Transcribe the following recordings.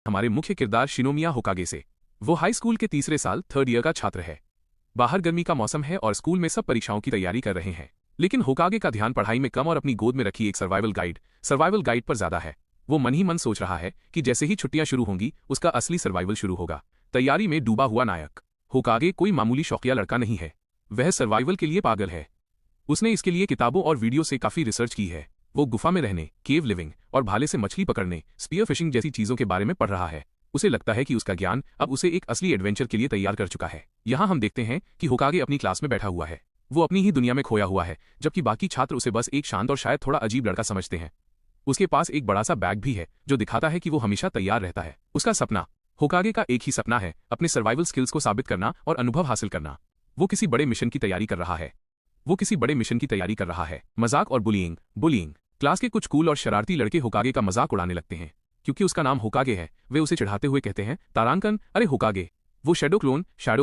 हमारे मुख्य किरदार शिनोमिया होकागे से। वो हाई स्कूल के तीसरे साल 3rd ईयर का छात्र है। बाहर गर्मी का मौसम है और स्कूल में सब परीक्षाओं की तैयारी कर रहे हैं, लेकिन होकागे का ध्यान पढ़ाई में कम और अपनी गोद में रखी एक सर्वाइवल गाइड पर ज्यादा है। वो मन ही मन सोच रहा है कि जैसे ही छुट्टियां शुरू होंगी उसका असली सर्वाइवल शुरू होगा। तैयारी में डूबा हुआ नायक होकागे कोई मामूली शौकिया लड़का नहीं है, वह सर्वाइवल के लिए पागल है। उसने इसके लिए किताबों और वीडियो से काफी रिसर्च की है। वो गुफा में रहने, केव लिविंग और भाले से मछली पकड़ने, स्पीयर फिशिंग जैसी चीजों के बारे में पढ़ रहा है। उसे लगता है कि उसका ज्ञान अब उसे एक असली एडवेंचर के लिए तैयार कर चुका है। यहाँ हम देखते हैं कि होकागे अपनी क्लास में बैठा हुआ है। वो अपनी ही दुनिया में खोया हुआ है, जबकि बाकी छात्र उसे बस एक शांत और शायद थोड़ा अजीब लड़का समझते हैं। उसके पास एक बड़ा सा बैग भी है जो दिखाता है कि वो हमेशा तैयार रहता है। उसका सपना, होकागे का एक ही सपना है, अपने सर्वाइवल स्किल्स को साबित करना और अनुभव हासिल करना। वो किसी बड़े मिशन की तैयारी कर रहा है। मजाक और बुलिंग। क्लास के कुछ कूल और शरारती लड़के होकागे का मजाक उड़ाने लगते हैं। क्योंकि उसका नाम होकागे है, वे उसे चिढ़ाते हुए कहते हैं, तारांकन, अरे होकागे, वो शैडो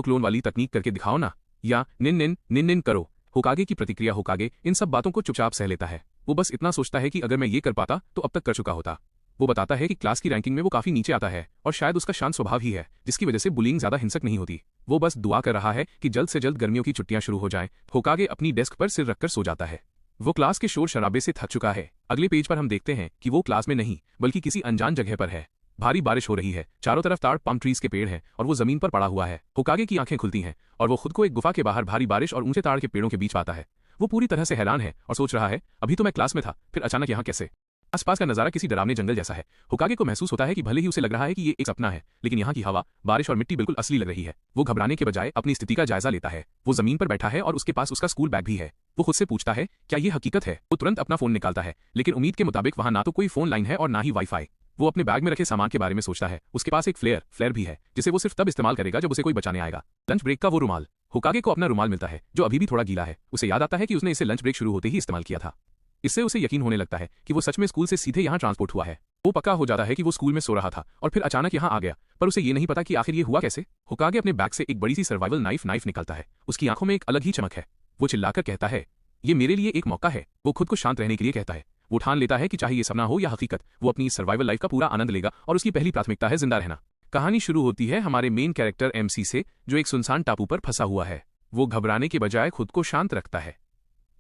क्लोन वाली तकनीक करके दिखाओ ना, या निन करो। होकागे की प्रतिक्रिया, होकागे इन सब बातों को चुपचाप सह लेता है। वो बस इतना सोचता है कि अगर मैं ये कर पाता तो अब तक कर चुका होता। वो बताता है कि क्लास की रैंकिंग में वो काफी नीचे आता है और शायद उसका शांत स्वभाव ही है जिसकी वजह से बुलिंग ज्यादा हिंसक नहीं होती। वो बस दुआ कर रहा है कि जल्द से जल्द गर्मियों की छुट्टियां शुरू हो जाएं। होकागे अपनी डेस्क पर सिर रखकर सो जाता है। वो क्लास के शोर शराबे से थक चुका है। अगले पेज पर हम देखते हैं कि वो क्लास में नहीं बल्कि किसी अनजान जगह पर है। भारी बारिश हो रही है, चारों तरफ ताड़ पाम ट्रीज के पेड़ हैं और वो जमीन पर पड़ा हुआ है। होकागे की आंखें खुलती हैं और वो खुद को एक गुफा के बाहर भारी बारिश और ऊंचे ताड़ के पेड़ों के बीच पाता है। वो पूरी तरह से हैरान है और सोच रहा है, अभी तो मैं क्लास में था, फिर अचानक यहाँ कैसे? आसपास का नजारा किसी डरावने जंगल जैसा है। होकागे को महसूस होता है कि भले ही उसे लग रहा है कि ये एक सपना है, लेकिन यहाँ की हवा, बारिश और मिट्टी बिल्कुल असली लग रही है। वो घबराने के बजाय अपनी स्थिति का जायजा लेता है। वो जमीन पर बैठा है और उसके पास उसका स्कूल बैग भी है। वो खुद से पूछता है, क्या ये हकीकत है? वो तुरंत अपना फोन निकालता है, लेकिन उम्मीद के मुताबिक वहाँ ना तो कोई फोन लाइन है और ना ही वाईफाई। वो अपने बैग में रखे सामान के बारे में सोचता है। उसके पास एक फ्लेयर भी है जिसे वो सिर्फ तब इस्तेमाल करेगा जब उसे कोई बचाने आएगा। लंच ब्रेक का वो रुमाल। होकागे को अपना रुमाल मिलता है जो अभी भी थोड़ा गीला है। उसे याद आता है कि उसने इसे लंच ब्रेक शुरू होते ही इस्तेमाल किया था। इससे उसे यकीन होने लगता है कि वो सच में स्कूल से सीधे यहाँ ट्रांसपोर्ट हुआ है। वो पक्का हो जाता है कि वो स्कूल में सो रहा था और फिर अचानक यहाँ आ गया, पर उसे ये नहीं पता कि आखिर ये हुआ कैसे। होकागे अपने बैग से एक बड़ी सी सर्वाइवल नाइफ निकालता है। उसकी आंखों में एक अलग ही चमक है। वो चिल्लाकर कहता है, ये मेरे लिए एक मौका है। वो खुद को शांत रहने के लिए कहता है। वो ठान लेता है कि चाहे ये सपना हो या हकीकत, वो अपनी सर्वाइवल लाइफ का पूरा आनंद लेगा और उसकी पहली प्राथमिकता है जिंदा रहना। कहानी शुरू होती है हमारे मेन कैरेक्टर MC से, जो एक सुनसान टापू पर फंसा हुआ है। वो घबराने के बजाय खुद को शांत रखता है।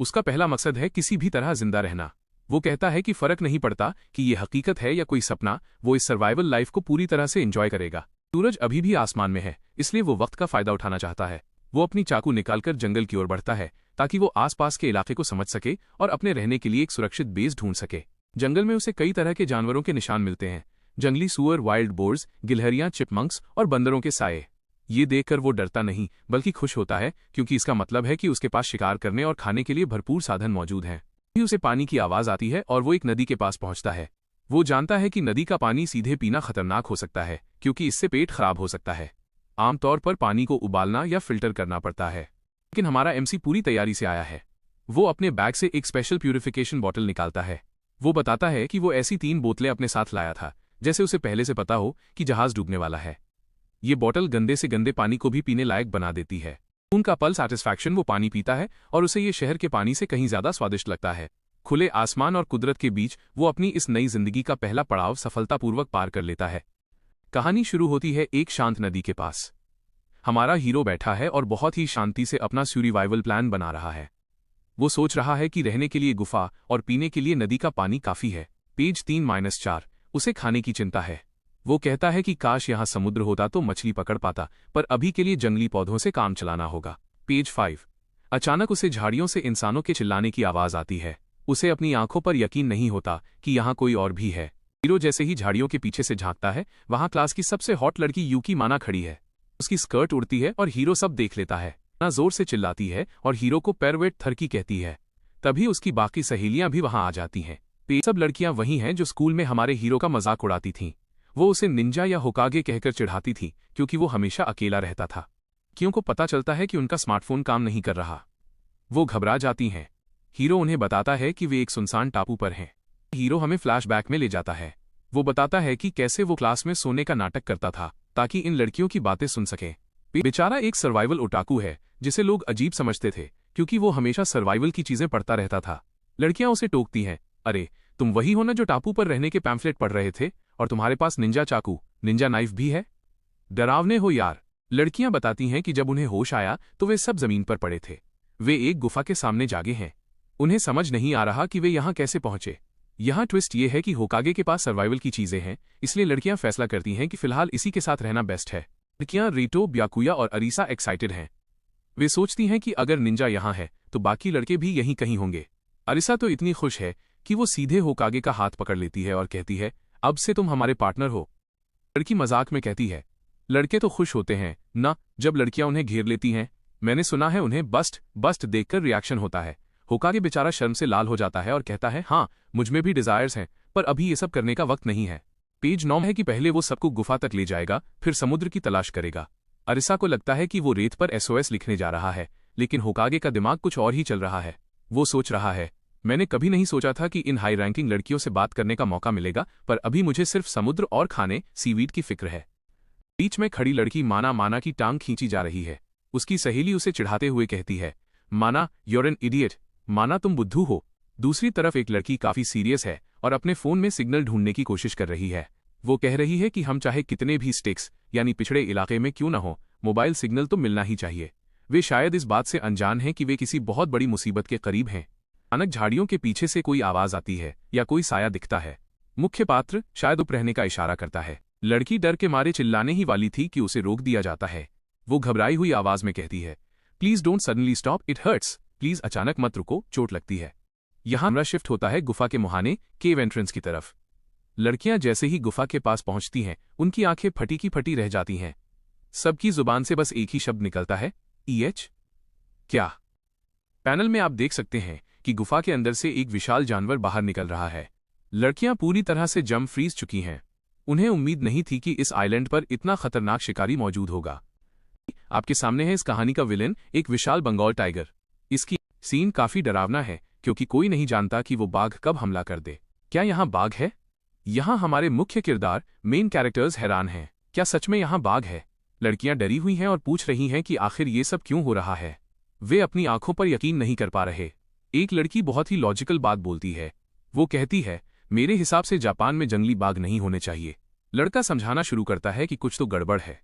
उसका पहला मकसद है किसी भी तरह जिंदा रहना। वो कहता है कि फर्क नहीं पड़ता कि ये हकीकत है या कोई सपना, वो इस सर्वाइवल लाइफ को पूरी तरह से एंजॉय करेगा। सूरज अभी भी आसमान में है, इसलिए वो वक्त का फायदा उठाना चाहता है। वो अपनी चाकू निकालकर जंगल की ओर बढ़ता है ताकि वो आसपास के इलाके को समझ सके और अपने रहने के लिए एक सुरक्षित बेस ढूंढ सके। जंगल में उसे कई तरह के जानवरों के निशान मिलते हैं, जंगली सुअर, वाइल्ड बोर्स, गिलहरियां, चिपमंक्स और बंदरों के साए। ये देखकर वो डरता नहीं बल्कि खुश होता है, क्योंकि इसका मतलब है कि उसके पास शिकार करने और खाने के लिए भरपूर साधन मौजूद हैं। उसे पानी की आवाज आती है और वो एक नदी के पास पहुंचता है। वो जानता है कि नदी का पानी सीधे पीना खतरनाक हो सकता है, क्योंकि इससे पेट खराब हो सकता है। आमतौर पर पानी को उबालना या फिल्टर करना पड़ता है, लेकिन हमारा MC पूरी तैयारी से आया है। वो अपने बैग से एक स्पेशल प्यूरिफिकेशन बॉटल निकालता है। वो बताता है कि वो ऐसी 3 बोतलें अपने साथ लाया था, जैसे उसे पहले से पता हो कि जहाज डूबने वाला है। ये बॉटल गंदे से गंदे पानी को भी पीने लायक बना देती है। उनका पल सैटिस्फैक्शन, वो पानी पीता है और उसे ये शहर के पानी से कहीं ज्यादा स्वादिष्ट लगता है। खुले आसमान और कुदरत के बीच वो अपनी इस नई जिंदगी का पहला पड़ाव सफलतापूर्वक पार कर लेता है। कहानी शुरू होती है एक शांत नदी के पास। हमारा हीरो बैठा है और बहुत ही शांति से अपना सर्वाइवल प्लान बना रहा है। वो सोच रहा है कि रहने के लिए गुफा और पीने के लिए नदी का पानी काफी है। पेज 3-4। उसे खाने की चिंता है। वो कहता है कि काश यहाँ समुद्र होता तो मछली पकड़ पाता, पर अभी के लिए जंगली पौधों से काम चलाना होगा। पेज 5। अचानक उसे झाड़ियों से इंसानों के चिल्लाने की आवाज आती है। उसे अपनी आंखों पर यकीन नहीं होता कि यहाँ कोई और भी है। हीरो जैसे ही झाड़ियों के पीछे से झांकता है, वहां क्लास की सबसे हॉट लड़की यूकी माना खड़ी है। उसकी स्कर्ट उड़ती है और हीरो सब देख लेता है। ना जोर से चिल्लाती है और हीरो को पैरवेट थरकी कहती है। तभी उसकी बाकी सहेलियां भी वहां आ जाती हैं। सब लड़कियां वही हैं जो स्कूल में हमारे हीरो का मजाक उड़ाती थीं। वो उसे निंजा या होकागे कहकर चिढ़ाती थी, क्योंकि वो हमेशा अकेला रहता था। क्यों को पता चलता है कि उनका स्मार्टफोन काम नहीं कर रहा। वो घबरा जाती हैं। हीरो उन्हें बताता है कि वे एक सुनसान टापू पर हैं। हीरो हमें फ्लैशबैक में ले जाता है। वो बताता है कि कैसे वो क्लास में सोने का नाटक करता था ताकि इन लड़कियों की बातें सुन सके। बेचारा एक सर्वाइवल ओटाकू है जिसे लोग अजीब समझते थे, क्योंकि वो हमेशा सर्वाइवल की चीजें पढ़ता रहता था। लड़कियां उसे टोकती हैं, अरे तुम वही हो ना जो टापू पर रहने के पैम्फलेट पढ़ रहे थे, और तुम्हारे पास निंजा चाकू, निंजा नाइफ भी है? डरावने हो यार। लड़कियां बताती हैं कि जब उन्हें होश आया तो वे सब जमीन पर पड़े थे। वे एक गुफा के सामने जागे हैं। उन्हें समझ नहीं आ रहा कि वे यहां कैसे पहुंचे। यहां ट्विस्ट ये है कि होकागे के पास सर्वाइवल की चीजें हैं, इसलिए लड़कियां फैसला करती हैं कि फिलहाल इसी के साथ रहना बेस्ट है। लड़कियां रीटो, ब्याकुया और अरीसा एक्साइटेड हैं। वे सोचती हैं कि अगर निंजा यहां है तो बाकी लड़के भी यहीं कहीं होंगे। अरीसा तो इतनी खुश है कि वो सीधे होकागे का हाथ पकड़ लेती है और कहती है, अब से तुम हमारे पार्टनर हो। लड़की मजाक में कहती है, लड़के तो खुश होते हैं ना जब लड़कियां उन्हें घेर लेती हैं। मैंने सुना है उन्हें बस्ट देखकर रिएक्शन होता है। होकागे बेचारा शर्म से लाल हो जाता है और कहता है, हाँ मुझमें भी डिजायर्स हैं, पर अभी ये सब करने का वक्त नहीं है। पेज 9 है कि पहले वो सबको गुफा तक ले जाएगा, फिर समुद्र की तलाश करेगा। अरिसा को लगता है कि वो रेत पर SOS लिखने जा रहा है, लेकिन होकागे का दिमाग कुछ और ही चल रहा है। वो सोच रहा है, मैंने कभी नहीं सोचा था कि इन हाई रैंकिंग लड़कियों से बात करने का मौका मिलेगा, पर अभी मुझे सिर्फ समुद्र और खाने सीवीड की फिक्र है। बीच में खड़ी लड़की माना की टांग खींची जा रही है। उसकी सहेली उसे चिढ़ाते हुए कहती है, माना यूर एन इडियट, माना तुम बुद्धू हो। दूसरी तरफ एक लड़की काफी सीरियस है और अपने फोन में सिग्नल ढूंढने की कोशिश कर रही है। वो कह रही है कि हम चाहे कितने भी स्टिक्स यानी पिछड़े इलाके में क्यों न हो, मोबाइल सिग्नल तो मिलना ही चाहिए। वे शायद इस बात से अनजान हैं कि वे किसी बहुत बड़ी मुसीबत के करीब हैं। अचानक झाड़ियों के पीछे से कोई आवाज आती है या कोई साया दिखता है। मुख्य पात्र शायद उप रहने का इशारा करता है। लड़की डर के मारे चिल्लाने ही वाली थी कि उसे रोक दिया जाता है। वो घबराई हुई आवाज में कहती है, please don't suddenly stop, it hurts. Please अचानक मत रुको, चोट लगती है। यहां कैमरा शिफ्ट होता है गुफा के मुहाने केव एंट्रेंस की तरफ। लड़कियां जैसे ही गुफा के पास पहुंचती हैं, उनकी आंखें फटी की फटी रह जाती हैं। सबकी जुबान से बस एक ही शब्द निकलता है, EH। क्या? पैनल में आप देख सकते हैं कि गुफा के अंदर से एक विशाल जानवर बाहर निकल रहा है। लड़कियां पूरी तरह से जम फ्रीज चुकी हैं। उन्हें उम्मीद नहीं थी कि इस आइलैंड पर इतना खतरनाक शिकारी मौजूद होगा। आपके सामने है इस कहानी का विलेन, एक विशाल बंगाल टाइगर। इसकी सीन काफी डरावना है क्योंकि कोई नहीं जानता कि वो बाघ कब हमला कर दे। क्या यहाँ बाघ है? यहाँ हमारे मुख्य किरदार मेन कैरेक्टर्स हैरान हैं। क्या सच में यहाँ बाघ है? लड़कियां डरी हुई हैं और पूछ रही हैं कि आखिर ये सब क्यों हो रहा है। वे अपनी आंखों पर यकीन नहीं कर पा रहे। एक लड़की बहुत ही लॉजिकल बात बोलती है। वो कहती है, मेरे हिसाब से जापान में जंगली बाघ नहीं होने चाहिए। लड़का समझाना शुरू करता है कि कुछ तो गड़बड़ है।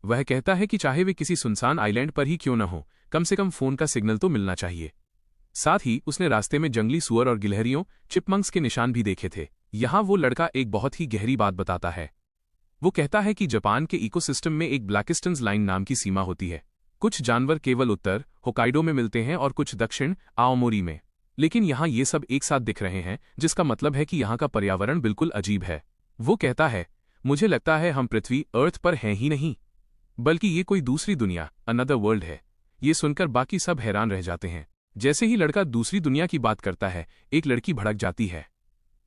वह कहता है कि चाहे वे किसी सुनसान आइलैंड पर ही क्यों न हो, कम से कम फोन का सिग्नल तो मिलना चाहिए। साथ ही उसने रास्ते में जंगली सुअर और गिलहरियों, चिपमंक्स के निशान भी देखे थे। यहाँ वो लड़का एक बहुत ही गहरी बात बताता है। वो कहता है कि जापान के इकोसिस्टम में एक ब्लैकिस्टन्स लाइन नाम की सीमा होती है। कुछ जानवर केवल उत्तर होकाइडो में मिलते हैं और कुछ दक्षिण आओमोरी में। लेकिन यहाँ ये सब एक साथ दिख रहे हैं, जिसका मतलब है कि यहाँ का पर्यावरण बिल्कुल अजीब है। वो कहता है, मुझे लगता है हम पृथ्वी अर्थ पर हैं ही नहीं, बल्कि ये कोई दूसरी दुनिया, अनदर वर्ल्ड है। ये सुनकर बाकी सब हैरान रह जाते हैं। जैसे ही लड़का दूसरी दुनिया की बात करता है, एक लड़की भड़क जाती है।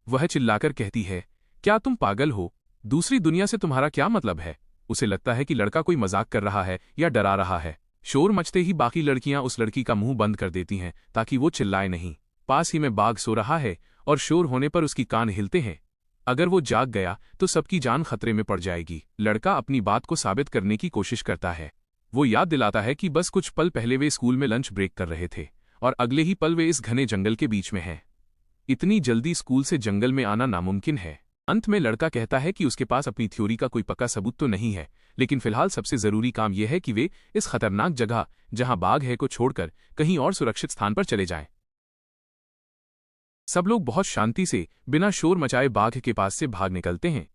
वह चिल्लाकर कहती है, क्या तुम पागल हो? दूसरी दुनिया से तुम्हारा क्या मतलब है? उसे लगता है कि लड़का कोई मजाक कर रहा है या डरा रहा है। शोर मचते ही बाकी लड़कियां उस लड़की का मुंह बंद कर देती हैं ताकि वो चिल्लाए नहीं। पास ही में बाघ सो रहा है और शोर होने पर उसकी कान हिलते हैं। अगर वो जाग गया तो सबकी जान खतरे में पड़ जाएगी। लड़का अपनी बात को साबित करने की कोशिश करता है। वो याद दिलाता है कि बस कुछ पल पहले वे स्कूल में लंच ब्रेक कर रहे थे और अगले ही पल वे इस घने जंगल के बीच में हैं। इतनी जल्दी स्कूल से जंगल में आना नामुमकिन है। अंत में लड़का कहता है कि उसके पास अपनी थ्योरी का कोई पक्का सबूत तो नहीं है, लेकिन फिलहाल सबसे जरूरी काम यह है कि वे इस खतरनाक जगह जहां बाघ है को छोड़कर कहीं और सुरक्षित स्थान पर चले जाएं। सब लोग बहुत शांति से बिना शोर मचाए बाघ के पास से भाग निकलते हैं।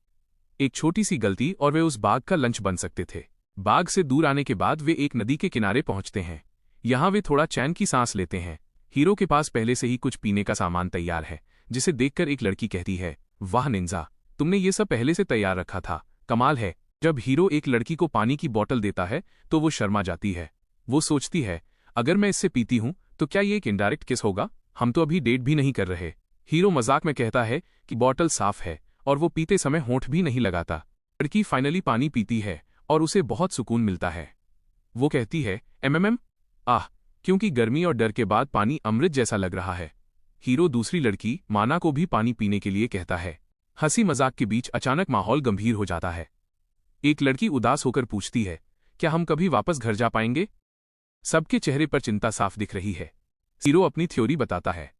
एक छोटी सी गलती और वे उस बाघ का लंच बन सकते थे। बाघ से दूर आने के बाद वे एक नदी के किनारे पहुंचते हैं। यहाँ वे थोड़ा चैन की सांस लेते हैं। हीरो के पास पहले से ही कुछ पीने का सामान तैयार है, जिसे देखकर एक लड़की कहती है, वाह निंजा, तुमने ये सब पहले से तैयार रखा था, कमाल है। जब हीरो एक लड़की को पानी की बोतल देता है तो वो शर्मा जाती है। वो सोचती है, अगर मैं इससे पीती हूं तो क्या ये एक इनडायरेक्ट किस होगा? हम तो अभी डेट भी नहीं कर रहे। हीरो मजाक में कहता है कि बोतल साफ है और वो पीते समय होंठ भी नहीं लगाता। लड़की फाइनली पानी पीती है और उसे बहुत सुकून मिलता है। वो कहती है, आह, क्योंकि गर्मी और डर के बाद पानी अमृत जैसा लग रहा है। हीरो दूसरी लड़की माना को भी पानी पीने के लिए कहता है। हंसी मजाक के बीच अचानक माहौल गंभीर हो जाता है। एक लड़की उदास होकर पूछती है, क्या हम कभी वापस घर जा पाएंगे? सबके चेहरे पर चिंता साफ दिख रही है। हीरो अपनी थ्योरी बताता है।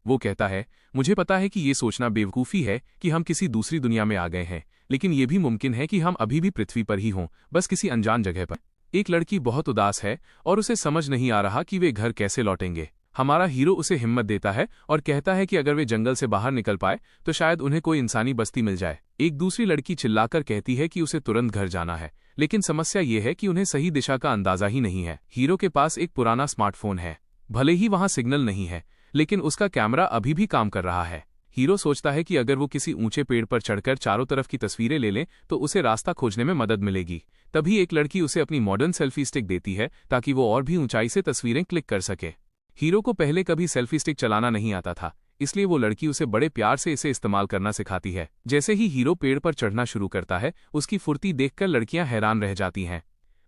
वो कहता है, मुझे पता है कि ये सोचना बेवकूफ़ी है कि हम किसी दूसरी दुनिया में आ गए हैं, लेकिन ये भी मुमकिन है कि हम अभी भी पृथ्वी पर ही हों, बस किसी अनजान जगह पर। एक लड़की बहुत उदास है और उसे समझ नहीं आ रहा कि वे घर कैसे लौटेंगे। हमारा हीरो उसे हिम्मत देता है और कहता है कि अगर वे जंगल से बाहर निकल पाए तो शायद उन्हें कोई इंसानी बस्ती मिल जाए। एक दूसरी लड़की चिल्लाकर कहती है कि उसे तुरंत घर जाना है, लेकिन समस्या ये है कि उन्हें सही दिशा का अंदाजा ही नहीं है। हीरो के पास एक पुराना स्मार्टफोन है, भले ही वहां सिग्नल नहीं है, लेकिन उसका कैमरा अभी भी काम कर रहा है। हीरो सोचता है कि अगर वो किसी ऊंचे पेड़ पर चढ़कर चारों तरफ की तस्वीरें ले लें तो उसे रास्ता खोजने में मदद मिलेगी। तभी एक लड़की उसे अपनी मॉडर्न सेल्फी स्टिक देती है ताकि वो और भी ऊंचाई से तस्वीरें क्लिक कर सके। हीरो को पहले कभी सेल्फी स्टिक चलाना नहीं आता था, इसलिए वो लड़की उसे बड़े प्यार से इसे इस्तेमाल करना सिखाती है। जैसे ही हीरो पेड़ पर चढ़ना शुरू करता है, उसकी फुर्ती देखकर लड़कियां हैरान रह जाती हैं।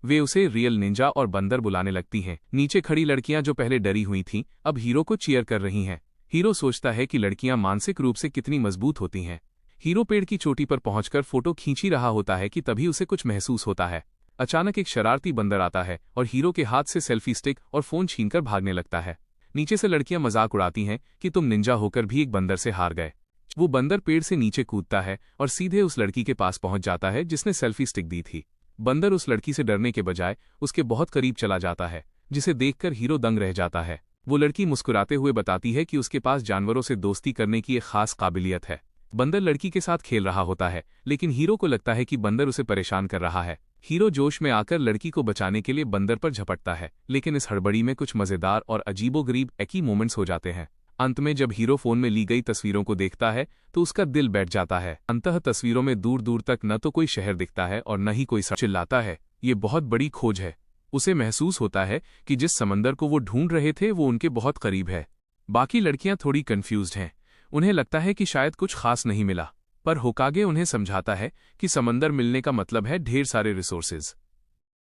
वे उसे रियल निंजा और बंदर बुलाने लगती हैं। नीचे खड़ी लड़कियां जो पहले डरी हुई थीं, अब हीरो को चीयर कर रही हैं। हीरो सोचता है कि लड़कियां मानसिक रूप से कितनी मजबूत होती हैं। हीरो पेड़ की चोटी पर पहुंचकर फोटो खींच ही रहा होता है कि तभी उसे कुछ महसूस होता है। अचानक एक शरारती बंदर आता है और हीरो के हाथ से सेल्फी स्टिक और फोन छीनकर भागने लगता है। नीचे से लड़कियां मजाक उड़ाती हैं कि तुम निंजा होकर भी एक बंदर से हार गए। वो बंदर पेड़ से नीचे कूदता है और सीधे उस लड़की के पास पहुंच जाता है जिसने सेल्फी स्टिक दी थी। बंदर उस लड़की से डरने के बजाय उसके बहुत करीब चला जाता है, जिसे देखकर हीरो दंग रह जाता है। वो लड़की मुस्कुराते हुए बताती है कि उसके पास जानवरों से दोस्ती करने की एक खास काबिलियत है। बंदर लड़की के साथ खेल रहा होता है, लेकिन हीरो को लगता है कि बंदर उसे परेशान कर रहा है। हीरो जोश में आकर लड़की को बचाने के लिए बंदर पर झपटता है, लेकिन इस हड़बड़ी में कुछ मजेदार और अजीबोगरीब एक मोमेंट्स हो जाते हैं। अंत में जब हीरो फोन में ली गई तस्वीरों को देखता है तो उसका दिल बैठ जाता है। अंततः तस्वीरों में दूर दूर तक न तो कोई शहर दिखता है और न ही कोई सड़क। चिल्लाता है, ये बहुत बड़ी खोज है। उसे महसूस होता है कि जिस समंदर को वो ढूंढ रहे थे वो उनके बहुत करीब है। बाकी लड़कियां थोड़ी कंफ्यूज्ड हैं, उन्हें लगता है कि शायद कुछ खास नहीं मिला, पर होकागे उन्हें समझाता है कि समंदर मिलने का मतलब है ढेर सारे रिसोर्सेज।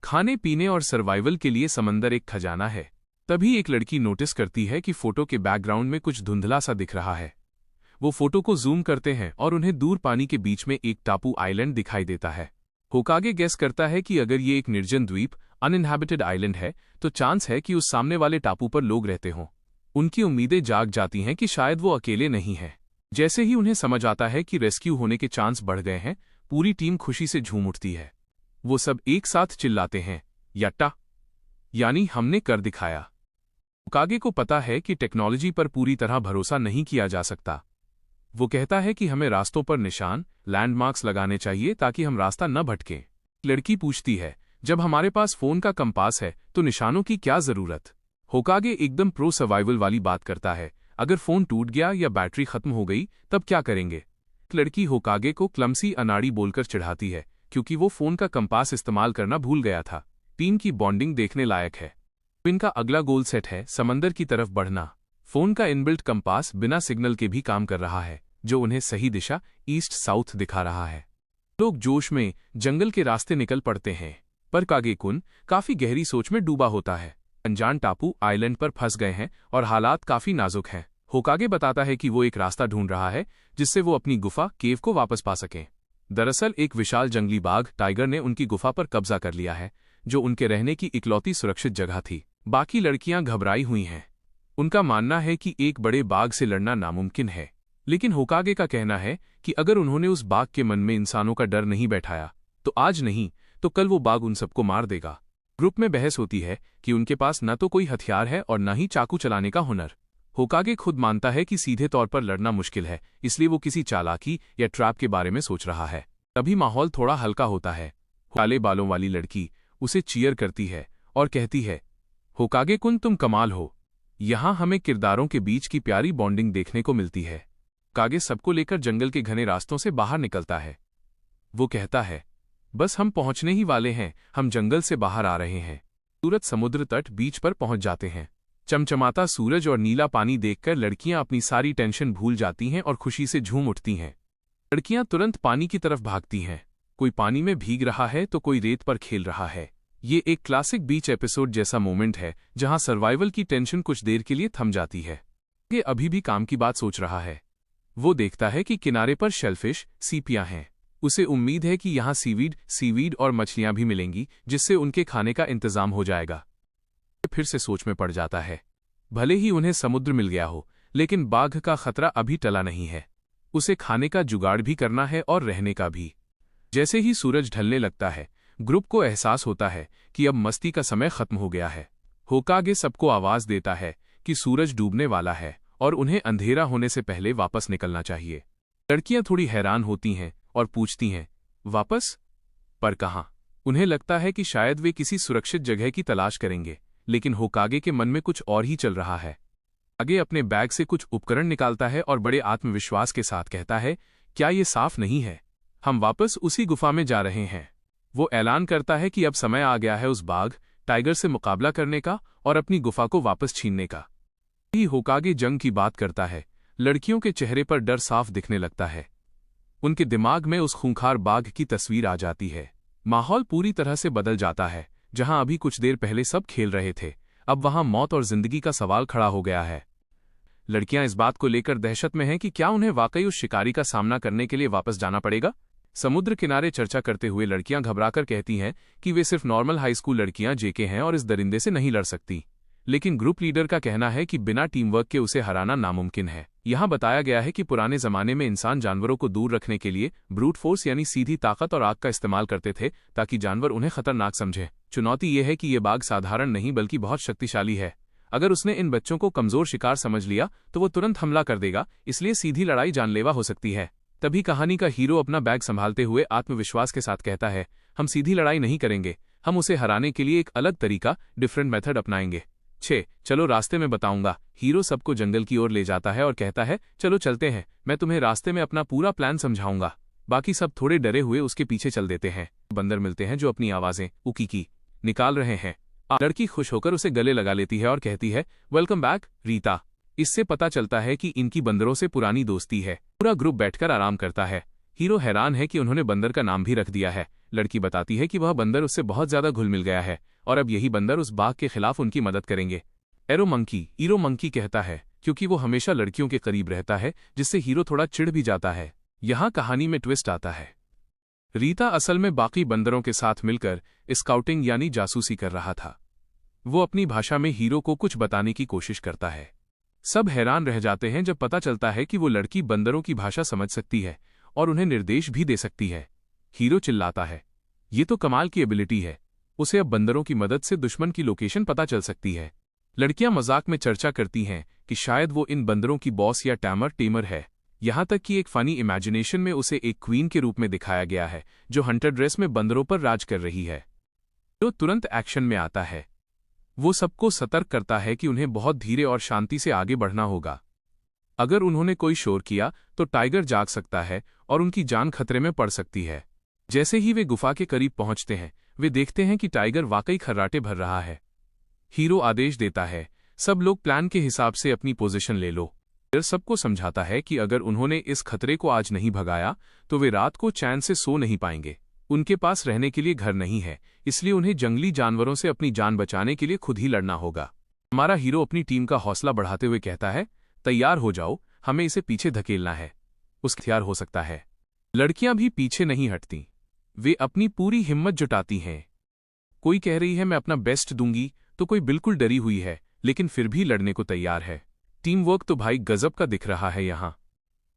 खाने पीने और सर्वाइवल के लिए समंदर एक खजाना है। तभी एक लड़की नोटिस करती है कि फोटो के बैकग्राउंड में कुछ धुंधला सा दिख रहा है। वो फोटो को जूम करते हैं और उन्हें दूर पानी के बीच में एक टापू आइलैंड दिखाई देता है। होकागे गेस करता है कि अगर ये एक निर्जन द्वीप अनइनहैबिटेड आइलैंड है तो चांस है कि उस सामने वाले टापू पर लोग रहते हों। उनकी उम्मीदें जाग जाती हैं कि शायद वो अकेले नहीं है। जैसे ही उन्हें समझ आता है कि रेस्क्यू होने के चांस बढ़ गए हैं, पूरी टीम खुशी से झूम उठती है। वो सब एक साथ चिल्लाते हैं, यट्टा, यानी हमने कर दिखाया। होकागे को पता है कि टेक्नोलॉजी पर पूरी तरह भरोसा नहीं किया जा सकता। वो कहता है कि हमें रास्तों पर निशान, लैंडमार्क्स लगाने चाहिए ताकि हम रास्ता न भटकें। लड़की पूछती है, जब हमारे पास फोन का कंपास है तो निशानों की क्या जरूरत? होकागे एकदम प्रो सर्वाइवल वाली बात करता है, अगर फोन टूट गया या बैटरी खत्म हो गई तब क्या करेंगे? लड़की होकागे को क्लमसी अनाड़ी बोलकर चिढ़ाती है क्योंकि वो फोन का कंपास इस्तेमाल करना भूल गया था। टीम की बॉन्डिंग देखने लायक है। इनका अगला गोल सेट है समंदर की तरफ बढ़ना। फोन का इनबिल्ट कंपास बिना सिग्नल के भी काम कर रहा है, जो उन्हें सही दिशा ईस्ट साउथ दिखा रहा है। लोग जोश में जंगल के रास्ते निकल पड़ते हैं, पर कागे-कुन काफी गहरी सोच में डूबा होता है। अनजान टापू आइलैंड पर फंस गए हैं और हालात काफी नाजुक हैं। होकागे बताता है कि वो एक रास्ता ढूंढ रहा है जिससे वो अपनी गुफा केव को वापस पा सकें। दरअसल एक विशाल जंगली बाघ टाइगर ने उनकी गुफा पर कब्जा कर लिया है, जो उनके रहने की इकलौती सुरक्षित जगह थी। बाकी लड़कियां घबराई हुई हैं। उनका मानना है कि एक बड़े बाघ से लड़ना नामुमकिन है, लेकिन होकागे का कहना है कि अगर उन्होंने उस बाघ के मन में इंसानों का डर नहीं बैठाया तो आज नहीं तो कल वो बाघ उन सबको मार देगा। ग्रुप में बहस होती है कि उनके पास न तो कोई हथियार है और न ही चाकू चलाने का हुनर। होकागे खुद मानता है कि सीधे तौर पर लड़ना मुश्किल है, इसलिए वो किसी चालाकी या ट्रैप के बारे में सोच रहा है। तभी माहौल थोड़ा हल्का होता है। काले बालों वाली लड़की उसे चीयर करती है और कहती है, होकागे-कुन तुम कमाल हो, यहाँ हमें किरदारों के बीच की प्यारी बॉन्डिंग देखने को मिलती है। कागे सबको लेकर जंगल के घने रास्तों से बाहर निकलता है। वो कहता है, बस हम पहुंचने ही वाले हैं, हम जंगल से बाहर आ रहे हैं। सूरज समुद्र तट बीच पर पहुंच जाते हैं। चमचमाता सूरज और नीला पानी देखकर लड़कियां अपनी सारी टेंशन भूल जाती हैं और खुशी से झूम उठती हैं। लड़कियां तुरंत पानी की तरफ भागती हैं। कोई पानी में भीग रहा है तो कोई रेत पर खेल रहा है। ये एक क्लासिक बीच एपिसोड जैसा मोमेंट है जहां सर्वाइवल की टेंशन कुछ देर के लिए थम जाती है। ये अभी भी काम की बात सोच रहा है। वो देखता है कि किनारे पर शेलफिश, सीपियां हैं। उसे उम्मीद है कि यहाँ सीवीड और मछलियां भी मिलेंगी, जिससे उनके खाने का इंतजाम हो जाएगा। फिर से सोच में पड़ जाता है। भले ही उन्हें समुद्र मिल गया हो, लेकिन बाघ का खतरा अभी टला नहीं है। उसे खाने का जुगाड़ भी करना है और रहने का भी। जैसे ही सूरज ढलने लगता है, ग्रुप को एहसास होता है कि अब मस्ती का समय खत्म हो गया है। होकागे सबको आवाज देता है कि सूरज डूबने वाला है और उन्हें अंधेरा होने से पहले वापस निकलना चाहिए। लड़कियां थोड़ी हैरान होती हैं और पूछती हैं, वापस? पर कहाँ? उन्हें लगता है कि शायद वे किसी सुरक्षित जगह की तलाश करेंगे, लेकिन होकागे के मन में कुछ और ही चल रहा है। आगे अपने बैग से कुछ उपकरण निकालता है और बड़े आत्मविश्वास के साथ कहता है, क्या ये साफ नहीं है? हम वापस उसी गुफा में जा रहे हैं। वो ऐलान करता है कि अब समय आ गया है उस बाघ टाइगर से मुकाबला करने का और अपनी गुफा को वापस छीनने का। ही होकागे जंग की बात करता है, लड़कियों के चेहरे पर डर साफ दिखने लगता है। उनके दिमाग में उस खूंखार बाघ की तस्वीर आ जाती है। माहौल पूरी तरह से बदल जाता है। जहां अभी कुछ देर पहले सब खेल रहे थे, अब वहां मौत और जिंदगी का सवाल खड़ा हो गया है। लड़कियां इस बात को लेकर दहशत में हैं कि क्या उन्हें वाकई उस शिकारी का सामना करने के लिए वापस जाना पड़ेगा। समुद्र किनारे चर्चा करते हुए लड़कियां घबराकर कहती हैं कि वे सिर्फ नॉर्मल हाई स्कूल लड़कियां जेके हैं और इस दरिंदे से नहीं लड़ सकती। लेकिन ग्रुप लीडर का कहना है कि बिना टीम वर्क के उसे हराना नामुमकिन है। यहाँ बताया गया है कि पुराने जमाने में इंसान जानवरों को दूर रखने के लिए ब्रूट फोर्स यानी सीधी ताकत और आग का इस्तेमाल करते थे ताकि जानवर उन्हें खतरनाक समझे। चुनौती ये है कि ये बाघ साधारण नहीं बल्कि बहुत शक्तिशाली है। अगर उसने इन बच्चों को कमजोर शिकार समझ लिया तो वो तुरंत हमला कर देगा, इसलिए सीधी लड़ाई जानलेवा हो सकती है। तभी कहानी का हीरो अपना बैग संभालते हुए आत्मविश्वास के साथ कहता है, हम सीधी लड़ाई नहीं करेंगे, हम उसे हराने के लिए एक अलग तरीका, डिफरेंट मेथड अपनाएंगे। 6 चलो रास्ते में बताऊंगा। हीरो सबको जंगल की ओर ले जाता है और कहता है, चलो चलते हैं, मैं तुम्हें रास्ते में अपना पूरा प्लान समझाऊंगा। बाकी सब थोड़े डरे हुए उसके पीछे चल देते हैं। बंदर मिलते हैं जो अपनी आवाजें उकी निकाल रहे हैं। लड़की खुश होकर उसे गले लगा लेती है और कहती है, वेलकम बैक रीता। इससे पता चलता है कि इनकी बंदरों से पुरानी दोस्ती है। पूरा ग्रुप बैठकर आराम करता है। हीरो हैरान है कि उन्होंने बंदर का नाम भी रख दिया है। लड़की बताती है कि वह बंदर उससे बहुत ज्यादा घुल मिल गया है और अब यही बंदर उस बाघ के खिलाफ उनकी मदद करेंगे। ईरो मंकी कहता है, क्योंकि वो हमेशा लड़कियों के करीब रहता है, जिससे हीरो थोड़ा चिढ़ भी जाता है। यहाँ कहानी में ट्विस्ट आता है। रीता असल में बाकी बंदरों के साथ मिलकर स्काउटिंग यानी जासूसी कर रहा था। वो अपनी भाषा में हीरो को कुछ बताने की कोशिश करता है। सब हैरान रह जाते हैं जब पता चलता है कि वो लड़की बंदरों की भाषा समझ सकती है और उन्हें निर्देश भी दे सकती है। हीरो चिल्लाता है, ये तो कमाल की एबिलिटी है, उसे अब बंदरों की मदद से दुश्मन की लोकेशन पता चल सकती है। लड़कियां मजाक में चर्चा करती हैं कि शायद वो इन बंदरों की बॉस या टेमर है। यहां तक कि एक फनी इमेजिनेशन में उसे एक क्वीन के रूप में दिखाया गया है जो हंटर ड्रेस में बंदरों पर राज कर रही है। जो तुरंत एक्शन में आता है। वो सबको सतर्क करता है कि उन्हें बहुत धीरे और शांति से आगे बढ़ना होगा। अगर उन्होंने कोई शोर किया तो टाइगर जाग सकता है और उनकी जान खतरे में पड़ सकती है। जैसे ही वे गुफा के करीब पहुंचते हैं, वे देखते हैं कि टाइगर वाकई खर्राटे भर रहा है। हीरो आदेश देता है, सब लोग प्लान के हिसाब से अपनी पोजीशन ले लो। फिर सबको समझाता है कि अगर उन्होंने इस खतरे को आज नहीं भगाया तो वे रात को चैन से सो नहीं पाएंगे। उनके पास रहने के लिए घर नहीं है, इसलिए उन्हें जंगली जानवरों से अपनी जान बचाने के लिए खुद ही लड़ना होगा। हमारा हीरो अपनी टीम का हौसला बढ़ाते हुए कहता है, तैयार हो जाओ, हमें इसे पीछे धकेलना है। उसका हथियार हो सकता है। लड़कियां भी पीछे नहीं हटती, वे अपनी पूरी हिम्मत जुटाती हैं। कोई कह रही है मैं अपना बेस्ट दूंगी, तो कोई बिल्कुल डरी हुई है लेकिन फिर भी लड़ने को तैयार है। टीम वर्क तो भाई गजब का दिख रहा है यहाँ।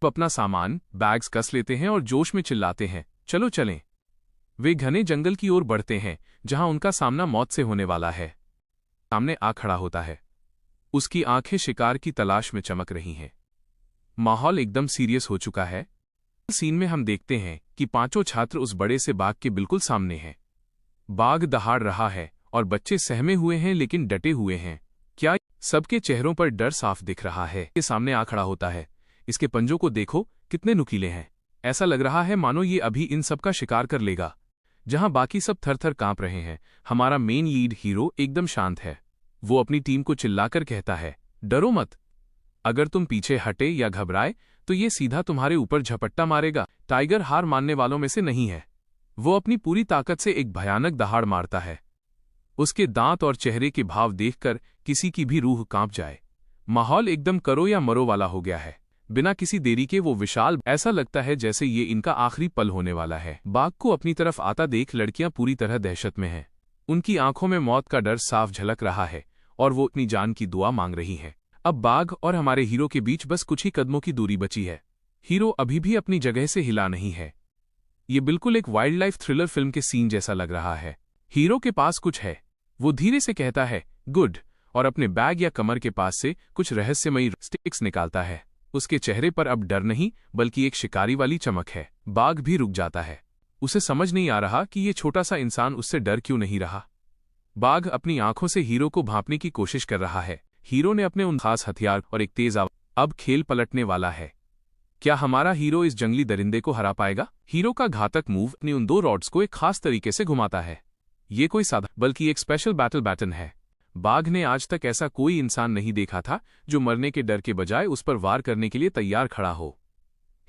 अब अपना सामान बैग्स कस लेते हैं और जोश में चिल्लाते हैं, चलो चलें। वे घने जंगल की ओर बढ़ते हैं जहां उनका सामना मौत से होने वाला है। सामने आ खड़ा होता है, उसकी आंखें शिकार की तलाश में चमक रही हैं। माहौल एकदम सीरियस हो चुका है। सीन में हम देखते हैं कि पांचों छात्र उस बड़े से बाघ के बिल्कुल सामने हैं। बाघ दहाड़ रहा है और बच्चे सहमे हुए हैं लेकिन डटे हुए हैं। क्या सबके चेहरों पर डर साफ दिख रहा है। ये सामने आ खड़ा होता है, इसके पंजों को देखो कितने नुकीले हैं। ऐसा लग रहा है मानो ये अभी इन सब का शिकार कर लेगा। जहां बाकी सब थर थर कांप रहे हैं, हमारा मेन लीड हीरो एकदम शांत है। वो अपनी टीम को चिल्लाकर कहता है, डरो मत, अगर तुम पीछे हटे या घबराए तो ये सीधा तुम्हारे ऊपर झपट्टा मारेगा। टाइगर हार मानने वालों में से नहीं है। वो अपनी पूरी ताकत से एक भयानक दहाड़ मारता है। उसके दांत और चेहरे के भाव देखकर किसी की भी रूह कांप जाए। माहौल एकदम करो या मरो वाला हो गया है। बिना किसी देरी के वो विशाल, ऐसा लगता है जैसे ये इनका आखिरी पल होने वाला है। बाघ को अपनी तरफ आता देख लड़कियां पूरी तरह दहशत में हैं। उनकी आंखों में मौत का डर साफ झलक रहा है और वो अपनी जान की दुआ मांग रही हैं। अब बाघ और हमारे हीरो के बीच बस कुछ ही कदमों की दूरी बची है। हीरो अभी भी अपनी जगह से हिला नहीं है। ये बिल्कुल एक वाइल्ड लाइफ थ्रिलर फिल्म के सीन जैसा लग रहा है। हीरो के पास कुछ है। वो धीरे से कहता है गुड, और अपने बैग या कमर के पास से कुछ रहस्यमयी स्टिक्स निकालता है। उसके चेहरे पर अब डर नहीं बल्कि एक शिकारी वाली चमक है। बाघ भी रुक जाता है। उसे समझ नहीं आ रहा कि ये छोटा सा इंसान उससे डर क्यों नहीं रहा। बाघ अपनी आंखों से हीरो को भांपने की कोशिश कर रहा है। हीरो ने अपने उन खास हथियार और एक तेज आवाज। अब खेल पलटने वाला है। क्या हमारा हीरो इस जंगली दरिंदे को हरा पाएगा? हीरो का घातक मूव अपनी उन 2 रॉड्स को एक खास तरीके से घुमाता है। ये कोई साधा बल्कि एक स्पेशल बैटल बैटन है। बाघ ने आज तक ऐसा कोई इंसान नहीं देखा था जो मरने के डर के बजाय उस पर वार करने के लिए तैयार खड़ा हो।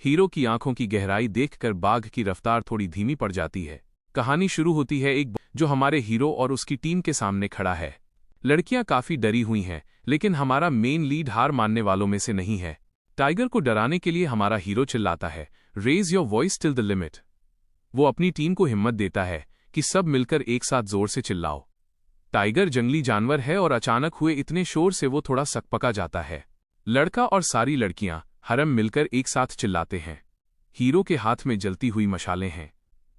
हीरो की आंखों की गहराई देखकर बाघ की रफ्तार थोड़ी धीमी पड़ जाती है। कहानी शुरू होती है एक जो हमारे हीरो और उसकी टीम के सामने खड़ा है। लड़कियां काफी डरी हुई हैं, लेकिन हमारा मेन लीड हार मानने वालों में से नहीं है। टाइगर को डराने के लिए हमारा हीरो चिल्लाता है raise your voice till the limit. वो अपनी टीम को हिम्मत देता है कि सब मिलकर एक साथ जोर से चिल्लाओ। टाइगर जंगली जानवर है और अचानक हुए इतने शोर से वो थोड़ा सकपका जाता है। लड़का और सारी लड़कियां हरम मिलकर एक साथ चिल्लाते हैं। हीरो के हाथ में जलती हुई मशालें हैं।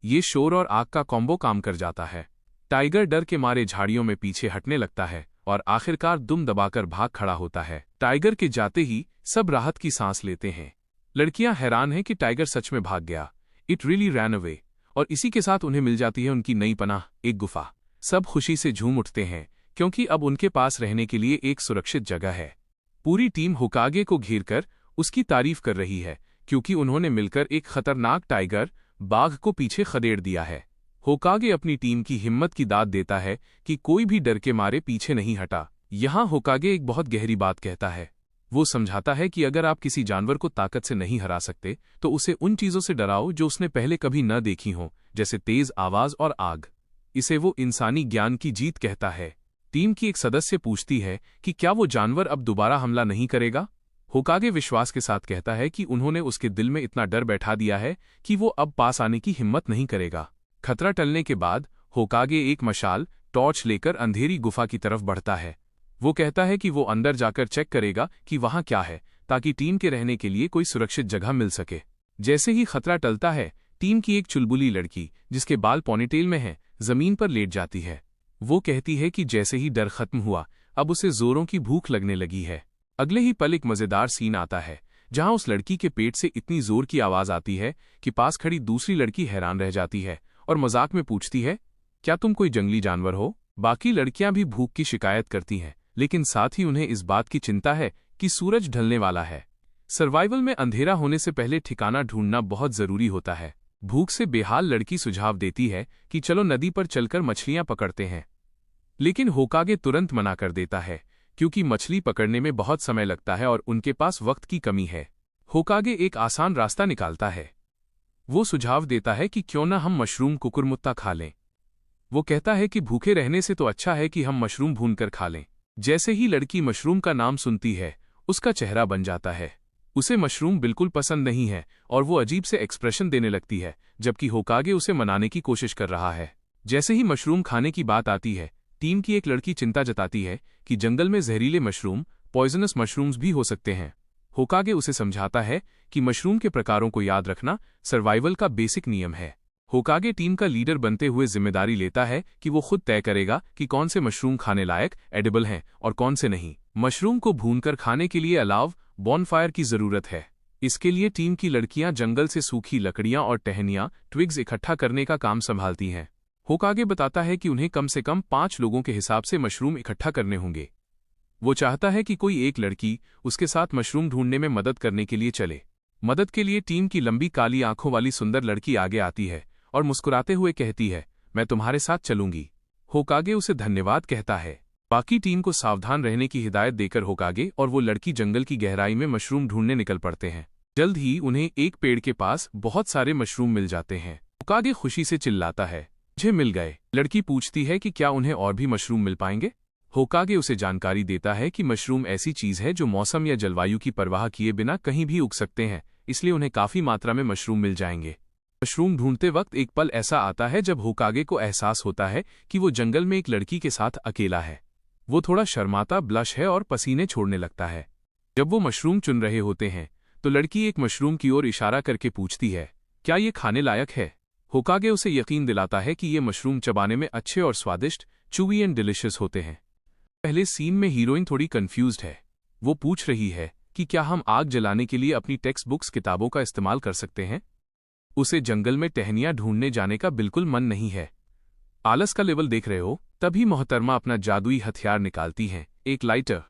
ये शोर और आग का कॉम्बो काम कर जाता है। टाइगर डर के मारे झाड़ियों में पीछे हटने लगता है और आखिरकार दुम दबाकर भाग खड़ा होता है। टाइगर के जाते ही सब राहत की सांस लेते हैं। लड़कियां हैरान हैं कि टाइगर सच में भाग गया। It really ran away. और इसी के साथ उन्हें मिल जाती है उनकी नई पनाह, एक गुफा। सब खुशी से झूम उठते हैं क्योंकि अब उनके पास रहने के लिए एक सुरक्षित जगह है। पूरी टीम होकागे को घेरकर उसकी तारीफ कर रही है क्योंकि उन्होंने मिलकर एक खतरनाक टाइगर बाघ को पीछे खदेड़ दिया है। होकागे अपनी टीम की हिम्मत की दाद देता है कि कोई भी डर के मारे पीछे नहीं हटा। यहाँ होकागे एक बहुत गहरी बात कहता है। वो समझाता है कि अगर आप किसी जानवर को ताकत से नहीं हरा सकते तो उसे उन चीजों से डराओ जो उसने पहले कभी न देखी हों, जैसे तेज आवाज और आग। इसे वो इंसानी ज्ञान की जीत कहता है। टीम की एक सदस्य पूछती है कि क्या वो जानवर अब दोबारा हमला नहीं करेगा। होकागे विश्वास के साथ कहता है कि उन्होंने उसके दिल में इतना डर बैठा दिया है कि वो अब पास आने की हिम्मत नहीं करेगा। खतरा टलने के बाद होकागे एक मशाल टॉर्च लेकर अंधेरी गुफा की तरफ बढ़ता है। वो कहता है कि वो अंदर जाकर चेक करेगा कि वहां क्या है, ताकि टीम के रहने के लिए कोई सुरक्षित जगह मिल सके। जैसे ही खतरा टलता है, टीम की एक चुलबुली लड़की जिसके बाल पॉनीटेल में हैं, जमीन पर लेट जाती है। वो कहती है कि जैसे ही डर खत्म हुआ, अब उसे जोरों की भूख लगने लगी है। अगले ही पल एक मजेदार सीन आता है जहां उस लड़की के पेट से इतनी जोर की आवाज आती है कि पास खड़ी दूसरी लड़की हैरान रह जाती है और मजाक में पूछती है, क्या तुम कोई जंगली जानवर हो? बाकी लड़कियां भी भूख की शिकायत करती हैं, लेकिन साथ ही उन्हें इस बात की चिंता है कि सूरज ढलने वाला है। सर्वाइवल में अंधेरा होने से पहले ठिकाना ढूंढना बहुत जरूरी होता है। भूख से बेहाल लड़की सुझाव देती है कि चलो नदी पर चलकर मछलियां पकड़ते हैं, लेकिन होकागे तुरंत मना कर देता है क्योंकि मछली पकड़ने में बहुत समय लगता है और उनके पास वक्त की कमी है। होकागे एक आसान रास्ता निकालता है। वो सुझाव देता है कि क्यों ना हम मशरूम कुकुरमुत्ता खा लें। वो कहता है कि भूखे रहने से तो अच्छा है कि हम मशरूम भूनकर खा लें। जैसे ही लड़की मशरूम का नाम सुनती है, उसका चेहरा बन जाता है। उसे मशरूम बिल्कुल पसंद नहीं है और वो अजीब से एक्सप्रेशन देने लगती है, जबकि होकागे उसे मनाने की कोशिश कर रहा है। जैसे ही मशरूम खाने की बात आती है, टीम की एक लड़की चिंता जताती है कि जंगल में जहरीले मशरूम, पॉइजनस मशरूम्स भी हो सकते हैं। होकागे उसे समझाता है कि मशरूम के प्रकारों को याद रखना सर्वाइवल का बेसिक नियम है। होकागे टीम का लीडर बनते हुए जिम्मेदारी लेता है कि वो खुद तय करेगा कि कौन से मशरूम खाने लायक एडिबल हैं और कौन से नहीं। मशरूम को भूनकर खाने के लिए अलाव बॉनफायर की जरूरत है। इसके लिए टीम की लड़कियां जंगल से सूखी लकड़ियां और टहनियां, ट्विग्स इकट्ठा करने का काम संभालती हैं। होकागे बताता है कि उन्हें कम से कम 5 लोगों के हिसाब से मशरूम इकट्ठा करने होंगे। वो चाहता है कि कोई एक लड़की उसके साथ मशरूम ढूंढने में मदद करने के लिए चले। मदद के लिए टीम की लंबी काली आंखों वाली सुंदर लड़की आगे आती है और मुस्कुराते हुए कहती है, मैं तुम्हारे साथ चलूंगी। होकागे उसे धन्यवाद कहता है। बाकी टीम को सावधान रहने की हिदायत देकर होकागे और वो लड़की जंगल की गहराई में मशरूम ढूंढने निकल पड़ते हैं। जल्द ही उन्हें एक पेड़ के पास बहुत सारे मशरूम मिल जाते हैं। होकागे खुशी से चिल्लाता है, मुझे मिल गए। लड़की पूछती है कि क्या उन्हें और भी मशरूम मिल पाएंगे। होकागे उसे जानकारी देता है कि मशरूम ऐसी चीज है जो मौसम या जलवायु की परवाह किए बिना कहीं भी उग सकते हैं, इसलिए उन्हें काफी मात्रा में मशरूम मिल जाएंगे। मशरूम ढूंढते वक्त एक पल ऐसा आता है जब होकागे को एहसास होता है कि वो जंगल में एक लड़की के साथ अकेला है। वो थोड़ा शर्माता ब्लश है और पसीने छोड़ने लगता है। जब वो मशरूम चुन रहे होते हैं तो लड़की एक मशरूम की ओर इशारा करके पूछती है, क्या ये खाने लायक है? होकागे उसे यकीन दिलाता है कि ये मशरूम चबाने में अच्छे और स्वादिष्ट, चूवी एंड डिलिशियस होते हैं। पहले सीन में हीरोइन थोड़ी कंफ्यूज्ड है। वो पूछ रही है कि क्या हम आग जलाने के लिए अपनी टेक्स्ट बुक्स किताबों का इस्तेमाल कर सकते हैं? उसे जंगल में टहनियां ढूंढने जाने का बिल्कुल मन नहीं है। आलस का लेवल देख रहे हो? तभी मोहतरमा अपना जादुई हथियार निकालती हैं, एक लाइटर।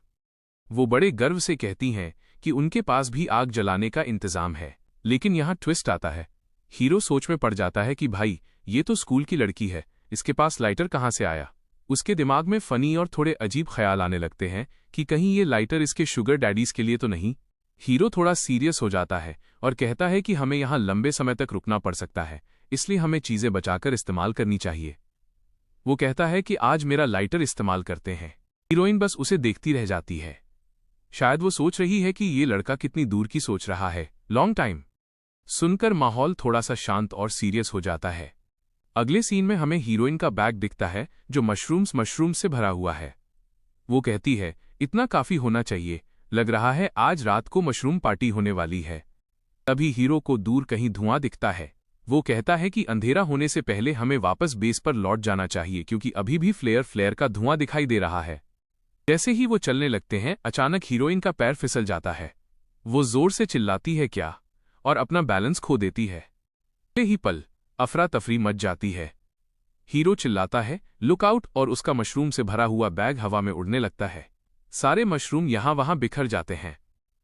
वो बड़े गर्व से कहती हैं कि उनके पास भी आग जलाने का इंतजाम है। लेकिन यहाँ ट्विस्ट आता है। हीरो सोच में पड़ जाता है कि भाई, ये तो स्कूल की लड़की है, इसके पास लाइटर कहाँ से आया? उसके दिमाग में फनी और थोड़े अजीब ख्याल आने लगते हैं कि कहीं ये लाइटर इसके शुगर डैडीज के लिए तो नहीं। हीरो थोड़ा सीरियस हो जाता है और कहता है कि हमें यहाँ लंबे समय तक रुकना पड़ सकता है, इसलिए हमें चीजें बचाकर इस्तेमाल करनी चाहिए। वो कहता है कि आज मेरा लाइटर इस्तेमाल करते हैं। हीरोइन बस उसे देखती रह जाती है। शायद वो सोच रही है कि ये लड़का कितनी दूर की सोच रहा है। लॉन्ग टाइम सुनकर माहौल थोड़ा सा शांत और सीरियस हो जाता है। अगले सीन में हमें हीरोइन का बैग दिखता है जो मशरूम से भरा हुआ है। वो कहती है, इतना काफी होना चाहिए, लग रहा है आज रात को मशरूम पार्टी होने वाली है। तभी हीरो को दूर कहीं धुआं दिखता है। वो कहता है कि अंधेरा होने से पहले हमें वापस बेस पर लौट जाना चाहिए क्योंकि अभी भी फ्लेयर का धुआं दिखाई दे रहा है। जैसे ही वो चलने लगते हैं अचानक हीरोइन का पैर फिसल जाता है। वो जोर से चिल्लाती है क्या और अपना बैलेंस खो देती है। ही पल अफरा तफरी मच जाती है। हीरो चिल्लाता है लुक आउट और उसका मशरूम से भरा हुआ बैग हवा में उड़ने लगता है। सारे मशरूम यहां वहां बिखर जाते हैं।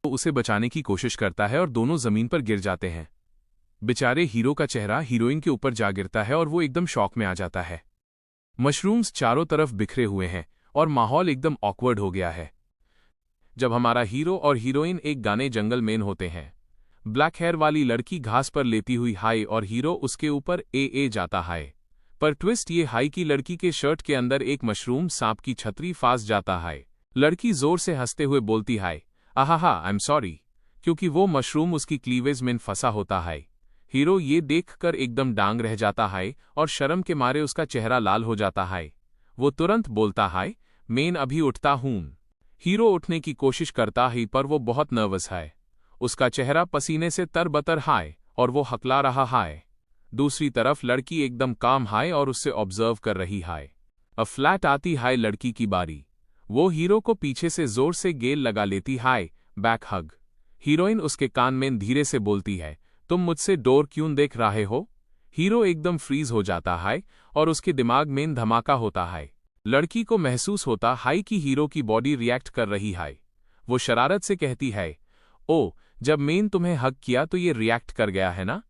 वो उसे बचाने की कोशिश करता है और दोनों जमीन पर गिर जाते हैं। बेचारे हीरो का चेहरा हीरोइन के ऊपर जा गिरता है और वो एकदम शॉक में आ जाता है। मशरूम्स चारों तरफ बिखरे हुए हैं और माहौल एकदम ऑकवर्ड हो गया है। जब हमारा हीरो और हीरोइन एक गाने जंगल में होते हैं। ब्लैक हेयर वाली लड़की घास पर लेती हुई हाय और हीरो उसके ऊपर ए जाता हाय। पर ट्विस्ट ये हाई की लड़की के शर्ट के अंदर एक मशरूम सांप की छतरी फांस जाता हाय। लड़की जोर से हंसते हुए बोलती हाय आहा आई एम सॉरी, क्योंकि वो मशरूम उसकी क्लीवेज में फंसा होता है। हीरो ये देखकर एकदम डांग रह जाता है और शर्म के मारे उसका चेहरा लाल हो जाता है। वो तुरंत बोलता है मैं अभी उठता हूं। हीरो उठने की कोशिश करता है पर वो बहुत नर्वस है। उसका चेहरा पसीने से तरबतर है और वो हकला रहा है। दूसरी तरफ लड़की एकदम काम है और उससे ऑब्जर्व कर रही है। अब फ्लैट आती है लड़की की बारी। वो हीरो को पीछे से जोर से गेल लगा लेती है, बैक हग। हीरोइन उसके कान में धीरे से बोलती है तुम मुझसे डोर क्यों देख रहे हो? हीरो एकदम फ्रीज हो जाता है और उसके दिमाग में धमाका होता है। लड़की को महसूस होता है कि हीरो की बॉडी रिएक्ट कर रही है। वो शरारत से कहती है ओ, जब मैंने तुम्हें हग किया तो ये रिएक्ट कर गया है ना?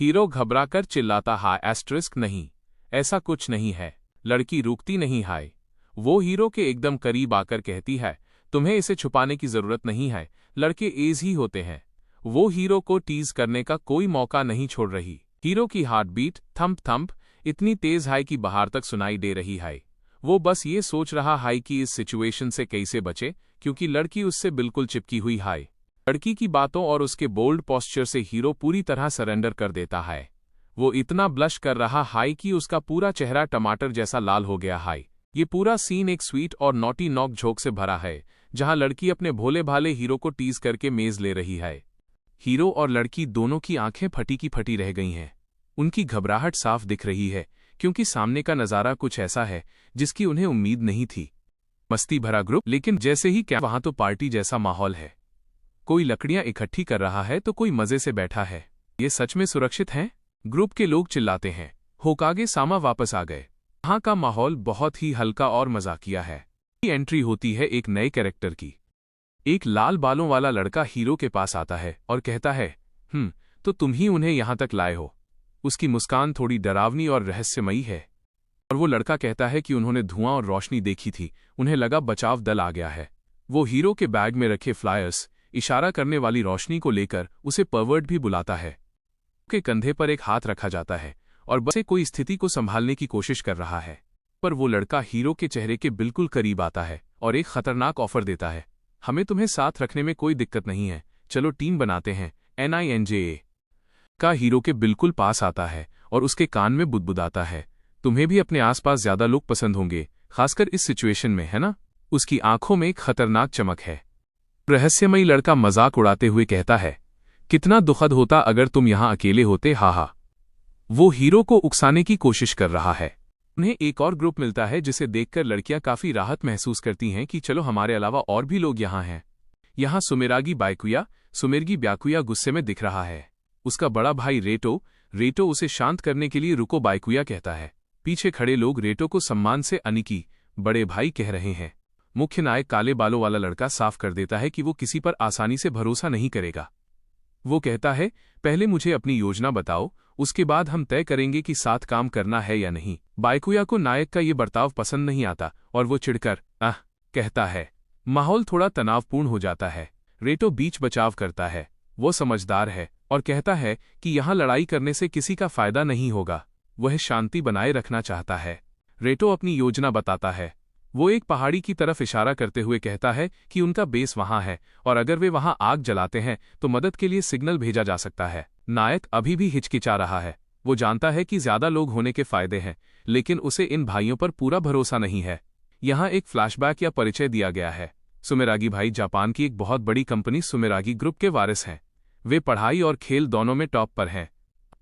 हीरो घबराकर चिल्लाता है एस्टरिस्क नहीं, ऐसा कुछ नहीं है। लड़की रुकती नहीं है। वो हीरो के एकदम करीब आकर कहती है तुम्हें इसे छुपाने की जरूरत नहीं है, लड़के एज ही होते हैं। वो हीरो को टीज करने का कोई मौका नहीं छोड़ रही। हीरो की हार्ट बीट थंप थंप इतनी तेज है कि बाहर तक सुनाई दे रही है। वो बस ये सोच रहा है कि इस सिचुएशन से कैसे बचे, क्योंकि लड़की उससे बिल्कुल चिपकी हुई है। लड़की की बातों और उसके बोल्ड पोस्चर से हीरो पूरी तरह सरेंडर कर देता है। वो इतना ब्लश कर रहा है कि उसका पूरा चेहरा टमाटर जैसा लाल हो गया है। ये पूरा सीन एक स्वीट और नॉटी नॉक झोंक से भरा है, जहां लड़की अपने भोले भाले हीरो को टीज करके मेज ले रही है। हीरो और लड़की दोनों की आंखें फटी की फटी रह गई हैं। उनकी घबराहट साफ दिख रही है, क्योंकि सामने का नजारा कुछ ऐसा है जिसकी उन्हें उम्मीद नहीं थी। मस्ती भरा ग्रुप, लेकिन जैसे ही क्या वहां तो पार्टी जैसा माहौल है। कोई लकड़ियां इकट्ठी कर रहा है तो कोई मजे से बैठा है। ये सच में सुरक्षित हैं? ग्रुप के लोग चिल्लाते हैं। होकागे सामा वापस आ गए। यहाँ का माहौल बहुत ही हल्का और मजाकिया है। एंट्री होती है एक नए कैरेक्टर की। एक लाल बालों वाला लड़का हीरो के पास आता है और कहता है तो तुम ही उन्हें यहां तक लाए हो। उसकी मुस्कान थोड़ी डरावनी और रहस्यमयी है। और वो लड़का कहता है कि उन्होंने धुआं और रोशनी देखी थी, उन्हें लगा बचाव दल आ गया है। वो हीरो के बैग में रखे फ्लायर्स, इशारा करने वाली रोशनी को लेकर उसे परवर्ट भी बुलाता है। उसके कंधे पर एक हाथ रखा जाता है और बस कोई स्थिति को संभालने की कोशिश कर रहा है। पर वो लड़का हीरो के चेहरे के बिल्कुल करीब आता है और एक खतरनाक ऑफर देता है। हमें तुम्हें साथ रखने में कोई दिक्कत नहीं है, चलो टीम बनाते हैं। NINJA का हीरो के बिल्कुल पास आता है और उसके कान में बुदबुदाता है तुम्हें भी अपने आसपास ज्यादा लोग पसंद होंगे, खासकर इस सिचुएशन में, है ना? उसकी आंखों में एक खतरनाक चमक है। रहस्यमयी लड़का मजाक उड़ाते हुए कहता है, कितना दुखद होता अगर तुम यहां अकेले होते, हा। वो हीरो को उकसाने की कोशिश कर रहा है। उन्हें एक और ग्रुप मिलता है जिसे देखकर लड़कियां काफी राहत महसूस करती हैं कि चलो हमारे अलावा और भी लोग यहां हैं। यहां सुमेरागी बायकुया, सुमेरगी ब्याकुया गुस्से में दिख रहा है। उसका बड़ा भाई रेटो उसे शांत करने के लिए रुको बायकुया कहता है। पीछे खड़े लोग रेटो को सम्मान से अनिकी, बड़े भाई कह रहे हैं। मुख्य नायक काले बालों वाला लड़का साफ कर देता है कि वो किसी पर आसानी से भरोसा नहीं करेगा। वो कहता है, पहले मुझे अपनी योजना बताओ, उसके बाद हम तय करेंगे कि साथ काम करना है या नहीं। बायकुया को नायक का ये बर्ताव पसंद नहीं आता और वो चिढ़कर कहता है। माहौल थोड़ा तनावपूर्ण हो जाता है। रेटो बीच बचाव करता है। वो समझदार है और कहता है कि यहां लड़ाई करने से किसी का फायदा नहीं होगा। वह शांति बनाए रखना चाहता है। रेटो अपनी योजना बताता है। वो एक पहाड़ी की तरफ इशारा करते हुए कहता है कि उनका बेस वहां है और अगर वे वहां आग जलाते हैं तो मदद के लिए सिग्नल भेजा जा सकता है। नायक अभी भी हिचकिचा रहा है। वो जानता है कि ज्यादा लोग होने के फायदे हैं, लेकिन उसे इन भाइयों पर पूरा भरोसा नहीं है। यहाँ एक फ्लैशबैक या परिचय दिया गया है। सुमेरागी भाई जापान की एक बहुत बड़ी कंपनी सुमेरागी ग्रुप के वारिस हैं। वे पढ़ाई और खेल दोनों में टॉप पर हैं।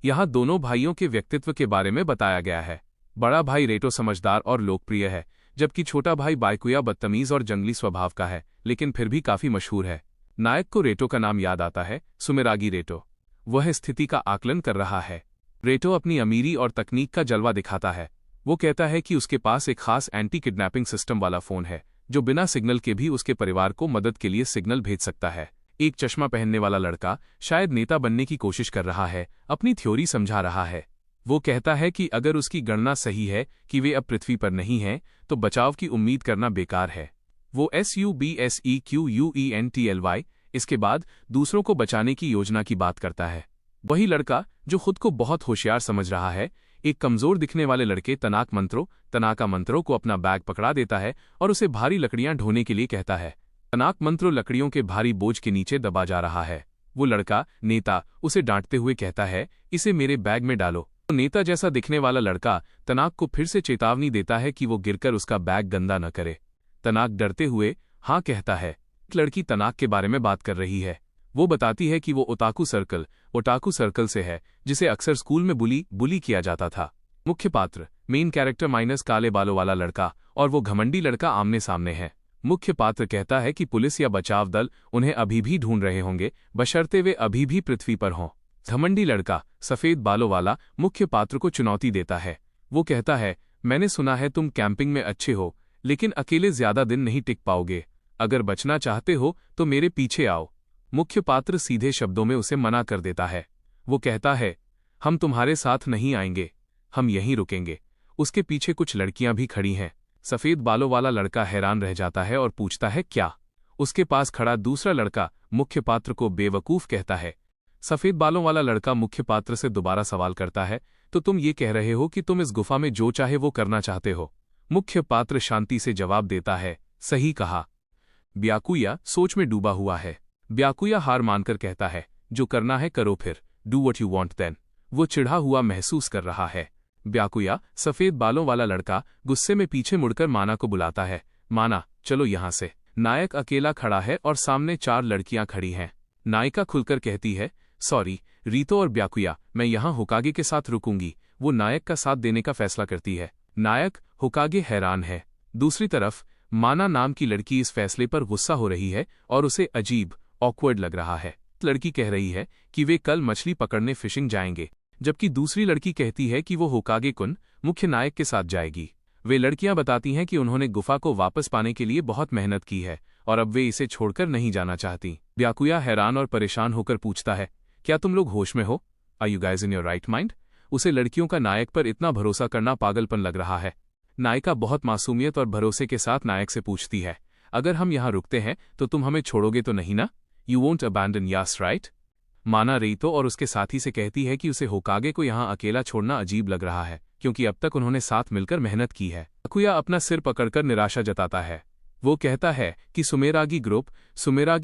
यहाँ दोनों भाइयों के व्यक्तित्व के बारे में बताया गया है। बड़ा भाई रेटो समझदार और लोकप्रिय है, जबकि छोटा भाई बायकुया बदतमीज और जंगली स्वभाव का है, लेकिन फिर भी काफी मशहूर है। नायक को रेटो का नाम याद आता है, सुमेरागी रेटो। वह स्थिति का आकलन कर रहा है। रेटो अपनी अमीरी और तकनीक का जलवा दिखाता है। वो कहता है कि उसके पास एक खास एंटी किडनैपिंग सिस्टम वाला फोन है, जो बिना सिग्नल के भी उसके परिवार को मदद के लिए सिग्नल भेज सकता है। एक चश्मा पहनने वाला लड़का शायद नेता बनने की कोशिश कर रहा है, अपनी थ्योरी समझा रहा है। वो कहता है कि अगर उसकी गणना सही है कि वे अब पृथ्वी पर नहीं हैं, तो बचाव की उम्मीद करना बेकार है। वो SUBSEQUENTLY इसके बाद दूसरों को बचाने की योजना की बात करता है। वही लड़का जो खुद को बहुत होशियार समझ रहा है, एक कमजोर दिखने वाले लड़के तनाका मंत्रो को अपना बैग पकड़ा देता है और उसे भारी लकड़ियां ढोने के लिए कहता है। तनाक मंत्रो लकड़ियों के भारी बोझ के नीचे दबा जा रहा है। वो लड़का नेता उसे डांटते हुए कहता है, इसे मेरे बैग में डालो। तो नेता जैसा दिखने वाला लड़का तनाक को फिर से चेतावनी देता है कि वो गिरकर उसका बैग गंदा न करे। तनाक डरते हुए हाँ कहता है। एक लड़की तनाक के बारे में बात कर रही है। वो बताती है कि वो ओटाकू सर्कल से है, जिसे अक्सर स्कूल में बुली किया जाता था। मुख्य पात्र मेन कैरेक्टर माइनस काले बालों वाला लड़का और वो घमंडी लड़का आमने सामने है। मुख्य पात्र कहता है कि पुलिस या बचाव दल उन्हें अभी भी ढूंढ रहे होंगे, बशर्ते वे अभी भी पृथ्वी पर हों। घमंडी लड़का सफेद बालों वाला मुख्य पात्र को चुनौती देता है। वो कहता है, मैंने सुना है तुम कैंपिंग में अच्छे हो, लेकिन अकेले ज्यादा दिन नहीं टिक पाओगे। अगर बचना चाहते हो तो मेरे पीछे आओ। मुख्य पात्र सीधे शब्दों में उसे मना कर देता है। वो कहता है, हम तुम्हारे साथ नहीं आएंगे, हम यहीं रुकेंगे। उसके पीछे कुछ लड़कियां भी खड़ी हैं। सफेद बालों वाला लड़का हैरान रह जाता है और पूछता है, क्या? उसके पास खड़ा दूसरा लड़का मुख्य पात्र को बेवकूफ कहता है। सफेद बालों वाला लड़का मुख्य पात्र से दोबारा सवाल करता है, तो तुम ये कह रहे हो कि तुम इस गुफा में जो चाहे वो करना चाहते हो? मुख्य पात्र शांति से जवाब देता है, सही कहा। ब्याकुया सोच में डूबा हुआ है। ब्याकुया हार मानकर कहता है, जो करना है करो, फिर do what you want then. वो चिढ़ा हुआ महसूस कर रहा है। ब्याकुया सफेद बालों वाला लड़का गुस्से में पीछे मुड़कर माना को बुलाता है। माना, चलो यहां से। नायक अकेला खड़ा है और सामने 4 लड़कियां खड़ी हैं। नायिका खुलकर कहती है, सॉरी रीतो और ब्याकुया, मैं यहां होकागे के साथ रुकूंगी। वो नायक का साथ देने का फैसला करती है। नायक होकागे हैरान है। दूसरी तरफ माना नाम की लड़की इस फैसले पर गुस्सा हो रही है और उसे अजीब ऑकवर्ड लग रहा है। लड़की कह रही है कि वे कल मछली पकड़ने फिशिंग जाएंगे, जबकि दूसरी लड़की कहती है कि वो होकागे कुन मुख्य नायक के साथ जाएगी। वे लड़कियां बताती हैं कि उन्होंने गुफा को वापस पाने के लिए बहुत मेहनत की है और अब वे इसे छोड़कर नहीं जाना चाहती। ब्याकुया हैरान और परेशान होकर पूछता है, क्या तुम लोग होश में हो? Are you guys in your right mind? उसे लड़कियों का नायक पर इतना भरोसा करना पागलपन लग रहा है। नायिका बहुत मासूमियत और भरोसे के साथ नायक से पूछती है, अगर हम यहाँ रुकते हैं तो तुम हमें छोड़ोगे तो नहीं ना? You won't abandon yes right? माना रीतो और उसके साथी से कहती है कि उसे होकागे को यहाँ अकेला छोड़ना अजीब लग रहा है, क्योंकि अब तक उन्होंने साथ मिलकर मेहनत की है। ब्याकुया अपना सिर पकड़कर निराशा जताता है। वो कहता है कि सुमेरागी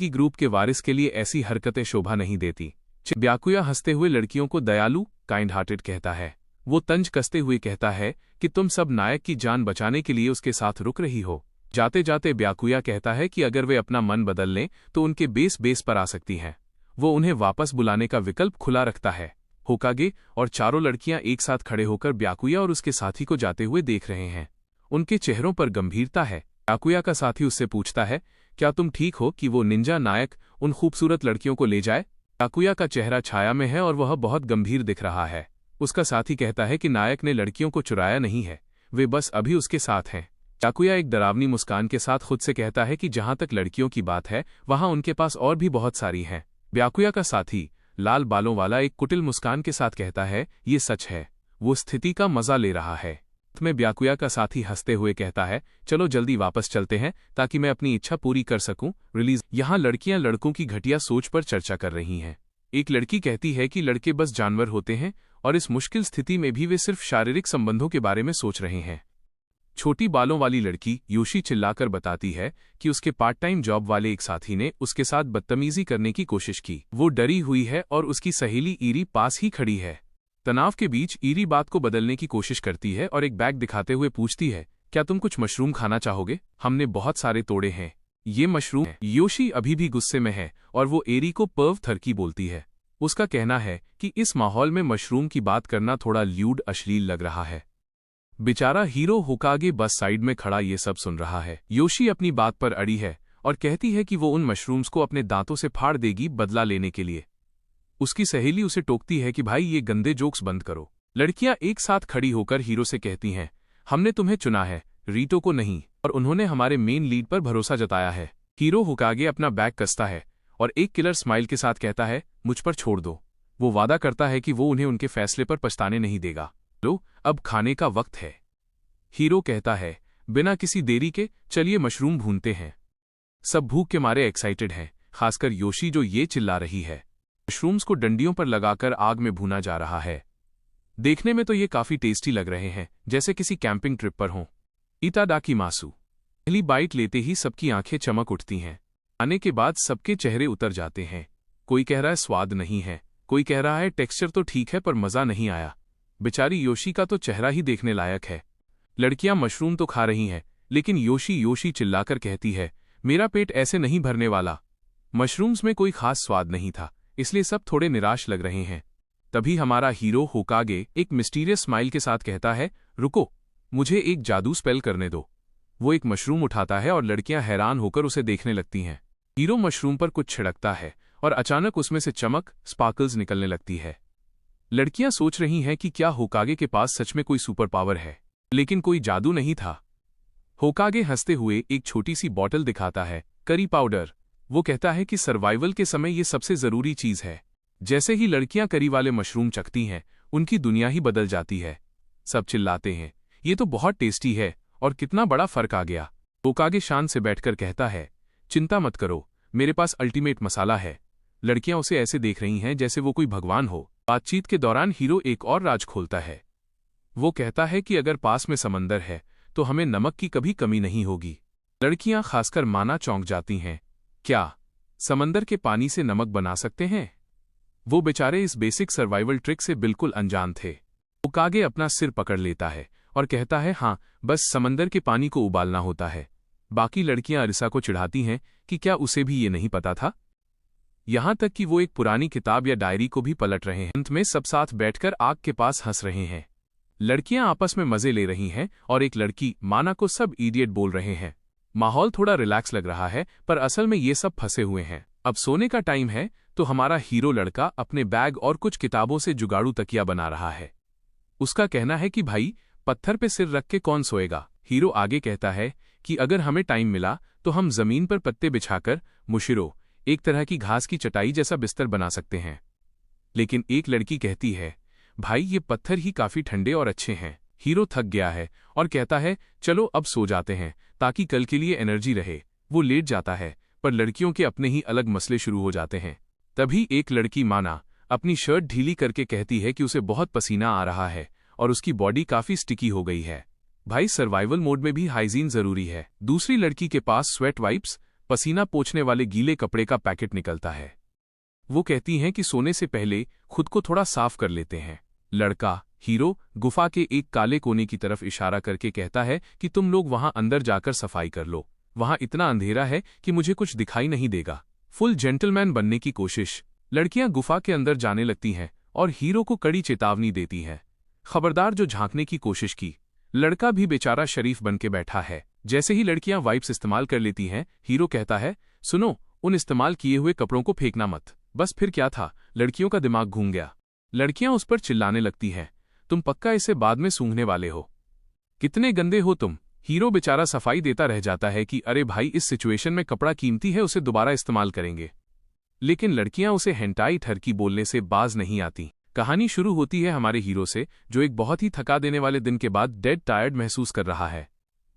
ग्रुप के वारिस के लिए ऐसी हरकतें शोभा नहीं देती। ब्याकुया हंसते हुए लड़कियों को दयालु काइंड हार्टेड कहता है। वो तंज कसते हुए कहता है कि तुम सब नायक की जान बचाने के लिए उसके साथ रुक रही हो। जाते जाते ब्याकुया कहता है कि अगर वे अपना मन बदल लें तो उनके बेस पर आ सकती हैं। वो उन्हें वापस बुलाने का विकल्प खुला रखता है। होकागे और चारों लड़कियां एक साथ खड़े होकर ब्याकुया और उसके साथी को जाते हुए देख रहे हैं। उनके चेहरों पर गंभीरता है। ब्याकुया का साथी उससे पूछता है, क्या तुम ठीक हो कि वो निंजा नायक उन खूबसूरत लड़कियों को ले जाए? ब्याकुया का चेहरा छाया में है और वह बहुत गंभीर दिख रहा है। उसका साथी कहता है कि नायक ने लड़कियों को चुराया नहीं है, वे बस अभी उसके साथ हैं। ब्याकुया एक डरावनी मुस्कान के साथ खुद से कहता है कि जहां तक लड़कियों की बात है वहां उनके पास और भी बहुत सारी हैं। ब्याकुया का साथी लाल बालों वाला एक कुटिल मुस्कान के साथ कहता है, ये सच है। वो स्थिति का मजा ले रहा है। में ब्याकुया का साथी हंसते हुए कहता है, चलो जल्दी वापस चलते हैं ताकि मैं अपनी इच्छा पूरी कर सकूं। रिलीज। यहाँ लड़कियां लड़कों की घटिया सोच पर चर्चा कर रही हैं। एक लड़की कहती है कि लड़के बस जानवर होते हैं और इस मुश्किल स्थिति में भी वे सिर्फ शारीरिक संबंधों के बारे में सोच रहे हैं। छोटी बालों वाली लड़की योशी चिल्लाकर बताती है कि उसके पार्ट टाइम जॉब वाले एक साथी ने उसके साथ बदतमीजी करने की कोशिश की। वो डरी हुई है और उसकी सहेली ईरी पास ही खड़ी है। तनाव के बीच ईरी बात को बदलने की कोशिश करती है और एक बैग दिखाते हुए पूछती है, क्या तुम कुछ मशरूम खाना चाहोगे? हमने बहुत सारे तोड़े हैं, ये मशरूम हैं। योशी अभी भी गुस्से में है और वो ईरी को पर्व थरकी बोलती है। उसका कहना है कि इस माहौल में मशरूम की बात करना थोड़ा ल्यूड अश्लील लग रहा है। बेचारा हीरो होकागे बस साइड में खड़ा ये सब सुन रहा है। योशी अपनी बात पर अड़ी है और कहती है कि वो उन मशरूम्स को अपने दांतों से फाड़ देगी बदला लेने के लिए। उसकी सहेली उसे टोकती है कि भाई ये गंदे जोक्स बंद करो। लड़कियां एक साथ खड़ी होकर हीरो से कहती हैं, हमने तुम्हें चुना है, रीटो को नहीं, और उन्होंने हमारे मेन लीड पर भरोसा जताया है। हीरो होकागे अपना बैग कसता है और एक किलर स्माइल के साथ कहता है, मुझ पर छोड़ दो। वो वादा करता है कि वो उन्हें उनके फैसले पर पछताने नहीं देगा। लो, अब खाने का वक्त है। हीरो कहता है, बिना किसी देरी के चलिए मशरूम भूनते हैं। सब भूख के मारे एक्साइटेड हैं, खासकर योशी जो ये चिल्ला रही है। मशरूम्स को डंडियों पर लगाकर आग में भूना जा रहा है। देखने में तो ये काफी टेस्टी लग रहे हैं, जैसे किसी कैंपिंग ट्रिप पर हों। इतादाकी मासू। पहली बाइट लेते ही सबकी आंखें चमक उठती हैं। आने के बाद सबके चेहरे उतर जाते हैं। कोई कह रहा है स्वाद नहीं है, कोई कह रहा है टेक्सचर तो ठीक है पर मजा नहीं आया। बेचारी योशी का तो चेहरा ही देखने लायक है। लड़कियां मशरूम तो खा रही हैं, लेकिन योशी चिल्लाकर कहती है, मेरा पेट ऐसे नहीं भरने वाला। मशरूम्स में कोई खास स्वाद नहीं था, इसलिए सब थोड़े निराश लग रहे हैं। तभी हमारा हीरो होकागे एक मिस्टीरियस स्माइल के साथ कहता है, रुको, मुझे एक जादू स्पेल करने दो। वो एक मशरूम उठाता है और लड़कियां हैरान होकर उसे देखने लगती हैं। हीरो मशरूम पर कुछ छिड़कता है और अचानक उसमें से चमक स्पार्कल्स निकलने लगती है। लड़कियां सोच रही हैं कि क्या होकागे के पास सच में कोई सुपर पावर है, लेकिन कोई जादू नहीं था। होकागे हंसते हुए एक छोटी सी बॉटल दिखाता है, करी पाउडर। वो कहता है कि सर्वाइवल के समय ये सबसे जरूरी चीज है। जैसे ही लड़कियां करी वाले मशरूम चखती हैं, उनकी दुनिया ही बदल जाती है। सब चिल्लाते हैं, ये तो बहुत टेस्टी है और कितना बड़ा फर्क आ गया। होकागे शान से बैठकर कहता है, चिंता मत करो, मेरे पास अल्टीमेट मसाला है। लड़कियां उसे ऐसे देख रही हैं जैसे वो कोई भगवान हो। बातचीत के दौरान हीरो एक और राज खोलता है। वो कहता है कि अगर पास में समंदर है तो हमें नमक की कभी कमी नहीं होगी। लड़कियां खासकर माना चौंक जाती हैं। क्या समंदर के पानी से नमक बना सकते हैं? वो बेचारे इस बेसिक सर्वाइवल ट्रिक से बिल्कुल अनजान थे। होकागे अपना सिर पकड़ लेता है और कहता है, हाँ, बस समंदर के पानी को उबालना होता है। बाकी लड़कियां अरिसा को चिढ़ाती हैं कि क्या उसे भी ये नहीं पता था। यहां तक कि वो एक पुरानी किताब या डायरी को भी पलट रहे हैं। अंत में सब साथ बैठकर आग के पास हंस रहे हैं। लड़कियां आपस में मजे ले रही हैं और एक लड़की माना को सब इडियट बोल रहे हैं। माहौल थोड़ा रिलैक्स लग रहा है, पर असल में ये सब फंसे हुए हैं। अब सोने का टाइम है तो हमारा हीरो लड़का अपने बैग और कुछ किताबों से जुगाड़ू तकिया बना रहा है। उसका कहना है कि भाई, पत्थर पे सिर रख के कौन सोएगा। हीरो आगे कहता है कि अगर हमें टाइम मिला तो हम जमीन पर पत्ते बिछाकर मुशिरो, एक तरह की घास की चटाई जैसा बिस्तर बना सकते हैं। लेकिन एक लड़की कहती है, भाई ये पत्थर ही काफी ठंडे और अच्छे हैं। हीरो थक गया है और कहता है, चलो अब सो जाते हैं ताकि कल के लिए एनर्जी रहे। वो लेट जाता है, पर लड़कियों के अपने ही अलग मसले शुरू हो जाते हैं। तभी एक लड़की माना अपनी शर्ट ढीली करके कहती है कि उसे बहुत पसीना आ रहा है और उसकी बॉडी काफी स्टिकी हो गई है। भाई, सर्वाइवल मोड में भी हाइजीन जरूरी है। दूसरी लड़की के पास स्वेट वाइप्स, पसीना पोंछने वाले गीले कपड़े का पैकेट निकलता है। वो कहती हैं कि सोने से पहले खुद को थोड़ा साफ कर लेते हैं। लड़का हीरो गुफा के एक काले कोने की तरफ इशारा करके कहता है कि तुम लोग वहां अंदर जाकर सफाई कर लो, वहां इतना अंधेरा है कि मुझे कुछ दिखाई नहीं देगा। फुल जेंटलमैन बनने की कोशिश। लड़कियां गुफा के अंदर जाने लगती हैं और हीरो को कड़ी चेतावनी देती हैं, खबरदार जो झांकने की कोशिश की। लड़का भी बेचारा शरीफ बन के बैठा है। जैसे ही लड़कियां वाइप्स इस्तेमाल कर लेती हैं, हीरो कहता है, सुनो, उन इस्तेमाल किए हुए कपड़ों को फेंकना मत। बस फिर क्या था, लड़कियों का दिमाग घूम गया। लड़कियां उस पर चिल्लाने लगती हैं, तुम पक्का इसे बाद में सूंघने वाले हो, कितने गंदे हो तुम। हीरो बेचारा सफाई देता रह जाता है कि अरे भाई, इस सिचुएशन में कपड़ा कीमती है, उसे दोबारा इस्तेमाल करेंगे। लेकिन लड़कियां उसे हेंटाई ठरकी बोलने से बाज नहीं आती। कहानी शुरू होती है हमारे हीरो से, जो एक बहुत ही थका देने वाले दिन के बाद डेड टायर्ड महसूस कर रहा है।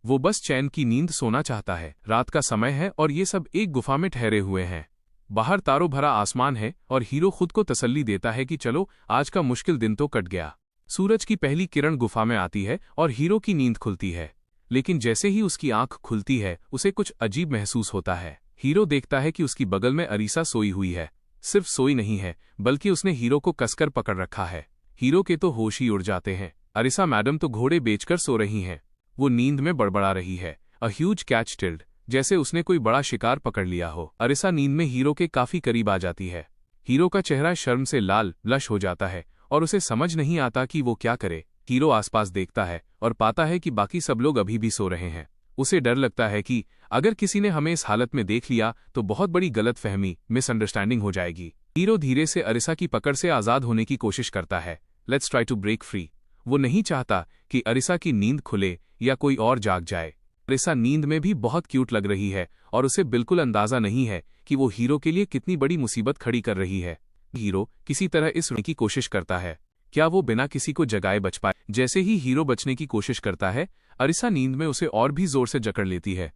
वो बस चैन की नींद सोना चाहता है। रात का समय है और ये सब एक गुफा में ठहरे हुए हैं। बाहर तारों भरा आसमान है और हीरो खुद को तसल्ली देता है कि चलो, आज का मुश्किल दिन तो कट गया। सूरज की पहली किरण गुफा में आती है और हीरो की नींद खुलती है। लेकिन जैसे ही उसकी आंख खुलती है, उसे कुछ अजीब महसूस होता है। हीरो देखता है कि उसकी बगल में अरीसा सोई हुई है। सिर्फ सोई नहीं है, बल्कि उसने हीरो को कसकर पकड़ रखा है। हीरो के तो होश ही उड़ जाते हैं। अरीसा मैडम तो घोड़े बेचकर सो रही हैं। वो नींद में बड़बड़ा रही है, अ ह्यूज कैच टिल्ड, जैसे उसने कोई बड़ा शिकार पकड़ लिया हो। अरीसा नींद में हीरो के काफी करीब आ जाती है। हीरो का चेहरा शर्म से लाल लश हो जाता है और उसे समझ नहीं आता कि वो क्या करे। हीरो आसपास देखता है और पाता है कि बाकी सब लोग अभी भी सो रहे हैं। उसे डर लगता है कि अगर किसी ने हमें इस हालत में देख लिया तो बहुत बड़ी गलतफहमी, मिसअंडरस्टैंडिंग हो जाएगी। हीरो धीरे से अरीसा की पकड़ से आजाद होने की कोशिश करता है। Let's try to break free. वो नहीं चाहता कि अरीसा की नींद खुले या कोई और जाग जाए। अरीसा नींद में भी बहुत क्यूट लग रही है और उसे बिल्कुल अंदाजा नहीं है कि वो हीरो के लिए कितनी बड़ी मुसीबत खड़ी कर रही है। हीरो किसी तरह इस की कोशिश करता है। क्या वो बिना किसी को जगाए बच पाए? जैसे ही हीरो बचने की कोशिश करता है, अरीसा नींद में उसे और भी जोर से जकड़ लेती है।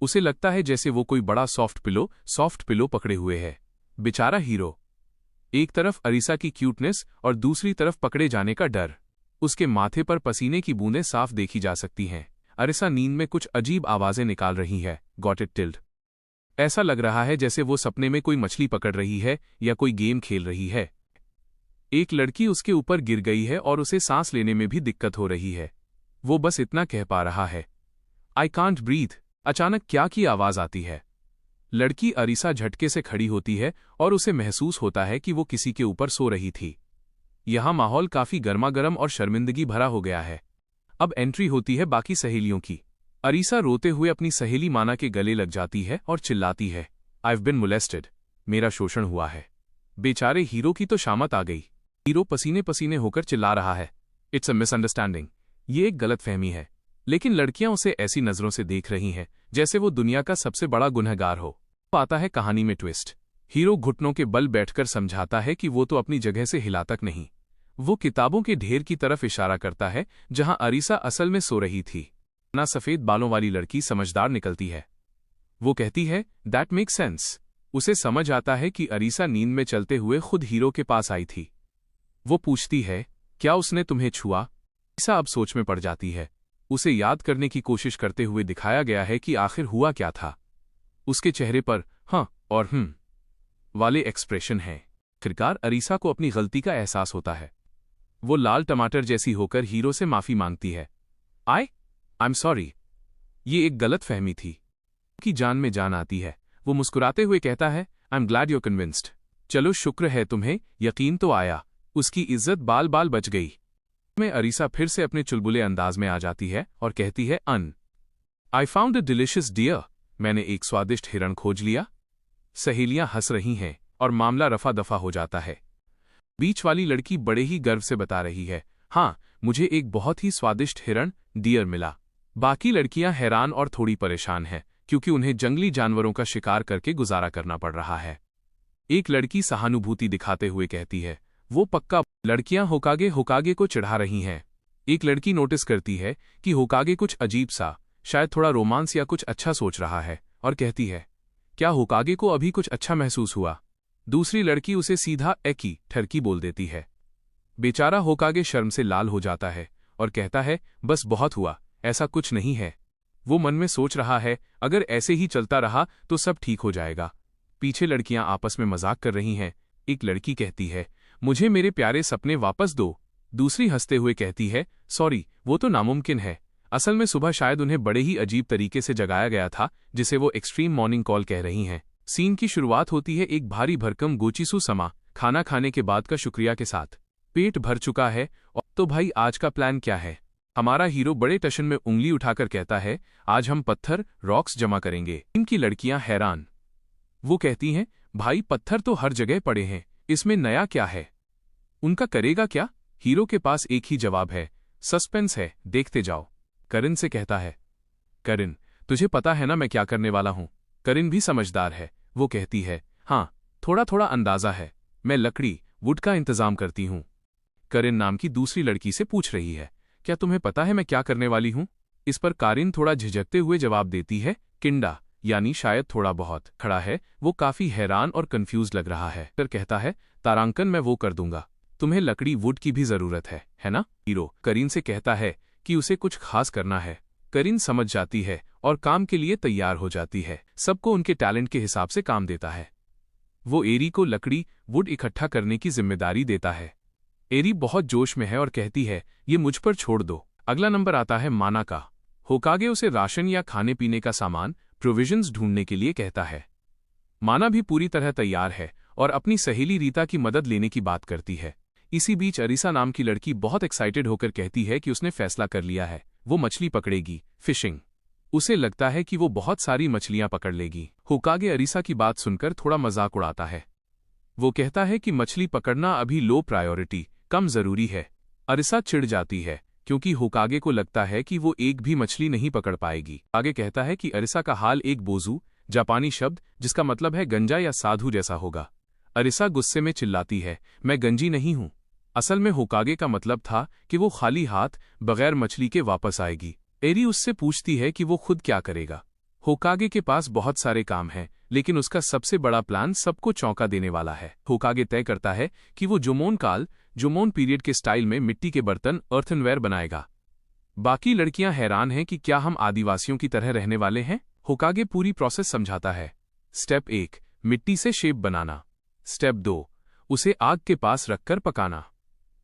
उसे लगता है जैसे वो कोई बड़ा सॉफ्ट पिलो पकड़े हुए है। बेचारा हीरो, एक तरफ अरीसा की क्यूटनेस और दूसरी तरफ पकड़े जाने का डर। उसके माथे पर पसीने की बूंदें साफ देखी जा सकती हैं। अरीसा नींद में कुछ अजीब आवाजें निकाल रही है। Got it tilde. ऐसा लग रहा है जैसे वो सपने में कोई मछली पकड़ रही है या कोई गेम खेल रही है। एक लड़की उसके ऊपर गिर गई है और उसे सांस लेने में भी दिक्कत हो रही है। वो बस इतना कह पा रहा है, आई कांट ब्रीथ। अचानक क्या की आवाज आती है। लड़की अरीसा झटके से खड़ी होती है और उसे महसूस होता है कि वो किसी के ऊपर सो रही थी। यहां माहौल काफी गर्मागर्म और शर्मिंदगी भरा हो गया है। अब एंट्री होती है बाकी सहेलियों की। अरीसा रोते हुए अपनी सहेली माना के गले लग जाती है और चिल्लाती है, I've been molested। मेरा शोषण हुआ है। बेचारे हीरो की तो शामत आ गई। हीरो पसीने पसीने होकर चिल्ला रहा है, इट्स अ मिसअंडरस्टैंडिंग। ये एक गलतफहमी है। लेकिन लड़कियां उसे ऐसी नजरों से देख रही हैं जैसे वो दुनिया का सबसे बड़ा गुनहगार हो। आता है कहानी में ट्विस्ट। हीरो घुटनों के बल बैठकर समझाता है कि वो तो अपनी जगह से हिला तक नहीं। वो किताबों के ढेर की तरफ इशारा करता है जहां अरीसा असल में सो रही थी। ना सफेद बालों वाली लड़की समझदार निकलती है। वो कहती है, दैट मेक्स सेंस। उसे समझ आता है कि अरीसा नींद में चलते हुए खुद हीरो के पास आई थी। वो पूछती है, क्या उसने तुम्हें छुआ? अरीसा अब सोच में पड़ जाती है। उसे याद करने की कोशिश करते हुए दिखाया गया है कि आखिर हुआ क्या था। उसके चेहरे पर हाँ और वाले एक्सप्रेशन हैं। आखिरकार अरीसा को अपनी गलती का एहसास होता है। वो लाल टमाटर जैसी होकर हीरो से माफी मांगती है। आई एम सॉरी, ये एक गलत फहमी थी। की जान में जान आती है। वो मुस्कुराते हुए कहता है, I am glad you're convinced. चलो शुक्र है तुम्हें यकीन तो आया। उसकी इज्जत बाल बाल बच गई। में अरीसा फिर से अपने चुलबुले अंदाज में आ जाती है और कहती है, I found a delicious deer. मैंने एक स्वादिष्ट हिरण खोज लिया। सहेलियां हंस रही हैं और मामला रफा दफा हो जाता है। बीच वाली लड़की बड़े ही गर्व से बता रही है, हाँ, मुझे एक बहुत ही स्वादिष्ट हिरण डियर मिला। बाकी लड़कियां हैरान और थोड़ी परेशान हैं क्योंकि उन्हें जंगली जानवरों का शिकार करके गुजारा करना पड़ रहा है। एक लड़की सहानुभूति दिखाते हुए कहती है, वो पक्का। लड़कियां होकागे को चिढ़ा रही हैं। एक लड़की नोटिस करती है कि होकागे कुछ अजीब सा, शायद थोड़ा रोमांस या कुछ अच्छा सोच रहा है और कहती है, क्या होकागे को अभी कुछ अच्छा महसूस हुआ? दूसरी लड़की उसे सीधा एकी ठरकी बोल देती है। बेचारा होकागे शर्म से लाल हो जाता है और कहता है, बस बहुत हुआ, ऐसा कुछ नहीं है। वो मन में सोच रहा है, अगर ऐसे ही चलता रहा तो सब ठीक हो जाएगा। पीछे लड़कियां आपस में मजाक कर रही हैं। एक लड़की कहती है, मुझे मेरे प्यारे सपने वापस दो। दूसरी हंसते हुए कहती है, सॉरी, वो तो नामुमकिन है। असल में सुबह शायद उन्हें बड़े ही अजीब तरीके से जगाया गया था, जिसे वो एक्सट्रीम मॉर्निंग कॉल कह रही हैं। सीन की शुरुआत होती है एक भारी भरकम गोचिसु समा खाना खाने के बाद का शुक्रिया के साथ। पेट भर चुका है, और तो भाई आज का प्लान क्या है? हमारा हीरो बड़े टशन में उंगली उठाकर कहता है, आज हम पत्थर रॉक्स जमा करेंगे। इनकी लड़कियां हैरान। वो कहती हैं, भाई पत्थर तो हर जगह पड़े हैं, इसमें नया क्या है? उनका करेगा क्या? हीरो के पास एक ही जवाब है, सस्पेंस है, देखते जाओ। करिन से कहता है, करिन, तुझे पता है ना मैं क्या करने वाला हूं? करिन भी समझदार है। वो कहती है, हाँ, थोड़ा थोड़ा अंदाजा है, मैं लकड़ी वुड का इंतजाम करती हूं। करिन नाम की दूसरी लड़की से पूछ रही है, क्या तुम्हें पता है मैं क्या करने वाली हूं? इस पर कारिन थोड़ा झिझकते हुए जवाब देती है, किंडा, यानी शायद थोड़ा बहुत। खड़ा है, वो काफी हैरान और कंफ्यूज लग रहा है। फिर कहता है, तारांकन मैं वो कर दूंगा, तुम्हें लकड़ी वुड की भी जरूरत है ना? हीरो करीन से कहता है कि उसे कुछ खास करना है। करीन समझ जाती है और काम के लिए तैयार हो जाती है। सबको उनके टैलेंट के हिसाब से काम देता है। वो एरी को लकड़ी वुड इकट्ठा करने की जिम्मेदारी देता है। एरी बहुत जोश में है और कहती है, ये मुझ पर छोड़ दो। अगला नंबर आता है माना का। होकागे उसे राशन या खाने पीने का सामान प्रोविजंस ढूंढने के लिए कहता है। माना भी पूरी तरह तैयार है और अपनी सहेली रीता की मदद लेने की बात करती है। इसी बीच अरिसा नाम की लड़की बहुत एक्साइटेड होकर कहती है कि उसने फैसला कर लिया है, वो मछली पकड़ेगी, फिशिंग। उसे लगता है कि वो बहुत सारी मछलियां पकड़ लेगी। होकागे अरिसा की बात सुनकर थोड़ा मजाक उड़ाता है। वो कहता है कि मछली पकड़ना अभी लो प्रायोरिटी, कम जरूरी है। अरिसा चिढ़ जाती है क्योंकि होकागे को लगता है कि वो एक भी मछली नहीं पकड़ पाएगी। आगे कहता है कि अरिसा का हाल एक बोजू, जापानी शब्द जिसका मतलब है गंजा या साधु जैसा होगा। अरिसा गुस्से में चिल्लाती है, मैं गंजी नहीं हूं। असल में होकागे का मतलब था कि वो खाली हाथ बगैर मछली के वापस आएगी। एरी उससे पूछती है कि वो खुद क्या करेगा। होकागे के पास बहुत सारे काम हैं, लेकिन उसका सबसे बड़ा प्लान सबको चौंका देने वाला है। होकागे तय करता है कि वो जोमोन पीरियड के स्टाइल में मिट्टी के बर्तन अर्थनवेयर बनाएगा। बाकी लड़कियां हैरान हैं कि क्या हम आदिवासियों की तरह रहने वाले हैं। होकागे पूरी प्रोसेस समझाता है। स्टेप 1, मिट्टी से शेप बनाना। स्टेप 2, उसे आग के पास रखकर पकाना।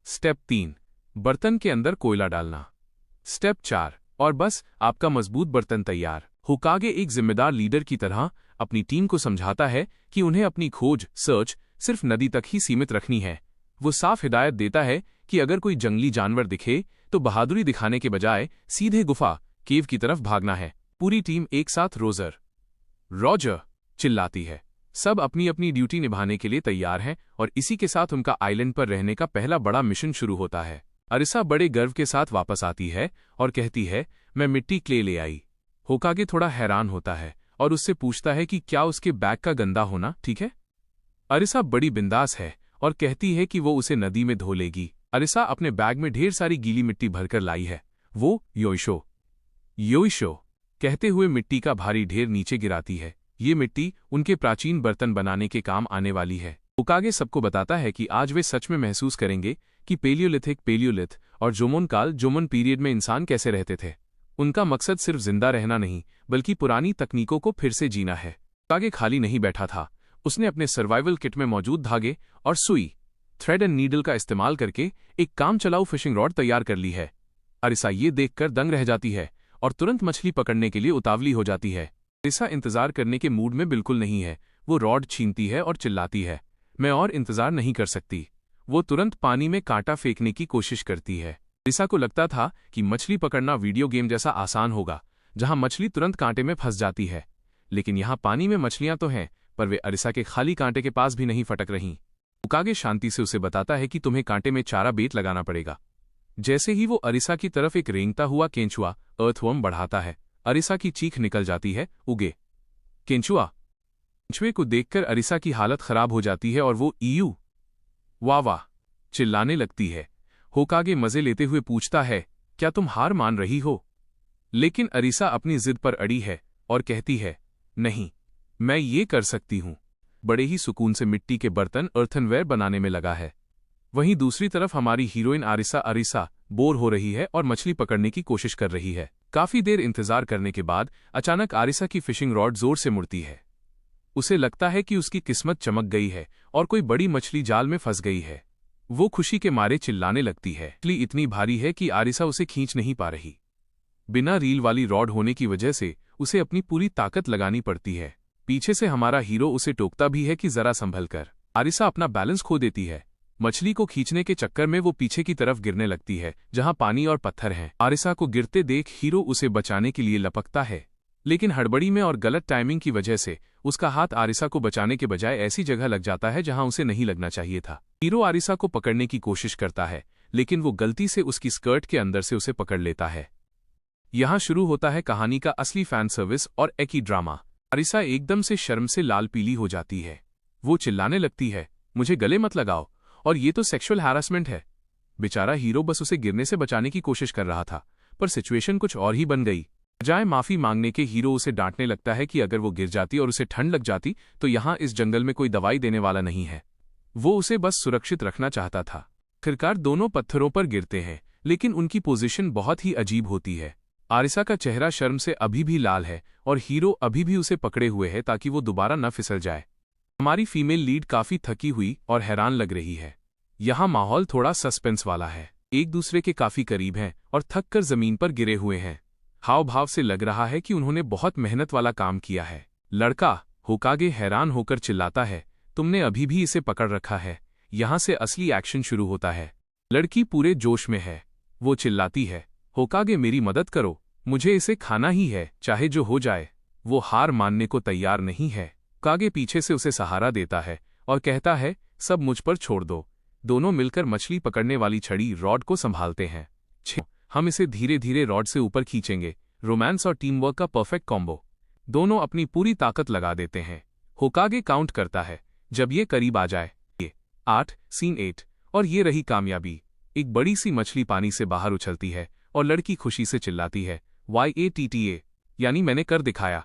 स्टेप 3, बर्तन के अंदर कोयला डालना। स्टेप 4, और बस आपका मजबूत बर्तन तैयार। होकागे एक जिम्मेदार लीडर की तरह अपनी टीम को समझाता है कि उन्हें अपनी खोज सर्च सिर्फ नदी तक ही सीमित रखनी है। वो साफ हिदायत देता है कि अगर कोई जंगली जानवर दिखे तो बहादुरी दिखाने के बजाय सीधे गुफा केव की तरफ भागना है। पूरी टीम एक साथ रॉजर चिल्लाती है। सब अपनी अपनी ड्यूटी निभाने के लिए तैयार हैं और इसी के साथ उनका आइलैंड पर रहने का पहला बड़ा मिशन शुरू होता है। अरिसा बड़े गर्व के साथ वापस आती है और कहती है, मैं मिट्टी क्ले ले आई। होकागे थोड़ा हैरान होता है और उससे पूछता है कि क्या उसके बैग का गंदा होना ठीक है। अरिसा बड़ी बिंदास है और कहती है कि वो उसे नदी में धो लेगी। अरिसा अपने बैग में ढेर सारी गीली मिट्टी भरकर लाई है। वो योइशो कहते हुए मिट्टी का भारी ढेर नीचे गिराती है। ये मिट्टी उनके प्राचीन बर्तन बनाने के काम आने वाली है। होकागे सबको बताता है कि आज वे सच में महसूस करेंगे कि पेलियोलिथ और जोमोन पीरियड में इंसान कैसे रहते थे। उनका मकसद सिर्फ जिंदा रहना नहीं, बल्कि पुरानी तकनीकों को फिर से जीना है। होकागे खाली नहीं बैठा था। उसने अपने सर्वाइवल किट में मौजूद धागे और सुई, थ्रेड एंड नीडल का इस्तेमाल करके एक काम चलाऊ फिशिंग रॉड तैयार कर ली है। अरिसा ये देखकर दंग रह जाती है और तुरंत मछली पकड़ने के लिए उतावली हो जाती है। अरिसा इंतजार करने के मूड में बिल्कुल नहीं है। वो रॉड छीनती है और चिल्लाती है, मैं और इंतजार नहीं कर सकती। वो तुरंत पानी में कांटा फेंकने की कोशिश करती है। अरिसा को लगता था कि मछली पकड़ना वीडियो गेम जैसा आसान होगा, जहां मछली तुरंत कांटे में फंस जाती है। लेकिन यहां पानी में मछलियां तो हैं, पर वे अरिसा के खाली कांटे के पास भी नहीं फटक रहीं। होकागे शांति से उसे बताता है कि तुम्हें कांटे में चारा बेट लगाना पड़ेगा। जैसे ही वो अरिसा की तरफ एक रेंगता हुआ केंचुआ अर्थवर्म बढ़ाता है, अरिसा की चीख निकल जाती है, उगे केंचुए को देखकर अरिसा की हालत खराब हो जाती है और वो वाह चिल्लाने लगती है। होकागे मजे लेते हुए पूछता है, क्या तुम हार मान रही हो? लेकिन अरिसा अपनी जिद पर अड़ी है और कहती है, नहीं, मैं ये कर सकती हूं। बड़े ही सुकून से मिट्टी के बर्तन अर्थनवेयर बनाने में लगा है। वहीं दूसरी तरफ हमारी हीरोइन अरिसा बोर हो रही है और मछली पकड़ने की कोशिश कर रही है। काफी देर इंतजार करने के बाद अचानक अरिसा की फिशिंग रॉड जोर से मुड़ती है। उसे लगता है कि उसकी किस्मत चमक गई है और कोई बड़ी मछली जाल में फंस गई है। वो खुशी के मारे चिल्लाने लगती है। मछली इतनी भारी है कि आरिसा उसे खींच नहीं पा रही। बिना रील वाली रॉड होने की वजह से उसे अपनी पूरी ताकत लगानी पड़ती है। पीछे से हमारा हीरो उसे टोकता भी है कि जरा संभल कर। आरिसा अपना बैलेंस खो देती है। मछली को खींचने के चक्कर में वो पीछे की तरफ गिरने लगती है, जहां पानी और पत्थर हैं। आरिसा को गिरते देख हीरो उसे बचाने के लिए लपकता है, लेकिन हड़बड़ी में और गलत टाइमिंग की वजह से उसका हाथ आरिसा को बचाने के बजाय ऐसी जगह लग जाता है जहां उसे नहीं लगना चाहिए था। हीरो आरिसा को पकड़ने की कोशिश करता है, लेकिन वो गलती से उसकी स्कर्ट के अंदर से उसे पकड़ लेता है। यहां शुरू होता है कहानी का असली फैन सर्विस और एकी ड्रामा। आरिसा एकदम से शर्म से लाल पीली हो जाती है। वो चिल्लाने लगती है, मुझे गले मत लगाओ, और ये तो सेक्सुअल हैरासमेंट है। बेचारा हीरो बस उसे गिरने से बचाने की कोशिश कर रहा था, पर सिचुएशन कुछ और ही बन गई। बजाय माफी मांगने के हीरो उसे डांटने लगता है कि अगर वो गिर जाती और उसे ठंड लग जाती तो यहां इस जंगल में कोई दवाई देने वाला नहीं है। वो उसे बस सुरक्षित रखना चाहता था। आखिरकार दोनों पत्थरों पर गिरते हैं, लेकिन उनकी पोजीशन बहुत ही अजीब होती है। आरिसा का चेहरा शर्म से अभी भी लाल है और हीरो अभी भी उसे पकड़े हुए है ताकि वो दोबारा न फिसल जाए। हमारी फीमेल लीड काफी थकी हुई और हैरान लग रही है। यहाँ माहौल थोड़ा सस्पेंस वाला है। एक दूसरे के काफी करीब हैं और थक कर जमीन पर गिरे हुए हैं। हाव भाव से लग रहा है कि उन्होंने बहुत मेहनत वाला काम किया है। लड़का होकागे हैरान होकर चिल्लाता है, तुमने अभी भी इसे पकड़ रखा है। यहां से असली एक्शन शुरू होता है। लड़की पूरे जोश में है। वो चिल्लाती है, होकागे मेरी मदद करो, मुझे इसे खाना ही है, चाहे जो हो जाए। वो हार मानने को तैयार नहीं है। होकागे पीछे से उसे सहारा देता है और कहता है, सब मुझ पर छोड़ दो। दोनों मिलकर मछली पकड़ने वाली छड़ी रॉड को संभालते हैं। हम इसे धीरे धीरे रॉड से ऊपर खींचेंगे। रोमांस और टीम वर्क का परफेक्ट कॉम्बो। दोनों अपनी पूरी ताकत लगा देते हैं। होकागे काउंट करता है, जब ये करीब आ जाए। 8 सीन 8। और ये रही कामयाबी। एक बड़ी सी मछली पानी से बाहर उछलती है और लड़की खुशी से चिल्लाती है, YATTA, यानी मैंने कर दिखाया।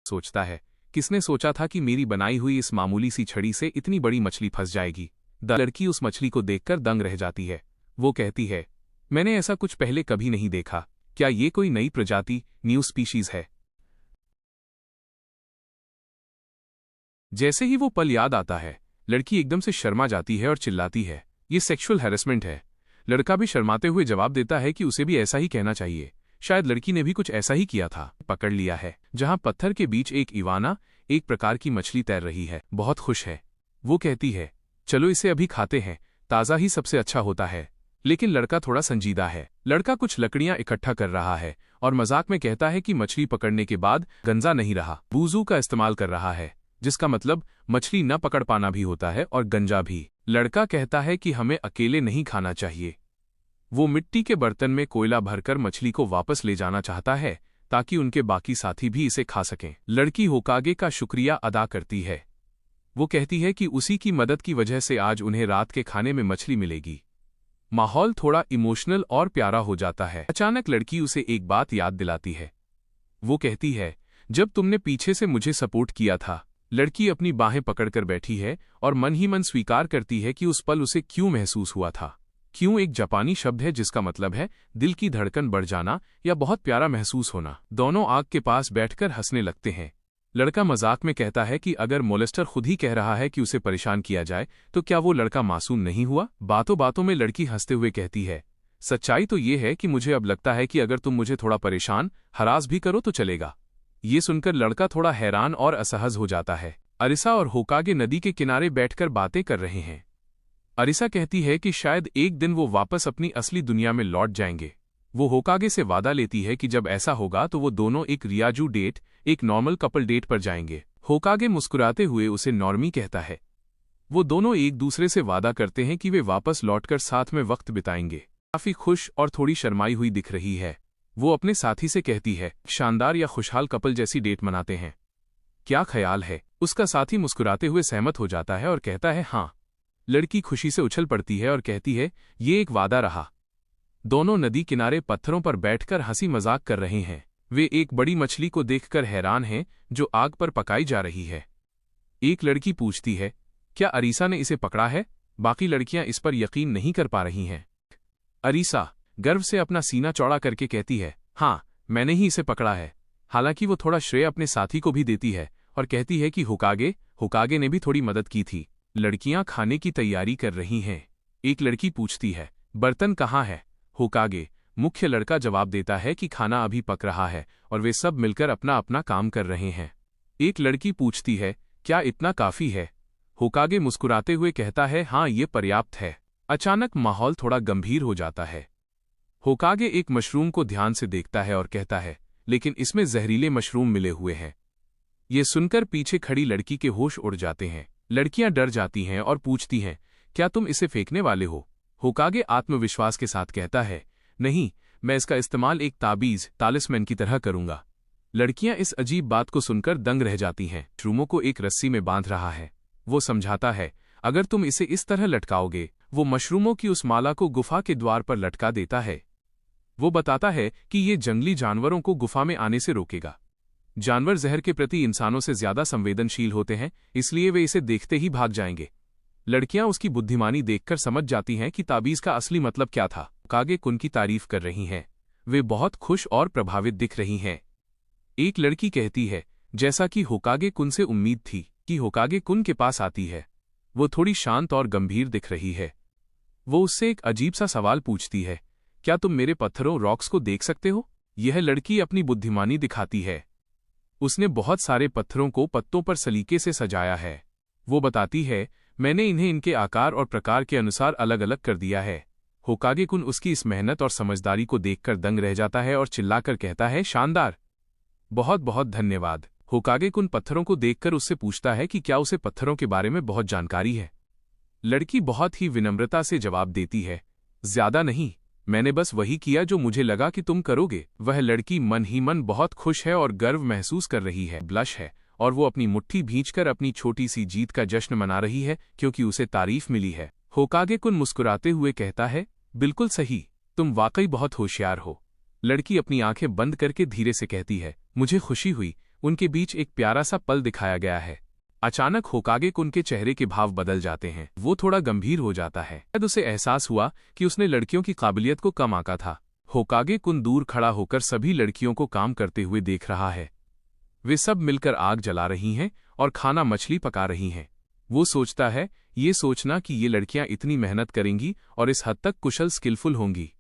सोचता है, किसने सोचा था कि मेरी बनाई हुई इस मामूली सी छड़ी से इतनी बड़ी मछली फंस जाएगी। लड़की उस मछली को देखकर दंग रह जाती है। वो कहती है, मैंने ऐसा कुछ पहले कभी नहीं देखा। क्या ये कोई नई प्रजाति, न्यू स्पीशीज है? जैसे ही वो पल याद आता है, लड़की एकदम से शर्मा जाती है और चिल्लाती है, ये सेक्सुअल हैरेसमेंट है। लड़का भी शर्माते हुए जवाब देता है कि उसे भी ऐसा ही कहना चाहिए। शायद लड़की ने भी कुछ ऐसा ही किया था। पकड़ लिया है, जहां पत्थर के बीच एक इवाना, एक प्रकार की मछली तैर रही है। बहुत खुश है। वो कहती है, चलो इसे अभी खाते हैं, ताज़ा ही सबसे अच्छा होता है। लेकिन लड़का थोड़ा संजीदा है। लड़का कुछ लकड़ियां इकट्ठा कर रहा है और मजाक में कहता है कि मछली पकड़ने के बाद गंजा नहीं रहा। बूजू का इस्तेमाल कर रहा है, जिसका मतलब मछली न पकड़ पाना भी होता है और गंजा भी। लड़का कहता है कि हमें अकेले नहीं खाना चाहिए। वो मिट्टी के बर्तन में कोयला भरकर मछली को वापस ले जाना चाहता है ताकि उनके बाकी साथी भी इसे खा सकें। लड़की होकागे का शुक्रिया अदा करती है। वो कहती है कि उसी की मदद की वजह से आज उन्हें रात के खाने में मछली मिलेगी। माहौल थोड़ा इमोशनल और प्यारा हो जाता है। अचानक लड़की उसे एक बात याद दिलाती है। वो कहती है, जब तुमने पीछे से मुझे सपोर्ट किया था। लड़की अपनी बाहें पकड़कर बैठी है और मन ही मन स्वीकार करती है कि उस पल उसे क्यों महसूस हुआ था। क्यों एक जापानी शब्द है जिसका मतलब है दिल की धड़कन बढ़ जाना या बहुत प्यारा महसूस होना। दोनों आग के पास बैठकर हंसने लगते हैं। लड़का मजाक में कहता है कि अगर मोलेस्टर खुद ही कह रहा है कि उसे परेशान किया जाए तो क्या वो लड़का मासूम नहीं हुआ। बातों बातों में लड़की हंसते हुए कहती है, सच्चाई तो ये है कि मुझे अब लगता है कि अगर तुम मुझे थोड़ा परेशान हरास भी करो तो चलेगा। ये सुनकर लड़का थोड़ा हैरान और असहज हो जाता है। अरिसा और होकागे नदी के किनारे बैठकर बातें कर रहे हैं। अरिसा कहती है कि शायद एक दिन वो वापस अपनी असली दुनिया में लौट जाएंगे। वो होकागे से वादा लेती है कि जब ऐसा होगा तो वो दोनों एक रियाजू डेट, एक नॉर्मल कपल डेट पर जाएंगे। होकागे मुस्कुराते हुए उसे नॉर्मी कहता है। वो दोनों एक दूसरे से वादा करते हैं कि वे वापस लौटकर साथ में वक्त बिताएंगे। काफी खुश और थोड़ी शर्माई हुई दिख रही है। वो अपने साथी से कहती है, शानदार या खुशहाल कपल जैसी डेट मनाते हैं, क्या ख्याल है? उसका साथी मुस्कुराते हुए सहमत हो जाता है और कहता है, हाँ। लड़की खुशी से उछल पड़ती है और कहती है, ये एक वादा रहा। दोनों नदी किनारे पत्थरों पर बैठकर हंसी मजाक कर रहे हैं। वे एक बड़ी मछली को देखकर हैरान हैं जो आग पर पकाई जा रही है। एक लड़की पूछती है, क्या अरीसा ने इसे पकड़ा है? बाकी लड़कियां इस पर यकीन नहीं कर पा रही हैं। अरीसा गर्व से अपना सीना चौड़ा करके कहती है, हाँ, मैंने ही इसे पकड़ा है। हालांकि वो थोड़ा श्रेय अपने साथी को भी देती है और कहती है कि होकागे ने भी थोड़ी मदद की थी। लड़कियां खाने की तैयारी कर रही हैं। एक लड़की पूछती है, बर्तन कहाँ है? होकागे मुख्य लड़का जवाब देता है कि खाना अभी पक रहा है और वे सब मिलकर अपना अपना काम कर रहे हैं। एक लड़की पूछती है, क्या इतना काफी है? होकागे मुस्कुराते हुए कहता है, हाँ, ये पर्याप्त है। अचानक माहौल थोड़ा गंभीर हो जाता है। होकागे एक मशरूम को ध्यान से देखता है और कहता है, लेकिन इसमें जहरीले मशरूम मिले हुए हैं। ये सुनकर पीछे खड़ी लड़की के होश उड़ जाते हैं। लड़कियां डर जाती हैं और पूछती हैं, क्या तुम इसे फेंकने वाले हो? होकागे आत्मविश्वास के साथ कहता है, नहीं, मैं इसका इस्तेमाल एक ताबीज तालिस्मैन की तरह करूंगा। लड़कियां इस अजीब बात को सुनकर दंग रह जाती हैं। मशरूमों को एक रस्सी में बांध रहा है। वो समझाता है, अगर तुम इसे इस तरह लटकाओगे, वो मशरूमों की उस माला को गुफा के द्वार पर लटका देता है। वो बताता है कि ये जंगली जानवरों को गुफा में आने से रोकेगा। जानवर जहर के प्रति इंसानों से ज्यादा संवेदनशील होते हैं, इसलिए वे इसे देखते ही भाग जाएंगे। लड़कियां उसकी बुद्धिमानी देखकर समझ जाती हैं कि ताबीज का असली मतलब क्या था। होकागे कुन की तारीफ कर रही हैं। वे बहुत खुश और प्रभावित दिख रही हैं। एक लड़की कहती है, जैसा कि होकागे कुन से उम्मीद थी कि होकागे कुन के पास आती है। वो थोड़ी शांत और गंभीर दिख रही है। वो उससे एक अजीब सा सवाल पूछती है, क्या तुम मेरे पत्थरों रॉक्स को देख सकते हो? यह लड़की अपनी बुद्धिमानी दिखाती है। उसने बहुत सारे पत्थरों को पत्तों पर सलीके से सजाया है। वो बताती है, मैंने इन्हें इनके आकार और प्रकार के अनुसार अलग अलग कर दिया है। होकागे कुन उसकी इस मेहनत और समझदारी को देखकर दंग रह जाता है और चिल्लाकर कहता है, शानदार, बहुत बहुत धन्यवाद। होकागे कुन पत्थरों को देखकर उससे पूछता है कि क्या उसे पत्थरों के बारे में बहुत जानकारी है। लड़की बहुत ही विनम्रता से जवाब देती है, ज्यादा नहीं, मैंने बस वही किया जो मुझे लगा कि तुम करोगे। वह लड़की मन ही मन बहुत खुश है और गर्व महसूस कर रही है। ब्लश है और वो अपनी मुट्ठी भींचकर अपनी छोटी सी जीत का जश्न मना रही है क्योंकि उसे तारीफ मिली है। होकागे कुन मुस्कुराते हुए कहता है, बिल्कुल सही, तुम वाकई बहुत होशियार हो। लड़की अपनी आंखें बंद करके धीरे से कहती है, मुझे खुशी हुई। उनके बीच एक प्यारा सा पल दिखाया गया है। अचानक होकागे कुन के चेहरे के भाव बदल जाते हैं। वो थोड़ा गंभीर हो जाता है। शायद उसे एहसास हुआ कि उसने लड़कियों की काबिलियत को कम आंका था। होकागे कुन दूर खड़ा होकर सभी लड़कियों को काम करते हुए देख रहा है। वे सब मिलकर आग जला रही हैं और खाना मछली पका रही हैं। वो सोचता है, ये सोचना कि ये लड़कियां इतनी मेहनत करेंगी और इस हद तक कुशल स्किलफुल होंगी।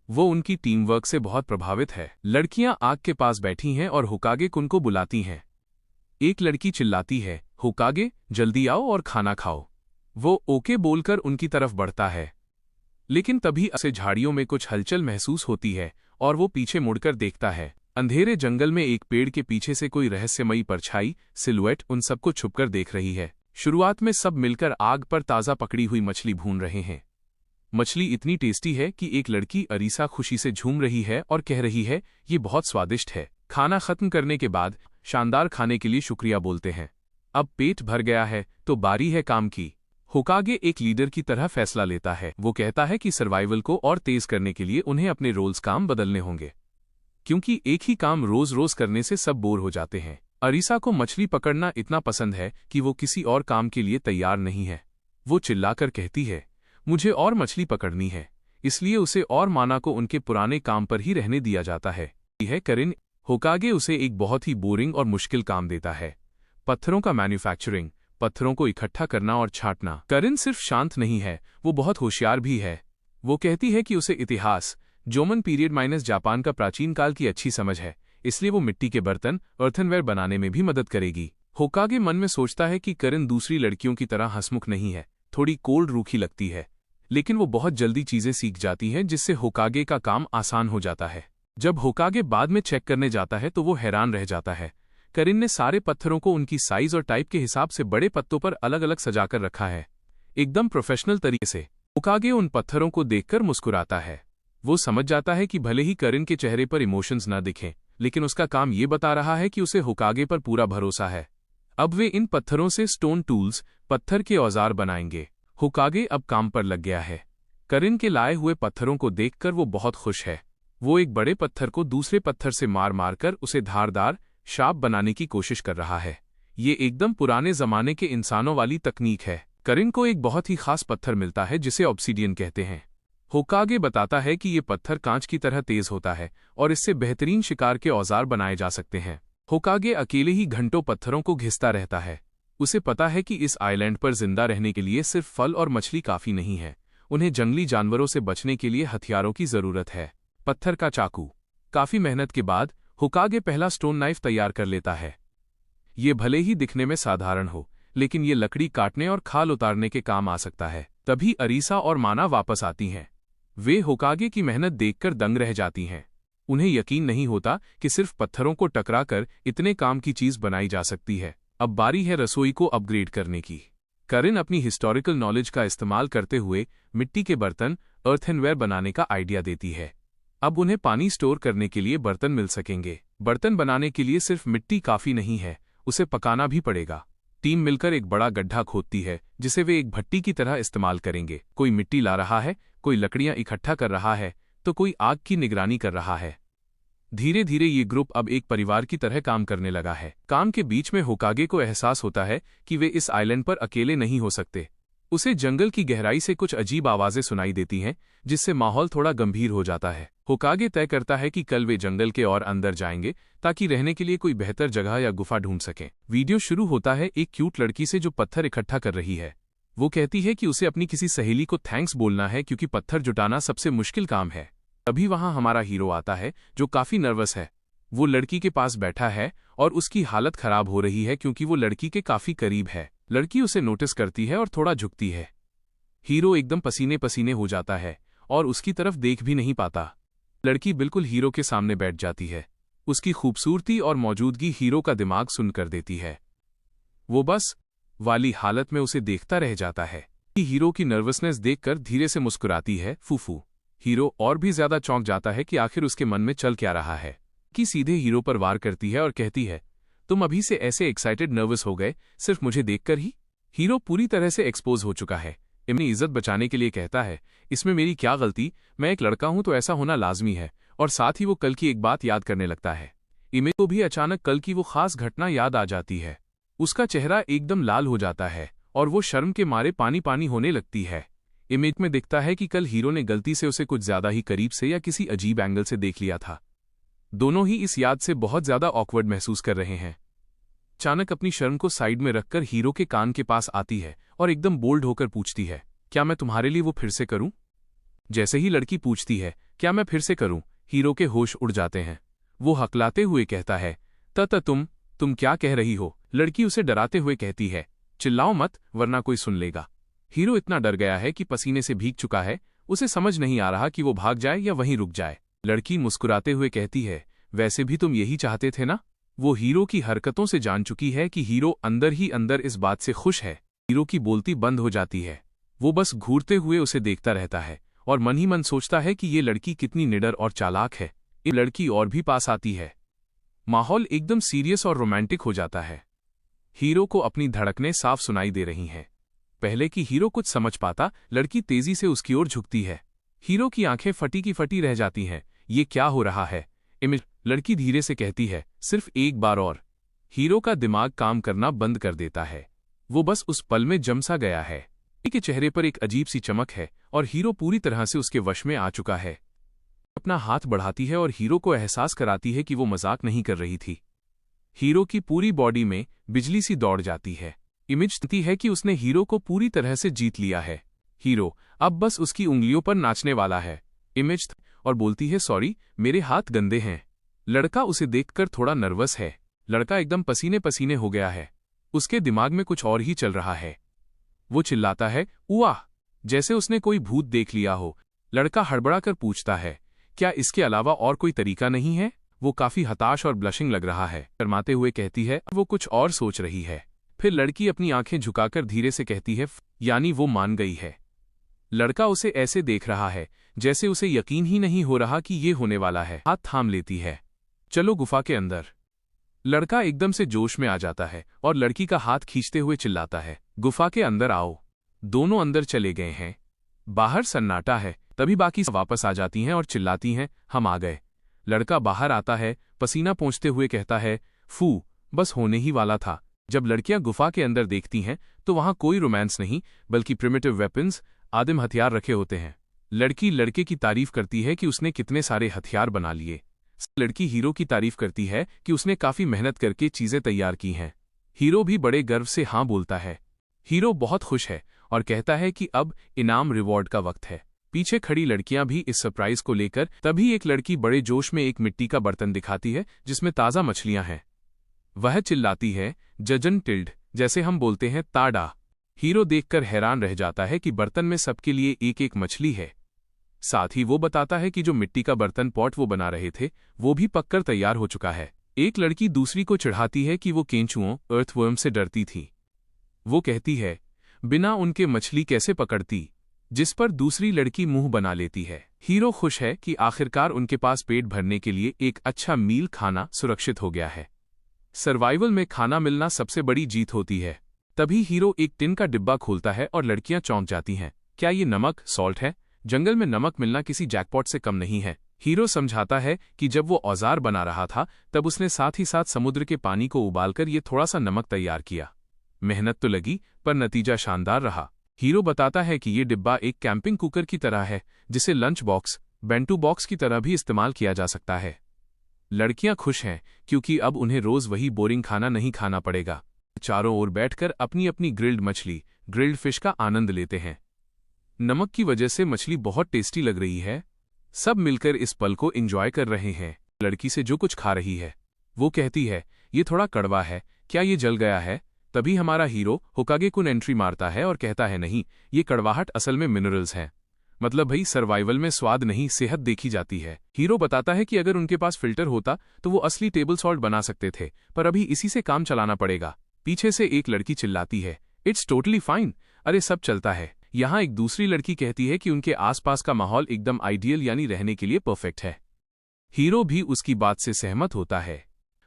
वो उनकी टीम वर्क से बहुत प्रभावित है। लड़कियां आग के पास बैठी हैं और होकागे कुन को बुलाती हैं। एक लड़की चिल्लाती है, होकागे, जल्दी आओ और खाना खाओ। वो ओके बोलकर उनकी तरफ बढ़ता है, लेकिन तभी उसे झाड़ियों में कुछ हलचल महसूस होती है और वो पीछे मुड़कर देखता है। अंधेरे जंगल में एक पेड़ के पीछे से कोई रहस्यमयी परछाई सिलुएट उन सबको छुपकर देख रही है। शुरुआत में सब मिलकर आग पर ताज़ा पकड़ी हुई मछली भून रहे हैं। मछली इतनी टेस्टी है कि एक लड़की अरीसा खुशी से झूम रही है और कह रही है, ये बहुत स्वादिष्ट है। खाना खत्म करने के बाद शानदार खाने के लिए शुक्रिया बोलते हैं। अब पेट भर गया है तो बारी है काम की। होकागे एक लीडर की तरह फैसला लेता है। वो कहता है कि सर्वाइवल को और तेज करने के लिए उन्हें अपने रोल्स काम बदलने होंगे, क्योंकि एक ही काम रोज रोज करने से सब बोर हो जाते हैं। अरीसा को मछली पकड़ना इतना पसंद है कि वो किसी और काम के लिए तैयार नहीं है। वो चिल्लाकर कहती है, मुझे और मछली पकड़नी है, इसलिए उसे और माना को उनके पुराने काम पर ही रहने दिया जाता है। करिन। होकागे उसे एक बहुत ही बोरिंग और मुश्किल काम देता है, पत्थरों का मैन्युफैक्चरिंग, पत्थरों को इकट्ठा करना और छांटना। करिन सिर्फ शांत नहीं है, वो बहुत होशियार भी है। वो कहती है कि उसे इतिहास, जोमन पीरियड माइनस जापान का प्राचीन काल की अच्छी समझ है, इसलिए वो मिट्टी के बर्तन अर्थनवेयर बनाने में भी मदद करेगी। होकागे मन में सोचता है कि करिन दूसरी लड़कियों की तरह हंसमुख नहीं है, थोड़ी कोल्ड रूखी लगती है, लेकिन वो बहुत जल्दी चीजें सीख जाती है जिससे होकागे का काम आसान हो जाता है। जब होकागे बाद में चेक करने जाता है तो वो हैरान रह जाता है। करिन ने सारे पत्थरों को उनकी साइज और टाइप के हिसाब से बड़े पत्तों पर अलग अलग सजाकर रखा है, एकदम प्रोफेशनल तरीके से। होकागे उन पत्थरों को देखकर मुस्कुराता है। वो समझ जाता है कि भले ही करिन के चेहरे पर इमोशंस न दिखें, लेकिन उसका काम ये बता रहा है कि उसे होकागे पर पूरा भरोसा है। अब वे इन पत्थरों से स्टोन टूल्स, पत्थर के औजार बनाएंगे। होकागे अब काम पर लग गया है। करिन के लाए हुए पत्थरों को देखकर वो बहुत खुश है। वो एक बड़े पत्थर को दूसरे पत्थर से मार मार कर उसे धारदार, शार्प बनाने की कोशिश कर रहा है। ये एकदम पुराने जमाने के इंसानों वाली तकनीक है। करिन को एक बहुत ही खास पत्थर मिलता है जिसे ऑब्सीडियन कहते हैं। होकागे बताता है कि ये पत्थर कांच की तरह तेज होता है और इससे बेहतरीन शिकार के औजार बनाए जा सकते हैं। होकागे अकेले ही घंटों पत्थरों को घिसता रहता है। उसे पता है कि इस आइलैंड पर जिंदा रहने के लिए सिर्फ फल और मछली काफी नहीं है। उन्हें जंगली जानवरों से बचने के लिए हथियारों की जरूरत है। पत्थर का चाकू। काफी मेहनत के बाद होकागे पहला स्टोन नाइफ तैयार कर लेता है। ये भले ही दिखने में साधारण हो, लेकिन ये लकड़ी काटने और खाल उतारने के काम आ सकता है। तभी अरीसा और माना वापस आती हैं। वे होकागे की मेहनत देखकर दंग रह जाती हैं। उन्हें यकीन नहीं होता कि सिर्फ पत्थरों को टकराकर इतने काम की चीज बनाई जा सकती है। अब बारी है रसोई को अपग्रेड करने की। करिन अपनी हिस्टोरिकल नॉलेज का इस्तेमाल करते हुए मिट्टी के बर्तन अर्थनवेयर बनाने का आइडिया देती है। अब उन्हें पानी स्टोर करने के लिए बर्तन मिल सकेंगे। बर्तन बनाने के लिए सिर्फ मिट्टी काफी नहीं है, उसे पकाना भी पड़ेगा। टीम मिलकर एक बड़ा गड्ढा खोदती है जिसे वे एक भट्टी की तरह इस्तेमाल करेंगे। कोई मिट्टी ला रहा है, कोई लकड़ियां इकट्ठा कर रहा है, तो कोई आग की निगरानी कर रहा है। धीरे धीरे ये ग्रुप अब एक परिवार की तरह काम करने लगा है। काम के बीच में होकागे को एहसास होता है कि वे इस आइलैंड पर अकेले नहीं हो सकते। उसे जंगल की गहराई से कुछ अजीब आवाजें सुनाई देती हैं, जिससे माहौल थोड़ा गंभीर हो जाता है। होकागे तय करता है कि कल वे जंगल के और अंदर जाएंगे ताकि रहने के लिए कोई बेहतर जगह या गुफा ढूंढ सकें। वीडियो शुरू होता है एक क्यूट लड़की से जो पत्थर इकट्ठा कर रही है। वो कहती है कि उसे अपनी किसी सहेली को थैंक्स बोलना है क्योंकि पत्थर जुटाना सबसे मुश्किल काम है। तभी वहां हमारा हीरो आता है जो काफी नर्वस है। वो लड़की के पास बैठा है और उसकी हालत खराब हो रही है क्योंकि वो लड़की के काफी करीब है। लड़की उसे नोटिस करती है और थोड़ा झुकती है। हीरो एकदम पसीने पसीने हो जाता है और उसकी तरफ देख भी नहीं पाता। लड़की बिल्कुल हीरो के सामने बैठ जाती है। उसकी खूबसूरती और मौजूदगी हीरो का दिमाग सुन कर देती है। वो बस वाली हालत में उसे देखता रह जाता है। हीरो की नर्वसनेस देखकर धीरे से मुस्कुराती है। फूफू। हीरो और भी ज्यादा चौंक जाता है कि आखिर उसके मन में चल क्या रहा है। कि सीधे हीरो पर वार करती है और कहती है, तुम अभी से ऐसे एक्साइटेड नर्वस हो गए सिर्फ मुझे देखकर ही। हीरो पूरी तरह से एक्सपोज हो चुका है। अपनी इज्जत बचाने के लिए कहता है, इसमें मेरी क्या गलती, मैं एक लड़का हूं तो ऐसा होना लाजमी है। और साथ ही वो कल की एक बात याद करने लगता है। इमेज को भी अचानक कल की वो खास घटना याद आ जाती है। उसका चेहरा एकदम लाल हो जाता है और वो शर्म के मारे पानी पानी होने लगती है। इमेज में दिखता है कि कल हीरो ने गलती से उसे कुछ ज्यादा ही करीब से या किसी अजीब एंगल से देख लिया था। दोनों ही इस याद से बहुत ज्यादा ऑकवर्ड महसूस कर रहे हैं। अचानक अपनी शर्म को साइड में रखकर हीरो के कान के पास आती है और एकदम बोल्ड होकर पूछती है, क्या मैं तुम्हारे लिए वो फिर से करूं? जैसे ही लड़की पूछती है, क्या मैं फिर से करूं, हीरो के होश उड़ जाते हैं। वो हकलाते हुए कहता है, तुम क्या कह रही हो? लड़की उसे डराते हुए कहती है, चिल्लाओ मत वरना कोई सुन लेगा। हीरो इतना डर गया है कि पसीने से भीग चुका है। उसे समझ नहीं आ रहा कि वो भाग जाए या वहीं रुक जाए। लड़की मुस्कुराते हुए कहती है, वैसे भी तुम यही चाहते थे ना? वो हीरो की हरकतों से जान चुकी है कि हीरो अंदर ही अंदर इस बात से खुश है। हीरो की बोलती बंद हो जाती है। वो बस घूरते हुए उसे देखता रहता है और मन ही मन सोचता है कि ये लड़की कितनी निडर और चालाक है। ये लड़की और भी पास आती है। माहौल एकदम सीरियस और रोमांटिक हो जाता है। हीरो को अपनी धड़कनें साफ सुनाई दे रही हैं। पहले कि हीरो कुछ समझ पाता, लड़की तेजी से उसकी ओर झुकती है। हीरो की आंखें फटी की फटी रह जाती हैं। ये क्या हो रहा है? इमेज। लड़की धीरे से कहती है, सिर्फ एक बार और। हीरो का दिमाग काम करना बंद कर देता है। वो बस उस पल में जम सा गया है। के चेहरे पर एक अजीब सी चमक है और हीरो पूरी तरह से उसके वश में आ चुका है। अपना हाथ बढ़ाती है और हीरो को एहसास कराती है कि वो मजाक नहीं कर रही थी। हीरो की पूरी बॉडी में बिजली सी दौड़ जाती है। इमेज कहती है कि उसने हीरो को पूरी तरह से जीत लिया है। हीरो अब बस उसकी उंगलियों पर नाचने वाला है। इमेज और बोलती है, सॉरी मेरे हाथ गंदे हैं। लड़का उसे देखकर थोड़ा नर्वस है। लड़का एकदम पसीने पसीने हो गया है। उसके दिमाग में कुछ और ही चल रहा है। वो चिल्लाता है, उआ, जैसे उसने कोई भूत देख लिया हो। लड़का हड़बड़ाकर पूछता है, क्या इसके अलावा और कोई तरीका नहीं है? वो काफी हताश और ब्लशिंग लग रहा है। शर्माते हुए कहती है, वो कुछ और सोच रही है। फिर लड़की अपनी आंखें झुकाकर धीरे से कहती है, यानी वो मान गई है। लड़का उसे ऐसे देख रहा है जैसे उसे यकीन ही नहीं हो रहा कि ये होने वाला है। हाथ थाम लेती है, चलो गुफा के अंदर। लड़का एकदम से जोश में आ जाता है और लड़की का हाथ खींचते हुए चिल्लाता है, गुफा के अंदर आओ। दोनों अंदर चले गए हैं। बाहर सन्नाटा है। तभी बाकी वापस आ जाती हैं और चिल्लाती हैं, हम आ गए। लड़का बाहर आता है, पसीना पोंछते हुए कहता है, फू, बस होने ही वाला था। जब लड़कियां गुफा के अंदर देखती हैं तो वहां कोई रोमांस नहीं बल्कि प्रिमिटिव वेपन्स, आदिम हथियार रखे होते हैं। लड़की लड़के की तारीफ करती है कि उसने कितने सारे हथियार बना लिए। लड़की हीरो की तारीफ करती है कि उसने काफी मेहनत करके चीजें तैयार की हैं। हीरो भी बड़े गर्व से हाँ बोलता है। हीरो बहुत खुश है और कहता है कि अब इनाम रिवॉर्ड का वक्त है। पीछे खड़ी लड़कियां भी इस सरप्राइज को लेकर। तभी एक लड़की बड़े जोश में एक मिट्टी का बर्तन दिखाती है जिसमें ताज़ा मछलियां हैं। वह चिल्लाती है, जजन टिल्ड, जैसे हम बोलते हैं ताड़ा। हीरो देखकर हैरान रह जाता है कि बर्तन में सबके लिए एक एक मछली है। साथ ही वो बताता है कि जो मिट्टी का बर्तन पॉट वो बना रहे थे वो भी पककर तैयार हो चुका है। एक लड़की दूसरी को चिढ़ाती है कि वो केंचुओं अर्थवर्म से डरती थी। वो कहती है, बिना उनके मछली कैसे पकड़ती, जिस पर दूसरी लड़की मुंह बना लेती है। हीरो खुश है कि आखिरकार उनके पास पेट भरने के लिए एक अच्छा मील खाना सुरक्षित हो गया है। सर्वाइवल में खाना मिलना सबसे बड़ी जीत होती है। तभी हीरो एक टिन का डिब्बा खोलता है और लड़कियां चौंक जाती हैं। क्या ये नमक सॉल्ट है? जंगल में नमक मिलना किसी जैकपॉट से कम नहीं है। हीरो समझाता है कि जब वो औजार बना रहा था तब उसने साथ ही साथ समुद्र के पानी को उबालकर ये थोड़ा सा नमक तैयार किया। मेहनत तो लगी पर नतीजा शानदार रहा। हीरो बताता है कि ये डिब्बा एक कैंपिंग कुकर की तरह है जिसे लंच बॉक्स, बेंटू बॉक्स की तरह भी इस्तेमाल किया जा सकता है। लड़कियां खुश हैं क्योंकि अब उन्हें रोज वही बोरिंग खाना नहीं खाना पड़ेगा। चारों ओर बैठकर अपनी अपनी ग्रिल्ड मछली, ग्रिल्ड फिश का आनंद लेते हैं। नमक की वजह से मछली बहुत टेस्टी लग रही है। सब मिलकर इस पल को एंजॉय कर रहे हैं। लड़की से जो कुछ खा रही है वो कहती है, ये थोड़ा कड़वा है, क्या ये जल गया है? तभी हमारा हीरो होकागे कुन एंट्री मारता है और कहता है, नहीं, ये कड़वाहट असल में मिनरल्स हैं। मतलब भाई सर्वाइवल में स्वाद नहीं सेहत देखी जाती है। हीरो बताता है कि अगर उनके पास फिल्टर होता तो वो असली टेबल सॉल्ट बना सकते थे, पर अभी इसी से काम चलाना पड़ेगा। पीछे से एक लड़की चिल्लाती है, इट्स टोटली फाइन, अरे सब चलता है। यहाँ एक दूसरी लड़की कहती है कि उनके आसपास का माहौल एकदम आइडियल यानी रहने के लिए परफेक्ट है। हीरो भी उसकी बात से सहमत होता है।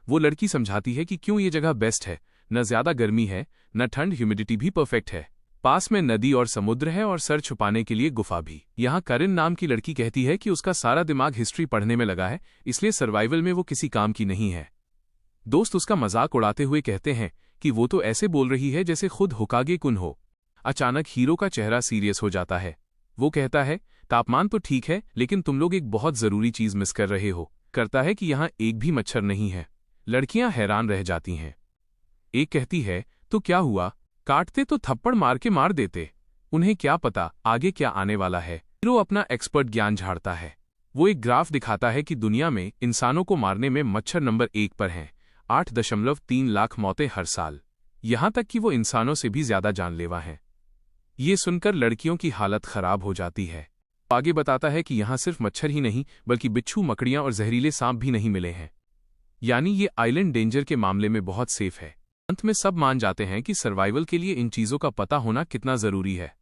वो लड़की समझाती है कि क्यों ये जगह बेस्ट है, न ज्यादा गर्मी है न ठंड, ह्यूमिडिटी भी परफेक्ट है। पास में नदी और समुद्र है और सर छुपाने के लिए गुफा भी। यहाँ करिन नाम की लड़की कहती है कि उसका सारा दिमाग हिस्ट्री पढ़ने में लगा है, इसलिए सर्वाइवल में वो किसी काम की नहीं है। दोस्त उसका मजाक उड़ाते हुए कहते हैं कि वो तो ऐसे बोल रही है जैसे खुद होकागे कुन हो। अचानक हीरो का चेहरा सीरियस हो जाता है। वो कहता है, तापमान तो ठीक है लेकिन तुम लोग एक बहुत जरूरी चीज मिस कर रहे हो। करता है कि यहाँ एक भी मच्छर नहीं है। लड़कियां हैरान रह जाती हैं। एक कहती है, तो क्या हुआ, काटते तो थप्पड़ मार के मार देते। उन्हें क्या पता आगे क्या आने वाला है। हीरो अपना एक्सपर्ट ज्ञान झाड़ता है। वो एक ग्राफ दिखाता है कि दुनिया में इंसानों को मारने में मच्छर नंबर 1 पर हैं। 8.3 लाख मौतें हर साल। यहां तक कि वो इंसानों से भी ज्यादा जानलेवा हैं। ये सुनकर लड़कियों की हालत खराब हो जाती है। आगे बताता है कि यहाँ सिर्फ मच्छर ही नहीं बल्कि बिच्छू, मकड़ियां और जहरीले सांप भी नहीं मिले हैं। यानी ये आइलैंड डेंजर के मामले में बहुत सेफ है। अंत में सब मान जाते हैं कि सर्वाइवल के लिए इन चीजों का पता होना कितना जरूरी है।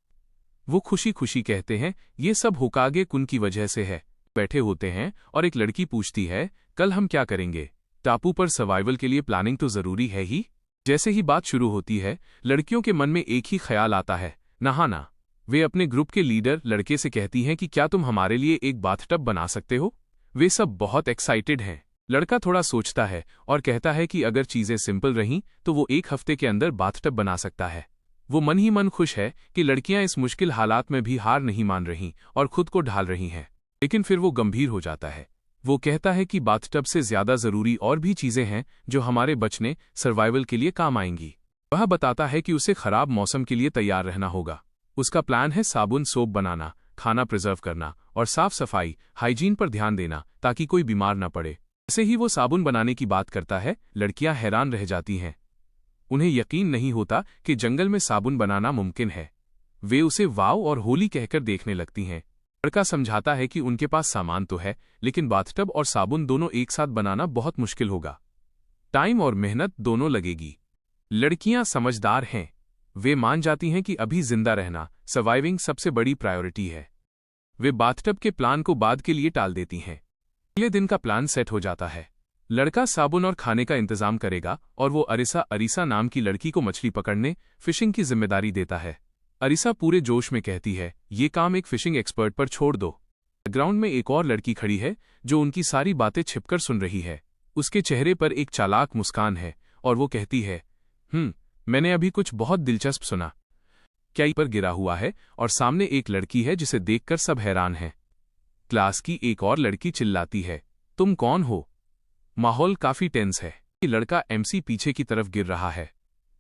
वो खुशी खुशी कहते हैं, ये सब होकागे कुन की वजह से है। बैठे होते हैं और एक लड़की पूछती है, कल हम क्या करेंगे? टापू पर सर्वाइवल के लिए प्लानिंग तो जरूरी है ही। जैसे ही बात शुरू होती है लड़कियों के मन में एक ही ख्याल आता है, नहाना। वे अपने ग्रुप के लीडर लड़के से कहती हैं कि क्या तुम हमारे लिए एक बाथटब बना सकते हो? वे सब बहुत एक्साइटेड हैं। लड़का थोड़ा सोचता है और कहता है कि अगर चीजें सिंपल रहीं तो वो 1 हफ्ते के अंदर बाथटब बना सकता है। वो मन ही मन खुश है कि लड़कियां इस मुश्किल हालात में भी हार नहीं मान रहीं और खुद को ढाल रही हैं। लेकिन फिर वो गंभीर हो जाता है। वो कहता है कि बाथटब से ज्यादा जरूरी और भी चीजें हैं जो हमारे बचने, सर्वाइवल के लिए काम आएंगी। वह बताता है कि उसे खराब मौसम के लिए तैयार रहना होगा। उसका प्लान है साबुन सोप बनाना, खाना प्रिजर्व करना और साफ सफाई, हाइजीन पर ध्यान देना ताकि कोई बीमार न पड़े। जैसे ही वो साबुन बनाने की बात करता है लड़कियां हैरान रह जाती हैं। उन्हें यकीन नहीं होता कि जंगल में साबुन बनाना मुमकिन है। वे उसे वाव और होली कहकर देखने लगती हैं। लड़का समझाता है कि उनके पास सामान तो है लेकिन बाथटब और साबुन दोनों एक साथ बनाना बहुत मुश्किल होगा। टाइम और मेहनत दोनों लगेगी। लड़कियां समझदार हैं। वे मान जाती हैं कि अभी जिंदा रहना, सर्वाइविंग सबसे बड़ी प्रायोरिटी है। वे बाथटब के प्लान को बाद के लिए टाल देती हैं। अगले दिन का प्लान सेट हो जाता है। लड़का साबुन और खाने का इंतजाम करेगा और वो अरिसा नाम की लड़की को मछली पकड़ने, फिशिंग की जिम्मेदारी देता है। अरिसा पूरे जोश में कहती है, ये काम एक फिशिंग एक्सपर्ट पर छोड़ दो। ग्राउंड में एक और लड़की खड़ी है जो उनकी सारी बातें छिपकर सुन रही है। उसके चेहरे पर एक चालाक मुस्कान है और वो कहती है, मैंने अभी कुछ बहुत दिलचस्प सुना। क्या पर गिरा हुआ है और सामने एक लड़की है जिसे देखकर सब हैरान हैं। क्लास की एक और लड़की चिल्लाती है, तुम कौन हो? माहौल काफी टेंस है। लड़का एमसी पीछे की तरफ गिर रहा है।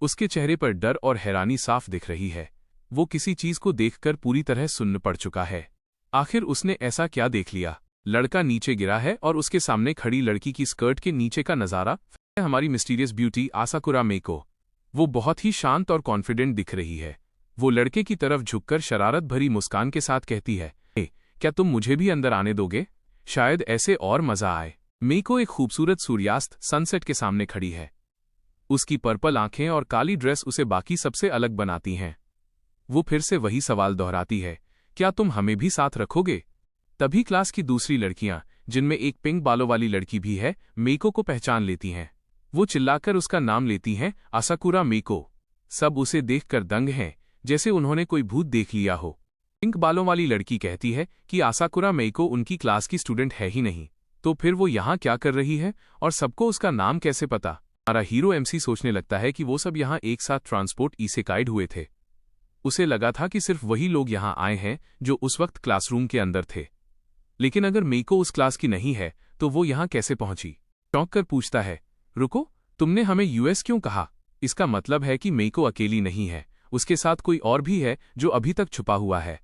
उसके चेहरे पर डर और हैरानी साफ दिख रही है। वो किसी चीज को देखकर पूरी तरह सुन्न पड़ चुका है। आखिर उसने ऐसा क्या देख लिया? लड़का नीचे गिरा है और उसके सामने खड़ी लड़की की स्कर्ट के नीचे का नजारा है हमारी मिस्टीरियस ब्यूटी आसाकुरा मेको। वो बहुत ही शांत और कॉन्फिडेंट दिख रही है। वो लड़के की तरफ झुककर शरारत भरी मुस्कान के साथ कहती है, क्या तुम मुझे भी अंदर आने दोगे? शायद ऐसे और मजा आए। मेको एक खूबसूरत सूर्यास्त सनसेट के सामने खड़ी है। उसकी पर्पल आंखें और काली ड्रेस उसे बाकी सबसे अलग बनाती हैं। वो फिर से वही सवाल दोहराती है, क्या तुम हमें भी साथ रखोगे? तभी क्लास की दूसरी लड़कियां, जिनमें एक पिंक बालों वाली लड़की भी है, मेको को पहचान लेती हैं। वो चिल्लाकर उसका नाम लेती हैं, आसाकुरा मेको। सब उसे देखकर दंग हैं, जैसे उन्होंने कोई भूत देख लिया हो। पिंक बालों वाली लड़की कहती है कि आसाकुरा मेको उनकी क्लास की स्टूडेंट है ही नहीं, तो फिर वो यहाँ क्या कर रही है और सबको उसका नाम कैसे पता? हमारा हीरो एमसी सोचने लगता है कि वो सब यहाँ एक साथ ट्रांसपोर्ट इसेकाइड हुए थे। उसे लगा था कि सिर्फ वही लोग यहाँ आए हैं जो उस वक्त क्लासरूम के अंदर थे। लेकिन अगर मेको उस क्लास की नहीं है तो वो यहाँ कैसे पहुंची? चौंक कर पूछता है, रुको, तुमने हमें यूएस क्यों कहा? इसका मतलब है कि मेको अकेली नहीं है, उसके साथ कोई और भी है जो अभी तक छुपा हुआ है।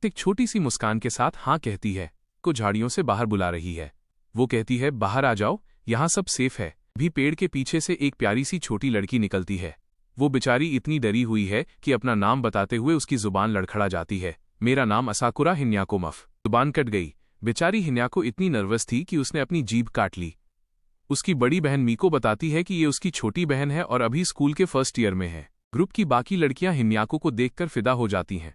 एक छोटी सी मुस्कान के साथ हाँ कहती है, को झाड़ियों से बाहर बुला रही है। वो कहती है, बाहर आ जाओ, यहाँ सब सेफ है। भी पेड़ के पीछे से एक प्यारी सी छोटी लड़की निकलती है। वो बेचारी इतनी डरी हुई है कि अपना नाम बताते हुए उसकी जुबान लड़खड़ा जाती है। मेरा नाम असाकुरा हिन्याको मफ। जुबान कट गई। बेचारी हिन्याको इतनी नर्वस थी कि उसने अपनी जीभ काट ली। उसकी बड़ी बहन मीको बताती है कि ये उसकी छोटी बहन है और अभी स्कूल के फर्स्ट ईयर में है। ग्रुप की बाकी लड़कियां हिन्याको को देखकर फिदा हो जाती हैं।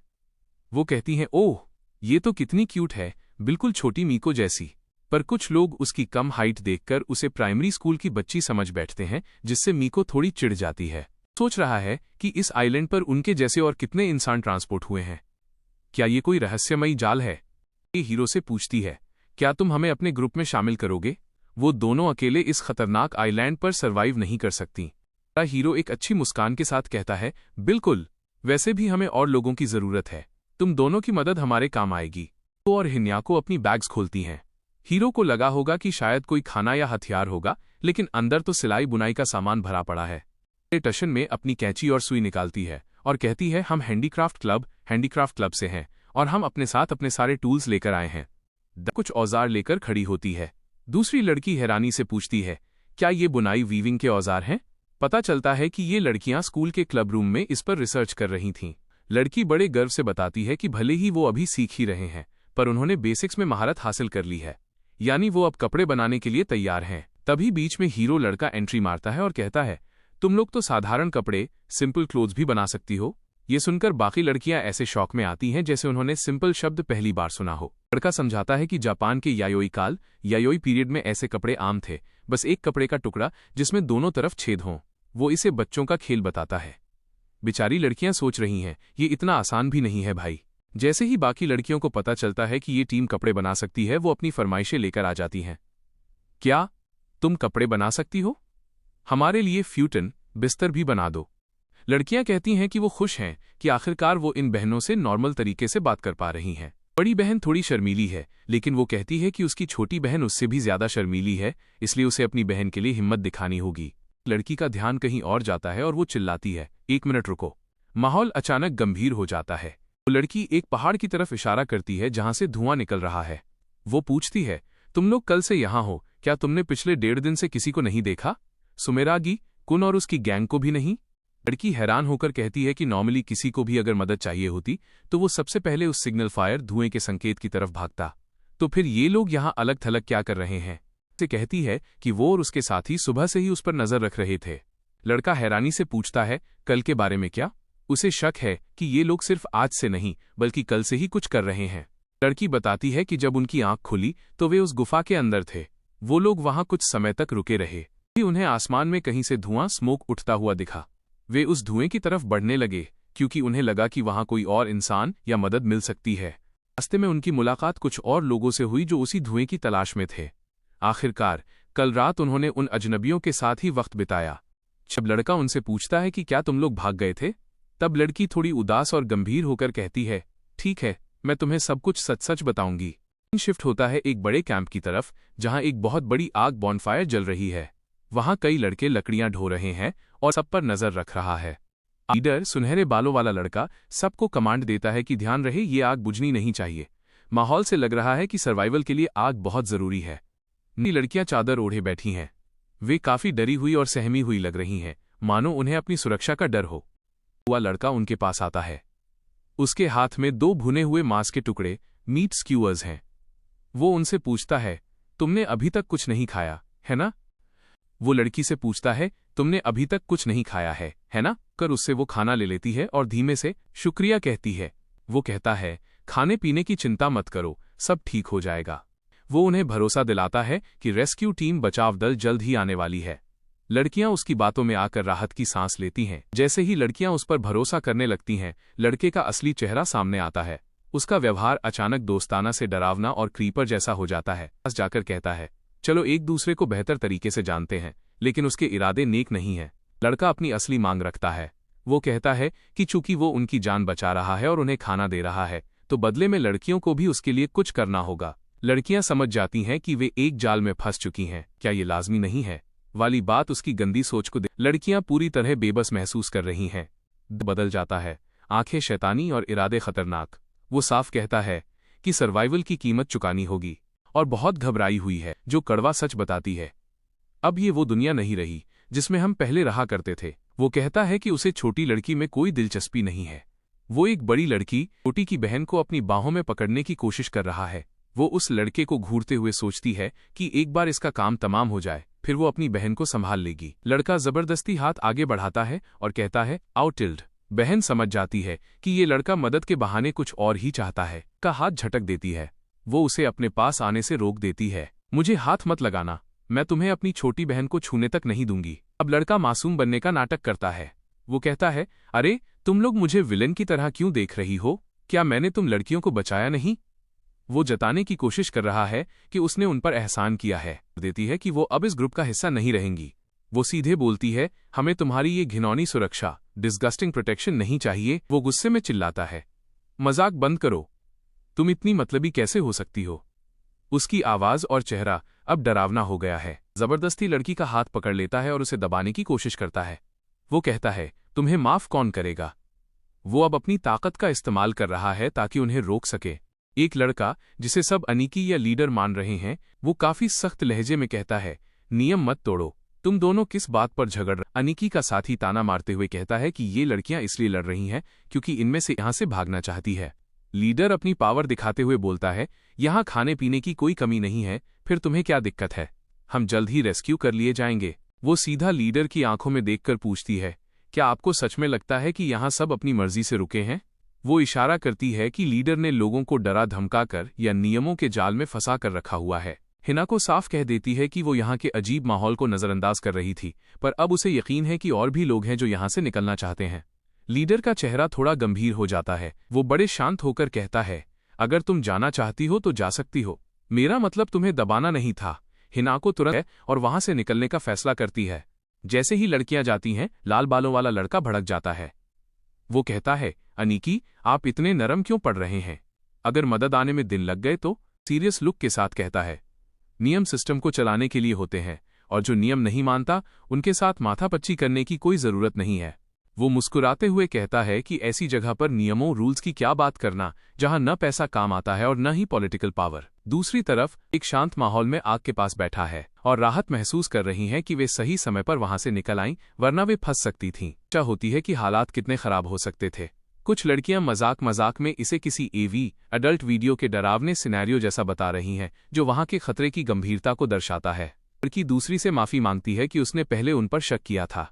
वो कहती हैं, ओह, ये तो कितनी क्यूट है, बिल्कुल छोटी मीको जैसी। पर कुछ लोग उसकी कम हाइट देखकर उसे प्राइमरी स्कूल की बच्ची समझ बैठते हैं, जिससे मीको थोड़ी चिढ़ जाती है। सोच रहा है कि इस आइलैंड पर उनके जैसे और कितने इंसान ट्रांसपोर्ट हुए हैं। क्या ये कोई रहस्यमयी जाल है? ये हीरो से पूछती है, क्या तुम हमें अपने ग्रुप में शामिल करोगे? वो दोनों अकेले इस खतरनाक आइलैंड पर सर्वाइव नहीं कर सकती। हीरो एक अच्छी मुस्कान के साथ कहता है, बिल्कुल, वैसे भी हमें और लोगों की जरूरत है। तुम दोनों की मदद हमारे काम आएगी। तो और हिन्याको अपनी बैग्स खोलती हैं। हीरो को लगा होगा कि शायद कोई खाना या हथियार होगा, लेकिन अंदर तो सिलाई बुनाई का सामान भरा पड़ा है। टशन में अपनी कैंची और सुई निकालती है और कहती है, हम हैंडीक्राफ्ट क्लब से हैं और हम अपने साथ अपने सारे टूल्स लेकर आए हैं। कुछ औजार लेकर खड़ी होती है। दूसरी लड़की हैरानी से पूछती है, क्या ये बुनाई वीविंग के औजार हैं? पता चलता है कि ये लड़कियां स्कूल के क्लब रूम में इस पर रिसर्च कर रही थीं। लड़की बड़े गर्व से बताती है कि भले ही वो अभी सीख ही रहे हैं, पर उन्होंने बेसिक्स में महारत हासिल कर ली है, यानी वो अब कपड़े बनाने के लिए तैयार हैं। तभी बीच में हीरो लड़का एंट्री मारता है और कहता है, तुम लोग तो साधारण कपड़े, सिंपल क्लोथ्स भी बना सकती हो। ये सुनकर बाकी लड़कियां ऐसे शौक में आती हैं जैसे उन्होंने सिंपल शब्द पहली बार सुना हो। लड़का समझाता है कि जापान के यायोई पीरियड में ऐसे कपड़े आम थे, बस एक कपड़े का टुकड़ा जिसमें दोनों तरफ छेद हों। वो इसे बच्चों का खेल बताता है। बेचारी लड़कियां सोच रही हैं, ये इतना आसान भी नहीं है भाई। जैसे ही बाकी लड़कियों को पता चलता है कि ये टीम कपड़े बना सकती है, वो अपनी फरमाइशें लेकर आ जाती हैं। क्या तुम कपड़े बना सकती हो? हमारे लिए फ्यूटन बिस्तर भी बना दो। लड़कियां कहती हैं कि वो खुश हैं कि आखिरकार वो इन बहनों से नॉर्मल तरीके से बात कर पा रही हैं। बड़ी बहन थोड़ी शर्मीली है, लेकिन वो कहती है कि उसकी छोटी बहन उससे भी ज्यादा शर्मीली है, इसलिए उसे अपनी बहन के लिए हिम्मत दिखानी होगी। लड़की का ध्यान कहीं और जाता है और वो चिल्लाती है, 1 मिनट रुको। माहौल अचानक गंभीर हो जाता है। वो लड़की एक पहाड़ की तरफ इशारा करती है जहां से धुआं निकल रहा है। वो पूछती है, तुम लोग कल से यहां हो, क्या तुमने पिछले 1.5 दिन से किसी को नहीं देखा? सुमेरागी कुन और उसकी गैंग को भी नहीं? लड़की हैरान होकर कहती है कि नॉर्मली किसी को भी अगर मदद चाहिए होती तो वो सबसे पहले उस सिग्नल फायर धुएं के संकेत की तरफ भागता। तो फिर ये लोग यहाँ अलग थलग क्या कर रहे हैं? से कहती है कि वो और उसके साथी सुबह से ही उस पर नजर रख रहे थे। लड़का हैरानी से पूछता है, कल के बारे में क्या? उसे शक है कि ये लोग सिर्फ आज से नहीं बल्कि कल से ही कुछ कर रहे हैं। लड़की बताती है कि जब उनकी आंख खुली तो वे उस गुफा के अंदर थे। वो लोग वहां कुछ समय तक रुके रहे। उन्हें आसमान में कहीं से धुआं स्मोक उठता हुआ दिखा। वे उस धुएं की तरफ बढ़ने लगे क्योंकि उन्हें लगा कि वहां कोई और इंसान या मदद मिल सकती है। रास्ते में उनकी मुलाकात कुछ और लोगों से हुई जो उसी धुएं की तलाश में थे। आखिरकार कल रात उन्होंने उन अजनबियों के साथ ही वक्त बिताया। जब लड़का उनसे पूछता है कि क्या तुम लोग भाग गए थे, तब लड़की थोड़ी उदास और गंभीर होकर कहती है, ठीक है, मैं तुम्हें सब कुछ सच सच बताऊंगी। शिफ्ट होता है एक बड़े कैंप की तरफ जहां एक बहुत बड़ी आग बॉनफायर जल रही है। वहां कई लड़के लकड़ियां ढो रहे हैं और सब पर नजर रख रहा है। लीडर, सुनहरे बालों वाला लड़का, सबको कमांड देता है कि ध्यान रहे, ये आग बुझनी नहीं चाहिए। माहौल से लग रहा है कि सर्वाइवल के लिए आग बहुत जरूरी है। लड़कियां चादर ओढ़े बैठी हैं। वे काफी डरी हुई और सहमी हुई लग रही हैं, मानो उन्हें अपनी सुरक्षा का डर हो। हुआ लड़का उनके पास आता है। उसके हाथ में 2 भुने हुए मांस के टुकड़े, मीट स्क्यूअर्स हैं। वो उनसे पूछता है, तुमने अभी तक कुछ नहीं खाया, है ना? वो लड़की से पूछता है, तुमने अभी तक कुछ नहीं खाया है ना? कर उससे वो खाना ले लेती है और धीमे से शुक्रिया कहती है। वो कहता है, खाने पीने की चिंता मत करो, सब ठीक हो जाएगा। वो उन्हें भरोसा दिलाता है कि रेस्क्यू टीम, बचाव दल जल्द ही आने वाली है। लड़कियां उसकी बातों में आकर राहत की सांस लेती हैं। जैसे ही लड़कियां उस पर भरोसा करने लगती हैं, लड़के का असली चेहरा सामने आता है। उसका व्यवहार अचानक दोस्ताना से डरावना और क्रीपर जैसा हो जाता है। पास जाकर कहता है, चलो एक दूसरे को बेहतर तरीके से जानते हैं, लेकिन उसके इरादे नेक नहीं हैं। लड़का अपनी असली मांग रखता है। वो कहता है कि चूंकि वो उनकी जान बचा रहा है और उन्हें खाना दे रहा है, तो बदले में लड़कियों को भी उसके लिए कुछ करना होगा। लड़कियां समझ जाती हैं कि वे एक जाल में फंस चुकी हैं। क्या ये लाजमी नहीं है वाली बात उसकी गंदी सोच को लड़कियां पूरी तरह बेबस महसूस कर रही हैं। बदल जाता है, आंखें शैतानी और इरादे खतरनाक। वो साफ कहता है कि सर्वाइवल की कीमत चुकानी होगी और बहुत घबराई हुई है, जो कड़वा सच बताती है। अब ये वो दुनिया नहीं रही जिसमें हम पहले रहा करते थे। वो कहता है कि उसे छोटी लड़की में कोई दिलचस्पी नहीं है। वो एक बड़ी लड़की, छोटी की बहन को अपनी बाहों में पकड़ने की कोशिश कर रहा है। वो उस लड़के को घूरते हुए सोचती है कि एक बार इसका काम तमाम हो जाए, फिर वो अपनी बहन को संभाल लेगी। लड़का जबरदस्ती हाथ आगे बढ़ाता है और कहता है, आओ टिल्ड। बहन समझ जाती है कि ये लड़का मदद के बहाने कुछ और ही चाहता है। का हाथ झटक देती है। वो उसे अपने पास आने से रोक देती है। मुझे हाथ मत लगाना, मैं तुम्हें अपनी छोटी बहन को छूने तक नहीं दूंगी। अब लड़का मासूम बनने का नाटक करता है। वो कहता है, अरे तुम लोग मुझे विलेन की तरह क्यों देख रही हो? क्या मैंने तुम लड़कियों को बचाया नहीं? वो जताने की कोशिश कर रहा है कि उसने उन पर एहसान किया है। देती है कि वो अब इस ग्रुप का हिस्सा नहीं रहेंगी। वो सीधे बोलती है, हमें तुम्हारी ये घिनौनी सुरक्षा, डिस्गस्टिंग प्रोटेक्शन नहीं चाहिए। वो गुस्से में चिल्लाता है, मजाक बंद करो, तुम इतनी मतलबी कैसे हो सकती हो? उसकी आवाज और चेहरा अब डरावना हो गया है। जबरदस्ती लड़की का हाथ पकड़ लेता है और उसे दबाने की कोशिश करता है। वो कहता है, तुम्हें माफ कौन करेगा? वो अब अपनी ताकत का इस्तेमाल कर रहा है ताकि उन्हें रोक सके। एक लड़का, जिसे सब अनिकी या लीडर मान रहे हैं, वो काफी सख्त लहजे में कहता है, नियम मत तोड़ो, तुम दोनों किस बात पर झगड़ रहे? अनिकी का साथी ताना मारते हुए कहता है कि ये लड़कियां इसलिए लड़ रही हैं क्योंकि इनमें से यहां से भागना चाहती है। लीडर अपनी पावर दिखाते हुए बोलता है, यहां खाने पीने की कोई कमी नहीं है, फिर तुम्हें क्या दिक्कत है? हम जल्द ही रेस्क्यू कर लिए जाएंगे। वो सीधा लीडर की आंखों में देखकर पूछती है, क्या आपको सच में लगता है कि यहां सब अपनी मर्जी से रुके हैं? वो इशारा करती है कि लीडर ने लोगों को डरा धमकाकर या नियमों के जाल में फंसा कर रखा हुआ है। हिना को साफ कह देती है कि वो यहाँ के अजीब माहौल को नजरअंदाज कर रही थी, पर अब उसे यकीन है कि और भी लोग हैं जो यहाँ से निकलना चाहते हैं। लीडर का चेहरा थोड़ा गंभीर हो जाता है। वो बड़े शांत होकर कहता है, अगर तुम जाना चाहती हो तो जा सकती हो, मेरा मतलब तुम्हें दबाना नहीं था। हिना को तुरंत और वहां से निकलने का फैसला करती है। जैसे ही लड़कियां जाती हैं, लाल बालों वाला लड़का भड़क जाता है। वो कहता है, अनिकी, आप इतने नरम क्यों पड़ रहे हैं? अगर मदद आने में दिन लग गए तो? सीरियस लुक के साथ कहता है, नियम सिस्टम को चलाने के लिए होते हैं, और जो नियम नहीं मानता उनके साथ माथापच्ची करने की कोई जरूरत नहीं है। वो मुस्कुराते हुए कहता है कि ऐसी जगह पर नियमों रूल्स की क्या बात करना, जहां न पैसा काम आता है और न ही पॉलिटिकल पावर। दूसरी तरफ एक शांत माहौल में आग के पास बैठा है और राहत महसूस कर रही हैं कि वे सही समय पर वहां से निकल आईं, वरना वे फंस सकती थीं। क्या होती है कि हालात कितने खराब हो सकते थे। कुछ लड़कियां मजाक मजाक में इसे किसी एडल्ट वीडियो के डरावने सिनेरियो जैसा बता रही हैं, जो वहां के खतरे की गंभीरता को दर्शाता है। लड़की दूसरी से माफी मांगती है कि उसने पहले उन पर शक किया था।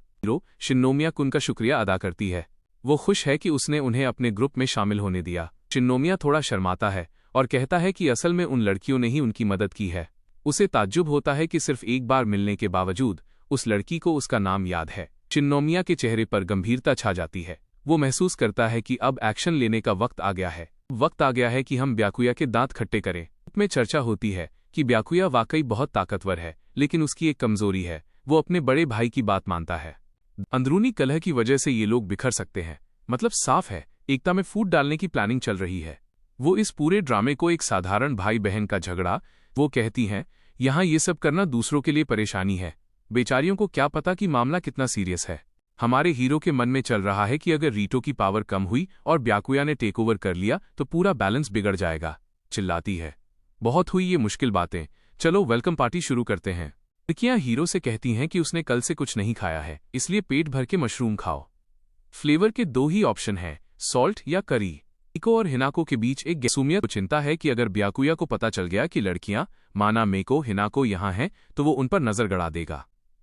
शिनोमिया कुन का शुक्रिया अदा करती है। वो खुश है कि उसने उन्हें अपने ग्रुप में शामिल होने दिया। शिनोमिया थोड़ा शर्माता है और कहता है कि असल में उन लड़कियों ने ही उनकी मदद की है। उसे ताज्जुब होता है कि सिर्फ एक बार मिलने के बावजूद उस लड़की को उसका नाम याद है। शिनोमिया के चेहरे पर गंभीरता छा जाती है। वो महसूस करता है कि अब एक्शन लेने का वक्त आ गया है। वक्त आ गया है कि हम ब्याकुया के दांत खट्टे करें। में चर्चा होती है कि ब्याकुया वाकई बहुत ताकतवर है, लेकिन उसकी एक कमजोरी है, वो अपने बड़े भाई की बात मानता है। अंदरूनी कलह की वजह से ये लोग बिखर सकते हैं। मतलब साफ है, एकता में फूट डालने की प्लानिंग चल रही है। वो इस पूरे ड्रामे को एक साधारण भाई बहन का झगड़ा, वो कहती हैं, यहाँ ये सब करना दूसरों के लिए परेशानी है। बेचारियों को क्या पता कि मामला कितना सीरियस है। हमारे हीरो के मन में चल रहा है कि अगर रीटो की पावर कम हुई और ब्याकुया ने टेक ओवर कर लिया तो पूरा बैलेंस बिगड़ जाएगा। चिल्लाती है, बहुत हुई ये मुश्किल बातें, चलो वेलकम पार्टी शुरू करते हैं। लड़कियां हीरो से कहती हैं कि उसने कल से कुछ नहीं खाया है, इसलिए पेट भर के मशरूम खाओ। फ्लेवर के दो ही ऑप्शन हैं, सॉल्ट या करी। मेको और हिनाको के बीच एक गैसूमियत को चिंता है कि अगर ब्याकुया को पता चल गया कि लड़कियां माना मेको हिनाको यहाँ हैं तो वो उन पर नजर गड़ा देगा।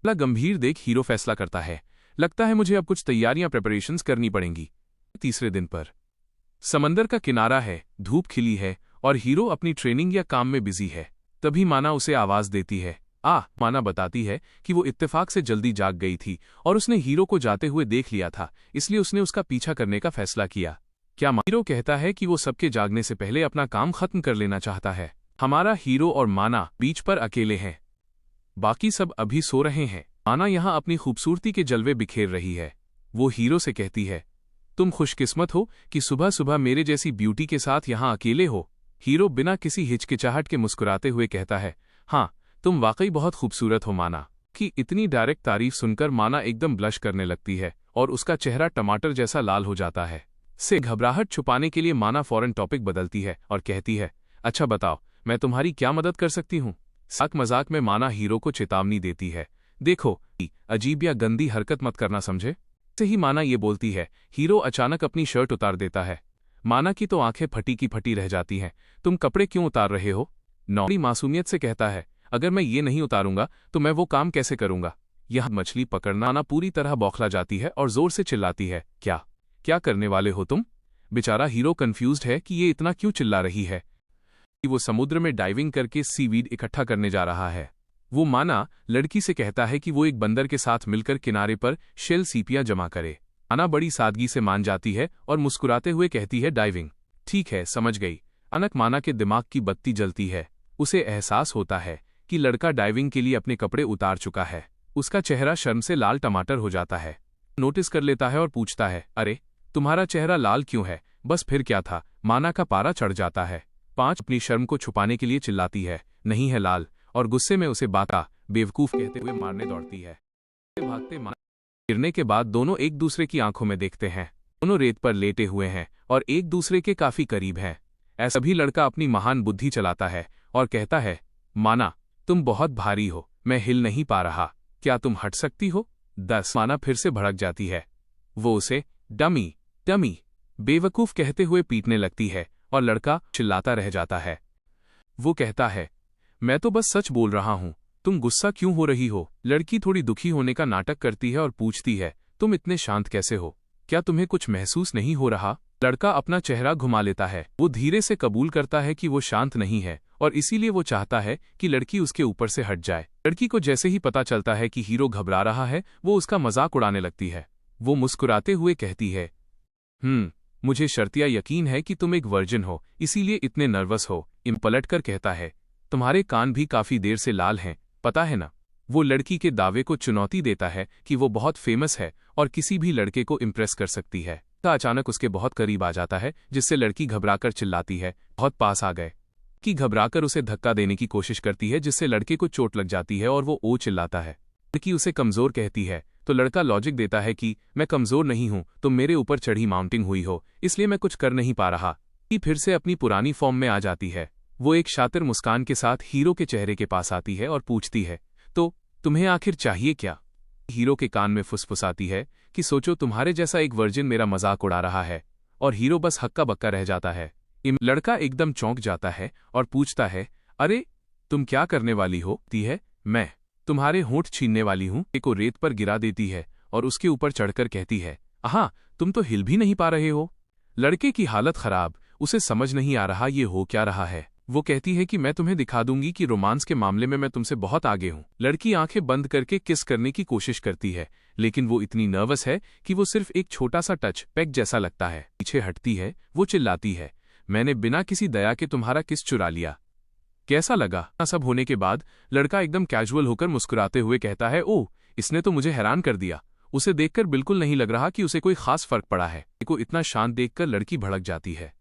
बड़ा गंभीर देख हीरो फैसला करता है, लगता है मुझे अब कुछ तैयारियां प्रिपरेशंस करनी पड़ेंगी। तीसरे दिन पर समंदर का किनारा है, धूप खिली है और हीरो अपनी ट्रेनिंग या काम में बिजी है। तभी माना उसे आवाज देती है। माना बताती है कि वो इत्तेफाक से जल्दी जाग गई थी और उसने हीरो को जाते हुए देख लिया था, इसलिए उसने उसका पीछा करने का फैसला किया। क्या हीरो कहता है कि वो सबके जागने से पहले अपना काम खत्म कर लेना चाहता है। हमारा हीरो और माना बीच पर अकेले हैं, बाकी सब अभी सो रहे हैं। माना यहाँ अपनी खूबसूरती के जलवे बिखेर रही है। वो हीरो से कहती है, तुम खुशकिस्मत हो कि सुबह सुबह मेरे जैसी ब्यूटी के साथ यहाँ अकेले हो। हीरो बिना किसी हिचकिचाहट के मुस्कुराते हुए कहता है, हाँ तुम वाकई बहुत खूबसूरत हो माना। कि इतनी डायरेक्ट तारीफ सुनकर माना एकदम ब्लश करने लगती है और उसका चेहरा टमाटर जैसा लाल हो जाता है। से घबराहट छुपाने के लिए माना फौरन टॉपिक बदलती है और कहती है, अच्छा बताओ मैं तुम्हारी क्या मदद कर सकती हूँ। साक मजाक में माना हीरो को चेतावनी देती है, देखो अजीब या गंदी हरकत मत करना समझे। से ही माना ये बोलती है, हीरो अचानक अपनी शर्ट उतार देता है। माना की तो आंखें फटी की फटी रह जाती हैं, तुम कपड़े क्यों उतार रहे हो। नौरी मासूमियत से कहता है, अगर मैं ये नहीं उतारूंगा तो मैं वो काम कैसे करूंगा। यह मछली पकड़ना माना पूरी तरह बौखला जाती है और जोर से चिल्लाती है, क्या करने वाले हो तुम। बेचारा हीरो कंफ्यूज्ड है कि ये इतना क्यों चिल्ला रही है। कि वो समुद्र में डाइविंग करके सीवीड इकट्ठा करने जा रहा है। वो माना लड़की से कहता है कि वो एक बंदर के साथ मिलकर किनारे पर शेल सीपियां जमा करे। माना बड़ी सादगी से मान जाती है और मुस्कुराते हुए कहती है, डाइविंग ठीक है समझ गई। अचानक माना के दिमाग की बत्ती जलती है। उसे एहसास होता है कि लड़का डाइविंग के लिए अपने कपड़े उतार चुका है। उसका चेहरा शर्म से लाल टमाटर हो जाता है। नोटिस कर लेता है और पूछता है, अरे तुम्हारा चेहरा लाल क्यों है। बस फिर क्या था, माना का पारा चढ़ जाता है। 5 अपनी शर्म को छुपाने के लिए चिल्लाती है, नहीं है लाल, और गुस्से में उसे बाका बेवकूफ कहते हुए मारने दौड़ती है। भागते माना गिरने के बाद दोनों एक दूसरे की आंखों में देखते हैं। दोनों रेत पर लेटे हुए हैं और एक दूसरे के काफी करीब हैं। ऐसा भी लड़का अपनी महान बुद्धि चलाता है और कहता है, माना तुम बहुत भारी हो, मैं हिल नहीं पा रहा, क्या तुम हट सकती हो। 10 माना फिर से भड़क जाती है। वो उसे डमी बेवकूफ कहते हुए पीटने लगती है और लड़का चिल्लाता रह जाता है। वो कहता है, मैं तो बस सच बोल रहा हूँ, तुम गुस्सा क्यों हो रही हो। लड़की थोड़ी दुखी होने का नाटक करती है और पूछती है, तुम इतने शांत कैसे हो, क्या तुम्हें कुछ महसूस नहीं हो रहा। लड़का अपना चेहरा घुमा लेता है। वो धीरे से कबूल करता है कि वो शांत नहीं है और इसीलिए वो चाहता है कि लड़की उसके ऊपर से हट जाए। लड़की को जैसे ही पता चलता है कि हीरो घबरा रहा है, वो उसका मजाक उड़ाने लगती है। वो मुस्कुराते हुए कहती है, मुझे शर्तिया यकीन है कि तुम एक वर्जिन हो, इसीलिए इतने नर्वस हो। इम पलट कर कहता है, तुम्हारे कान भी काफी देर से लाल हैं, पता है ना। वो लड़की के दावे को चुनौती देता है कि वो बहुत फेमस है और किसी भी लड़के को इम्प्रेस कर सकती है। अचानक उसके बहुत करीब आ जाता है, जिससे लड़की घबराकर चिल्लाती है, बहुत पास आ गए। कि घबराकर उसे धक्का देने की कोशिश करती है, जिससे लड़के को चोट लग जाती है और वो ओ चिल्लाता है। लड़की उसे कमजोर कहती है तो लड़का लॉजिक देता है कि मैं कमजोर नहीं हूं, तुम मेरे ऊपर चढ़ी माउंटिंग हुई हो, इसलिए मैं कुछ कर नहीं पा रहा। कि फिर से अपनी पुरानी फॉर्म में आ जाती है। वो एक शातिर मुस्कान के साथ हीरो के चेहरे के पास आती है और पूछती है, तो तुम्हें आखिर चाहिए क्या। हीरो के कान में फुसफुसाती है कि सोचो तुम्हारे जैसा एक वर्जिन मेरा मजाक उड़ा रहा है। और हीरो बस हक्का बक्का रह जाता है। लड़का एकदम चौंक जाता है और पूछता है, अरे तुम क्या करने वाली हो। ती है, मैं तुम्हारे होंठ छीनने वाली हूं। को रेत पर गिरा देती है और उसके ऊपर चढ़कर कहती है, तुम तो हिल भी नहीं पा रहे हो। लड़के की हालत खराब, उसे समझ नहीं आ रहा ये हो क्या रहा है। वो कहती है कि मैं तुम्हें दिखा दूंगी कि रोमांस के मामले में मैं तुमसे बहुत आगे हूं। लड़की आंखें बंद करके किस करने की कोशिश करती है, लेकिन वो इतनी नर्वस है कि वो सिर्फ एक छोटा सा टच पैक जैसा लगता है। पीछे हटती है। वो चिल्लाती है, मैंने बिना किसी दया के तुम्हारा किस चुरा लिया, कैसा लगा। सब होने के बाद लड़का एकदम कैजुअल होकर मुस्कुराते हुए कहता है, ओह इसने तो मुझे हैरान कर दिया। उसे देखकर बिल्कुल नहीं लग रहा कि उसे कोई खास फर्क पड़ा है। को इतना शांत देखकर लड़की भड़क जाती है।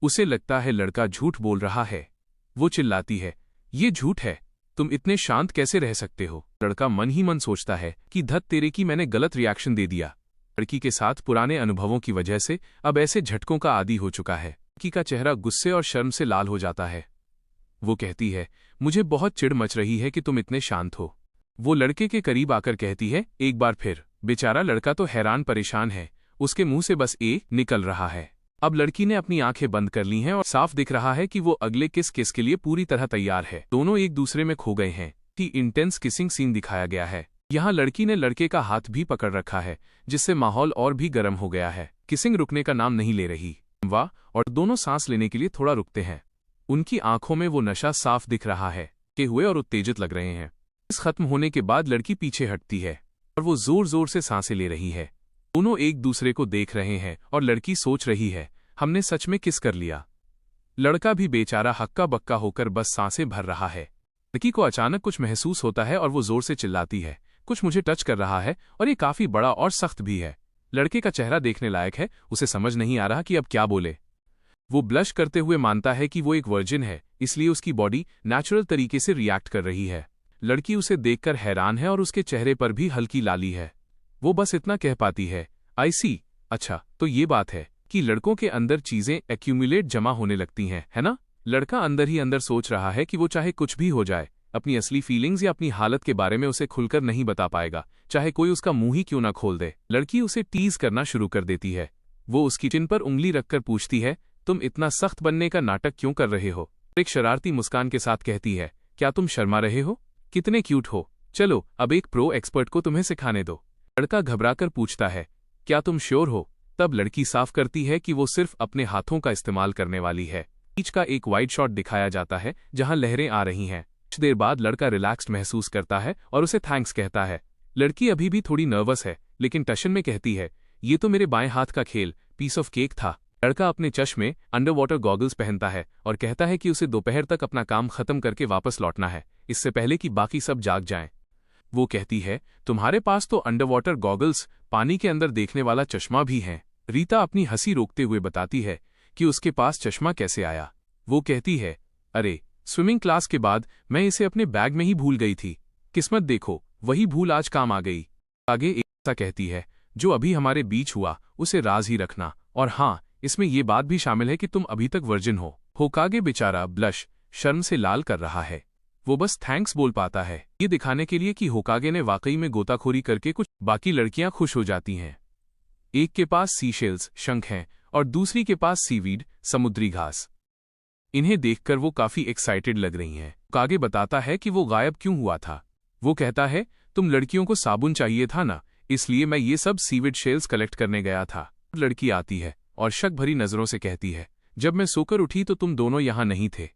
उसे लगता है लड़का झूठ बोल रहा है। वो चिल्लाती है, ये झूठ है, तुम इतने शांत कैसे रह सकते हो। लड़का मन ही मन सोचता है कि धत तेरे की मैंने गलत रिएक्शन दे दिया। लड़की के साथ पुराने अनुभवों की वजह से अब ऐसे झटकों का आदी हो चुका है। लड़की का चेहरा गुस्से और शर्म से लाल हो जाता है। वो कहती है, मुझे बहुत चिढ़ मच रही है कि तुम इतने शांत हो। वो लड़के के करीब आकर कहती है, एक बार फिर। बेचारा लड़का तो हैरान परेशान है, उसके मुंह से बस ए निकल रहा है। अब लड़की ने अपनी आंखें बंद कर ली हैं और साफ दिख रहा है कि वो अगले किस के लिए पूरी तरह तैयार है। दोनों एक दूसरे में खो गए हैं। इंटेंस किसिंग सीन दिखाया गया है। यहाँ लड़की ने लड़के का हाथ भी पकड़ रखा है, जिससे माहौल और भी गर्म हो गया है। किसिंग रुकने का नाम नहीं ले रही। वाह, और दोनों सांस लेने के लिए थोड़ा रुकते हैं। उनकी आंखों में वो नशा साफ दिख रहा है कि हुए और उत्तेजित लग रहे हैं। इस खत्म होने के बाद लड़की पीछे हटती है और वो जोर जोर से सांसें ले रही है। दोनों एक दूसरे को देख रहे हैं और लड़की सोच रही है, हमने सच में किस कर लिया। लड़का भी बेचारा हक्का बक्का होकर बस सांसें भर रहा है। लड़की को अचानक कुछ महसूस होता है और वो जोर से चिल्लाती है, कुछ मुझे टच कर रहा है और ये काफी बड़ा और सख्त भी है। लड़के का चेहरा देखने लायक है, उसे समझ नहीं आ रहा कि अब क्या बोले। वो ब्लश करते हुए मानता है कि वो एक वर्जिन है, इसलिए उसकी बॉडी नेचुरल तरीके से रिएक्ट कर रही है। लड़की उसे देखकर हैरान है और उसके चेहरे पर भी हल्की लाली है। वो बस इतना कह पाती है, आई सी, अच्छा तो ये बात है कि लड़कों के अंदर चीजें एक्यूमुलेट जमा होने लगती हैं, है ना। लड़का अंदर ही अंदर सोच रहा है कि वो चाहे कुछ भी हो जाए, अपनी असली फीलिंग्स या अपनी हालत के बारे में उसे खुलकर नहीं बता पाएगा, चाहे कोई उसका मुंह ही क्यों ना खोल दे। लड़की उसे टीज करना शुरू कर देती है। वो उसकी चिन पर उंगली रखकर पूछती है, तुम इतना सख्त बनने का नाटक क्यों कर रहे हो। एक शरारती मुस्कान के साथ कहती है, क्या तुम शर्मा रहे हो, कितने क्यूट हो, चलो अब एक प्रो एक्सपर्ट को तुम्हें सिखाने दो। लड़का घबराकर पूछता है, क्या तुम श्योर हो। तब लड़की साफ करती है कि वो सिर्फ अपने हाथों का इस्तेमाल करने वाली है। बीच का एक वाइड शॉट दिखाया जाता है जहां लहरें आ रही हैं। कुछ देर बाद लड़का रिलैक्स्ड महसूस करता है और उसे थैंक्स कहता है। लड़की अभी भी थोड़ी नर्वस है, लेकिन टशन में कहती है, ये तो मेरे बाएं हाथ का खेल पीस ऑफ केक था। लड़का अपने चश्मे अंडर वाटर गॉगल्स पहनता है और कहता है कि उसे दोपहर तक अपना काम खत्म करके वापस लौटना है, इससे पहले कि बाकी सब जाग जाएं। वो कहती है, तुम्हारे पास तो अंडर वाटर गॉगल्स, पानी के अंदर देखने वाला चश्मा भी है। रीता अपनी हंसी रोकते हुए बताती है कि उसके पास चश्मा कैसे आया। वो कहती है, अरे स्विमिंग क्लास के बाद मैं इसे अपने बैग में ही भूल गई थी, किस्मत देखो वही भूल आज काम आ गई। आगे एक ऐसा कहती है, जो अभी हमारे बीच हुआ उसे राज ही रखना, और हाँ इसमें ये बात भी शामिल है कि तुम अभी तक वर्जिन हो। होकागे बेचारा ब्लश शर्म से लाल कर रहा है। वो बस थैंक्स बोल पाता है, ये दिखाने के लिए कि होकागे ने वाकई में गोताखोरी करके कुछ। बाकी लड़कियां खुश हो जाती हैं। एक के पास सीशेल्स शंख हैं और दूसरी के पास सीवीड समुद्री घास। इन्हें देखकर वो काफी एक्साइटेड लग रही हैं। होकागे बताता है कि वो गायब क्यों हुआ था। वो कहता है, तुम लड़कियों को साबुन चाहिए था ना, इसलिए मैं ये सब सीविड शेल्स कलेक्ट करने गया था। लड़की आती है और शक भरी नजरों से कहती है, जब मैं सोकर उठी तो तुम दोनों यहाँ नहीं थे।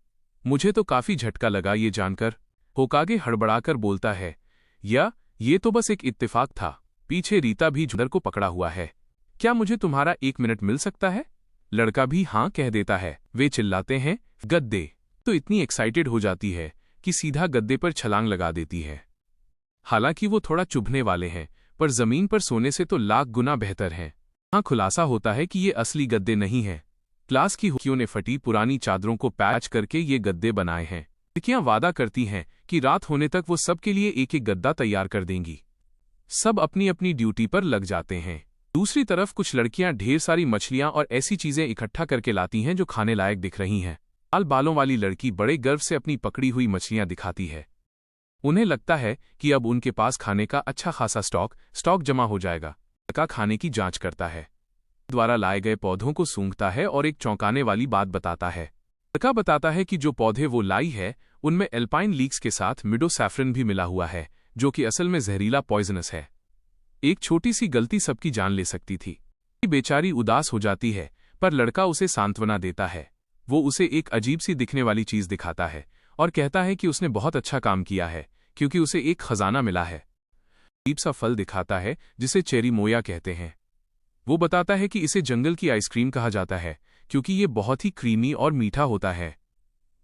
मुझे तो काफी झटका लगा ये जानकर। होकागे हड़बड़ाकर बोलता है, या ये तो बस एक इत्तेफाक था। पीछे रीता भी झुंडर को पकड़ा हुआ है। क्या मुझे तुम्हारा 1 मिनट मिल सकता है। लड़का भी हाँ कह देता है। वे चिल्लाते हैं, गद्दे। तो इतनी एक्साइटेड हो जाती है कि सीधा गद्दे पर छलांग लगा देती है। हालांकि वो थोड़ा चुभने वाले हैं, पर जमीन पर सोने से तो लाख गुना बेहतर हैं। हाँ, खुलासा होता है कि ये असली गद्दे नहीं हैं। क्लास की लड़कियों ने फटी पुरानी चादरों को पैच करके ये गद्दे बनाए हैं। लड़कियां वादा करती हैं कि रात होने तक वो सबके लिए एक एक गद्दा तैयार कर देंगी। सब अपनी अपनी ड्यूटी पर लग जाते हैं। दूसरी तरफ कुछ लड़कियां ढेर सारी मछलियां और ऐसी चीजें इकट्ठा करके लाती हैं जो खाने लायक दिख रही हैं। लाल बालों वाली लड़की बड़े गर्व से अपनी पकड़ी हुई मछलियां दिखाती है। उन्हें लगता है कि अब उनके पास खाने का अच्छा खासा स्टॉक जमा हो जाएगा। लड़का खाने की जांच करता है, द्वारा लाए गए पौधों को सूंघता है और एक चौंकाने वाली बात बताता है। लड़का बताता है कि जो पौधे वो लाई है उनमें एल्पाइन लीक्स के साथ मिडोसैफ्रिन भी मिला हुआ है, जो कि असल में जहरीला पॉइजनस है। एक छोटी सी गलती सबकी जान ले सकती थी। बेचारी उदास हो जाती है, पर लड़का उसे सांत्वना देता है। वो उसे एक अजीब सी दिखने वाली चीज दिखाता है और कहता है कि उसने बहुत अच्छा काम किया है, क्योंकि उसे एक खजाना मिला है। अजीब सा फल दिखाता है जिसे चेरी मोया कहते हैं। वो बताता है कि इसे जंगल की आइसक्रीम कहा जाता है, क्योंकि ये बहुत ही क्रीमी और मीठा होता है।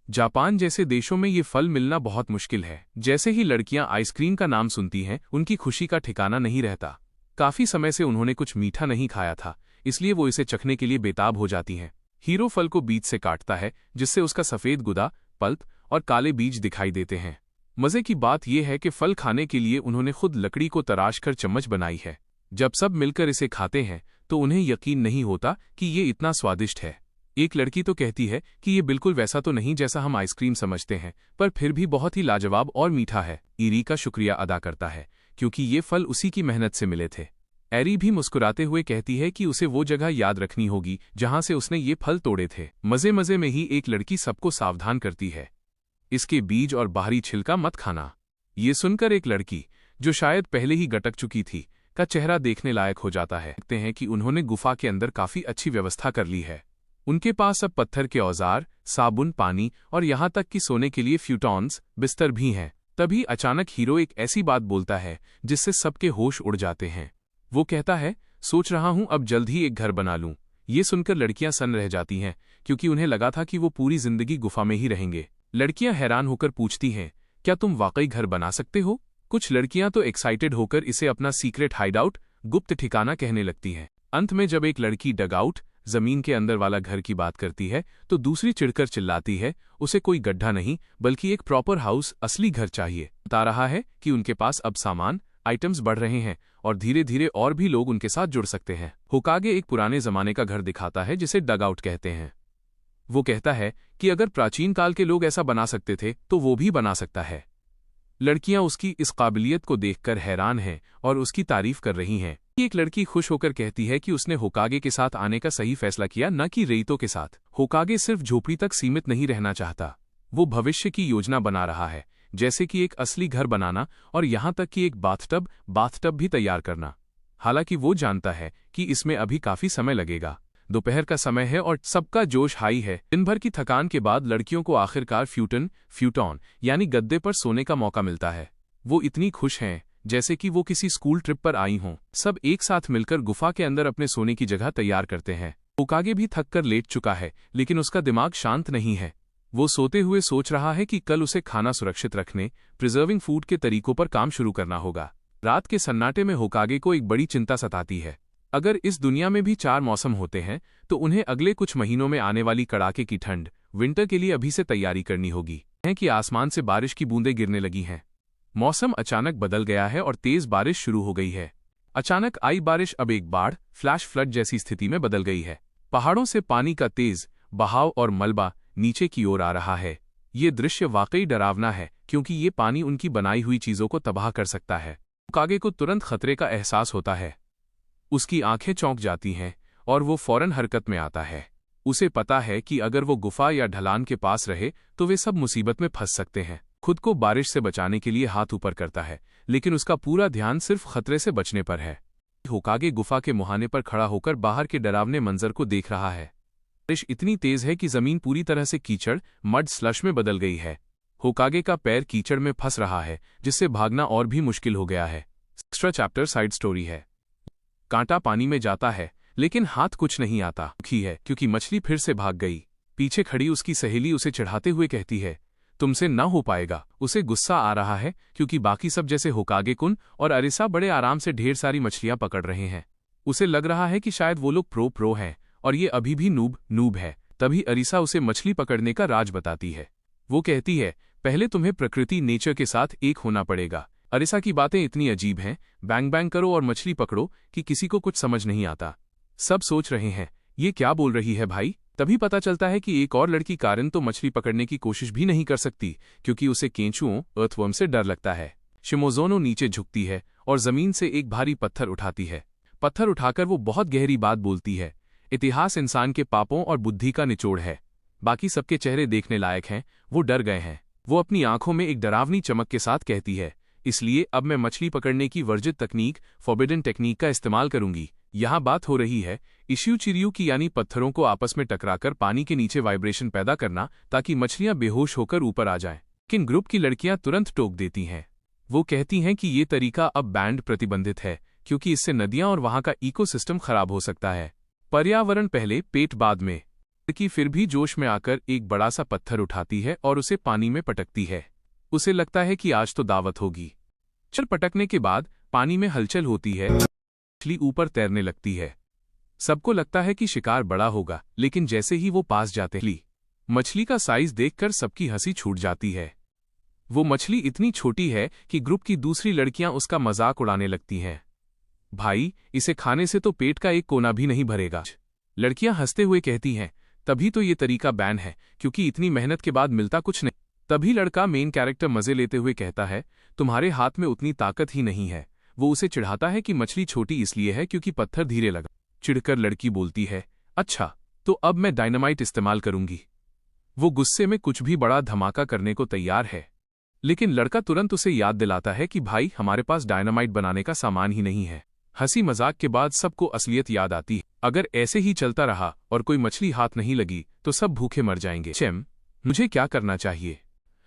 जापान जैसे देशों में ये फल मिलना बहुत मुश्किल है। जैसे ही लड़कियां आइसक्रीम का नाम सुनती हैं, उनकी खुशी का ठिकाना नहीं रहता। काफी समय से उन्होंने कुछ मीठा नहीं खाया था, इसलिए वो इसे चखने के लिए बेताब हो जाती हैं। हीरो फल को बीज से काटता है, जिससे उसका सफेद गुदा, पल्प और काले बीज दिखाई देते हैं। मजे की बात यह है कि फल खाने के लिए उन्होंने खुद लकड़ी को तराश कर चम्मच बनाई है। जब सब मिलकर इसे खाते हैं तो उन्हें यकीन नहीं होता कि ये इतना स्वादिष्ट है। एक लड़की तो कहती है कि ये बिल्कुल वैसा तो नहीं जैसा हम आइसक्रीम समझते हैं, पर फिर भी बहुत ही लाजवाब और मीठा है। एरी का शुक्रिया अदा करता है क्योंकि ये फल उसी की मेहनत से मिले थे। एरी भी मुस्कुराते हुए कहती है कि उसे वो जगह याद रखनी होगी जहां से उसने ये फल तोड़े थे। मजे मजे में ही एक लड़की सबको सावधान करती है, इसके बीज और बाहरी छिलका मत खाना। ये सुनकर एक लड़की, जो शायद पहले ही गटक चुकी थी, का चेहरा देखने लायक हो जाता है। देखते हैं कि उन्होंने गुफा के अंदर काफी अच्छी व्यवस्था कर ली है। उनके पास अब पत्थर के औजार, साबुन, पानी और यहाँ तक कि सोने के लिए फ्यूटॉन्स, बिस्तर भी हैं। तभी अचानक हीरो एक ऐसी बात बोलता है जिससे सबके होश उड़ जाते हैं। वो कहता है, सोच रहा हूं अब जल्द ही एक घर बना लूं। ये सुनकर लड़कियां सन्न रह जाती हैं क्योंकि उन्हें लगा था कि वो पूरी जिंदगी गुफा में ही रहेंगे। लड़कियां हैरान होकर पूछती हैं, क्या तुम वाकई घर बना सकते हो? कुछ लड़कियां तो एक्साइटेड होकर इसे अपना सीक्रेट हाइडआउट, गुप्त ठिकाना कहने लगती हैं। अंत में जब एक लड़की डगआउट, जमीन के अंदर वाला घर की बात करती है तो दूसरी चिढ़कर चिल्लाती है, उसे कोई गड्ढा नहीं बल्कि एक प्रॉपर हाउस, असली घर चाहिए। बता रहा है कि उनके पास अब सामान, आइटम्स बढ़ रहे हैं और धीरे धीरे और भी लोग उनके साथ जुड़ सकते हैं। होकागे एक पुराने जमाने का घर दिखाता है जिसे डगआउट कहते हैं। वो कहता है कि अगर प्राचीन काल के लोग ऐसा बना सकते थे तो वो भी बना सकता है। लड़कियां उसकी इस काबिलियत को देखकर हैरान हैं और उसकी तारीफ कर रही हैं। एक लड़की खुश होकर कहती है कि उसने होकागे के साथ आने का सही फैसला किया, न कि रेइतो के साथ। होकागे सिर्फ झोपड़ी तक सीमित नहीं रहना चाहता, वो भविष्य की योजना बना रहा है, जैसे कि एक असली घर बनाना और यहाँ तक कि एक बाथटब भी तैयार करना। हालांकि वो जानता है कि इसमें अभी काफी समय लगेगा। दोपहर का समय है और सबका जोश हाई है। दिन भर की थकान के बाद लड़कियों को आखिरकार फ्यूटॉन यानी गद्दे पर सोने का मौका मिलता है। वो इतनी खुश हैं जैसे कि वो किसी स्कूल ट्रिप पर आई हों। सब एक साथ मिलकर गुफा के अंदर अपने सोने की जगह तैयार करते हैं। होकागे भी थक कर लेट चुका है, लेकिन उसका दिमाग शांत नहीं है। वो सोते हुए सोच रहा है कि कल उसे खाना सुरक्षित रखने, प्रिजर्विंग फूड के तरीकों पर काम शुरू करना होगा। रात के सन्नाटे में होकागे को एक बड़ी चिंता सताती है। अगर इस दुनिया में भी 4 मौसम होते हैं तो उन्हें अगले कुछ महीनों में आने वाली कड़ाके की ठंड, विंटर के लिए अभी से तैयारी करनी होगी। है कि आसमान से बारिश की बूंदें गिरने लगी हैं। मौसम अचानक बदल गया है और तेज बारिश शुरू हो गई है। अचानक आई बारिश अब एक बाढ़, फ्लैश फ्लड जैसी स्थिति में बदल गई है। पहाड़ों से पानी का तेज बहाव और मलबा नीचे की ओर आ रहा है। ये दृश्य वाकई डरावना है क्योंकि ये पानी उनकी बनाई हुई चीजों को तबाह कर सकता है। होकागे को तुरंत खतरे का एहसास होता है। उसकी आंखें चौंक जाती हैं और वो फौरन हरकत में आता है। उसे पता है कि अगर वो गुफा या ढलान के पास रहे तो वे सब मुसीबत में फंस सकते हैं। खुद को बारिश से बचाने के लिए हाथ ऊपर करता है, लेकिन उसका पूरा ध्यान सिर्फ खतरे से बचने पर है। होकागे गुफा के मुहाने पर खड़ा होकर बाहर के डरावने मंजर को देख रहा है। बारिश इतनी तेज है कि जमीन पूरी तरह से कीचड़, मड स्लश में बदल गई है। होकागे का पैर कीचड़ में फंस रहा है, जिससे भागना और भी मुश्किल हो गया है। एक्स्ट्रा चैप्टर साइड स्टोरी है। कांटा पानी में जाता है लेकिन हाथ कुछ नहीं आता। दुखी है क्योंकि मछली फिर से भाग गई। पीछे खड़ी उसकी सहेली उसे चिढ़ाते हुए कहती है, तुमसे न हो पाएगा। उसे गुस्सा आ रहा है क्योंकि बाकी सब जैसे होकागे कुन और अरिसा बड़े आराम से ढेर सारी मछलियां पकड़ रहे हैं। उसे लग रहा है कि शायद वो लोग प्रो हैं और ये अभी भी नूब है। तभी अरिसा उसे मछली पकड़ने का राज बताती है। वो कहती है, पहले तुम्हें प्रकृति नेचर के साथ एक होना पड़ेगा। अरिसा की बातें इतनी अजीब हैं, बैंग बैंग करो और मछली पकड़ो, कि किसी को कुछ समझ नहीं आता। सब सोच रहे हैं, ये क्या बोल रही है भाई? तभी पता चलता है कि एक और लड़की कारिन तो मछली पकड़ने की कोशिश भी नहीं कर सकती क्योंकि उसे केंचुओं, अर्थवर्म से डर लगता है। शिमोज़ोनो नीचे झुकती है और जमीन से एक भारी पत्थर उठाती है। पत्थर उठाकर वो बहुत गहरी बात बोलती है। इतिहास इंसान के पापों और बुद्धि का निचोड़ है। बाकी सबके चेहरे देखने लायक हैं, वो डर गए हैं। वो अपनी आंखों में एक डरावनी चमक के साथ कहती है, इसलिए अब मैं मछली पकड़ने की वर्जित तकनीक, फॉरबिडन टेक्निक का इस्तेमाल करूंगी। यहाँ बात हो रही है इश्यूचिरियू की, यानी पत्थरों को आपस में टकराकर पानी के नीचे वाइब्रेशन पैदा करना ताकि मछलियां बेहोश होकर ऊपर आ जाएं। लेकिन ग्रुप की लड़कियां तुरंत टोक देती हैं। वो कहती हैं कि ये तरीका अब बैंड प्रतिबंधित है क्योंकि इससे नदियां और वहां का इकोसिस्टम खराब हो सकता है। पर्यावरण पहले, पेट बाद में। लड़की फिर भी जोश में आकर एक बड़ा सा पत्थर उठाती है और उसे पानी में पटकती है। उसे लगता है कि आज तो दावत होगी। चल पटकने के बाद पानी में हलचल होती है। मछली ऊपर तैरने लगती है। सबको लगता है कि शिकार बड़ा होगा, लेकिन जैसे ही वो पास जाते हैं, मछली का साइज देखकर सबकी हंसी छूट जाती है। वो मछली इतनी छोटी है कि ग्रुप की दूसरी लड़कियां उसका मजाक उड़ाने लगती हैं। भाई, इसे खाने से तो पेट का एक कोना भी नहीं भरेगा। लड़कियां हंसते हुए कहती हैं, तभी तो ये तरीका बैन है, क्योंकि इतनी मेहनत के बाद मिलता कुछ नहीं। तभी लड़का मेन कैरेक्टर मजे लेते हुए कहता है, तुम्हारे हाथ में उतनी ताकत ही नहीं है। वो उसे चिढ़ाता है कि मछली छोटी इसलिए है क्योंकि पत्थर धीरे लगा। चिढ़कर लड़की बोलती है, अच्छा तो अब मैं डायनामाइट इस्तेमाल करूंगी। वो गुस्से में कुछ भी बड़ा धमाका करने को तैयार है, लेकिन लड़का तुरंत उसे याद दिलाता है कि भाई, हमारे पास डायनामाइट बनाने का सामान ही नहीं है। हंसी मजाक के बाद सबको असलियत याद आती है। अगर ऐसे ही चलता रहा और कोई मछली हाथ नहीं लगी तो सब भूखे मर जाएंगे। चैम, मुझे क्या करना चाहिए?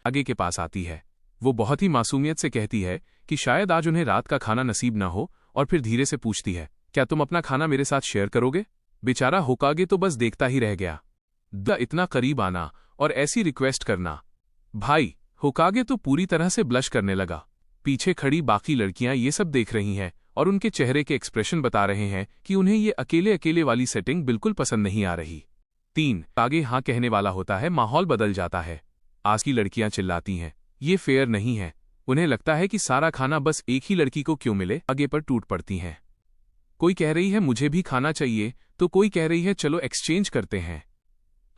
आगे के पास आती है। वो बहुत ही मासूमियत से कहती है कि शायद आज उन्हें रात का खाना नसीब ना हो, और फिर धीरे से पूछती है, क्या तुम अपना खाना मेरे साथ शेयर करोगे? बेचारा होकागे तो बस देखता ही रह गया। इतना करीब आना और ऐसी रिक्वेस्ट करना। भाई, होकागे तो पूरी तरह से ब्लश करने लगा। पीछे खड़ी बाकी लड़कियां ये सब देख रही हैं और उनके चेहरे के एक्सप्रेशन बता रहे हैं कि उन्हें ये अकेले अकेले वाली सेटिंग बिल्कुल पसंद नहीं आ रही। 3 आगे हाँ कहने वाला होता है, माहौल बदल जाता है। आज की लड़कियां चिल्लाती हैं, ये फेयर नहीं है। उन्हें लगता है कि सारा खाना बस एक ही लड़की को क्यों मिले। आगे पर टूट पड़ती हैं। कोई कह रही है मुझे भी खाना चाहिए, तो कोई कह रही है चलो एक्सचेंज करते हैं।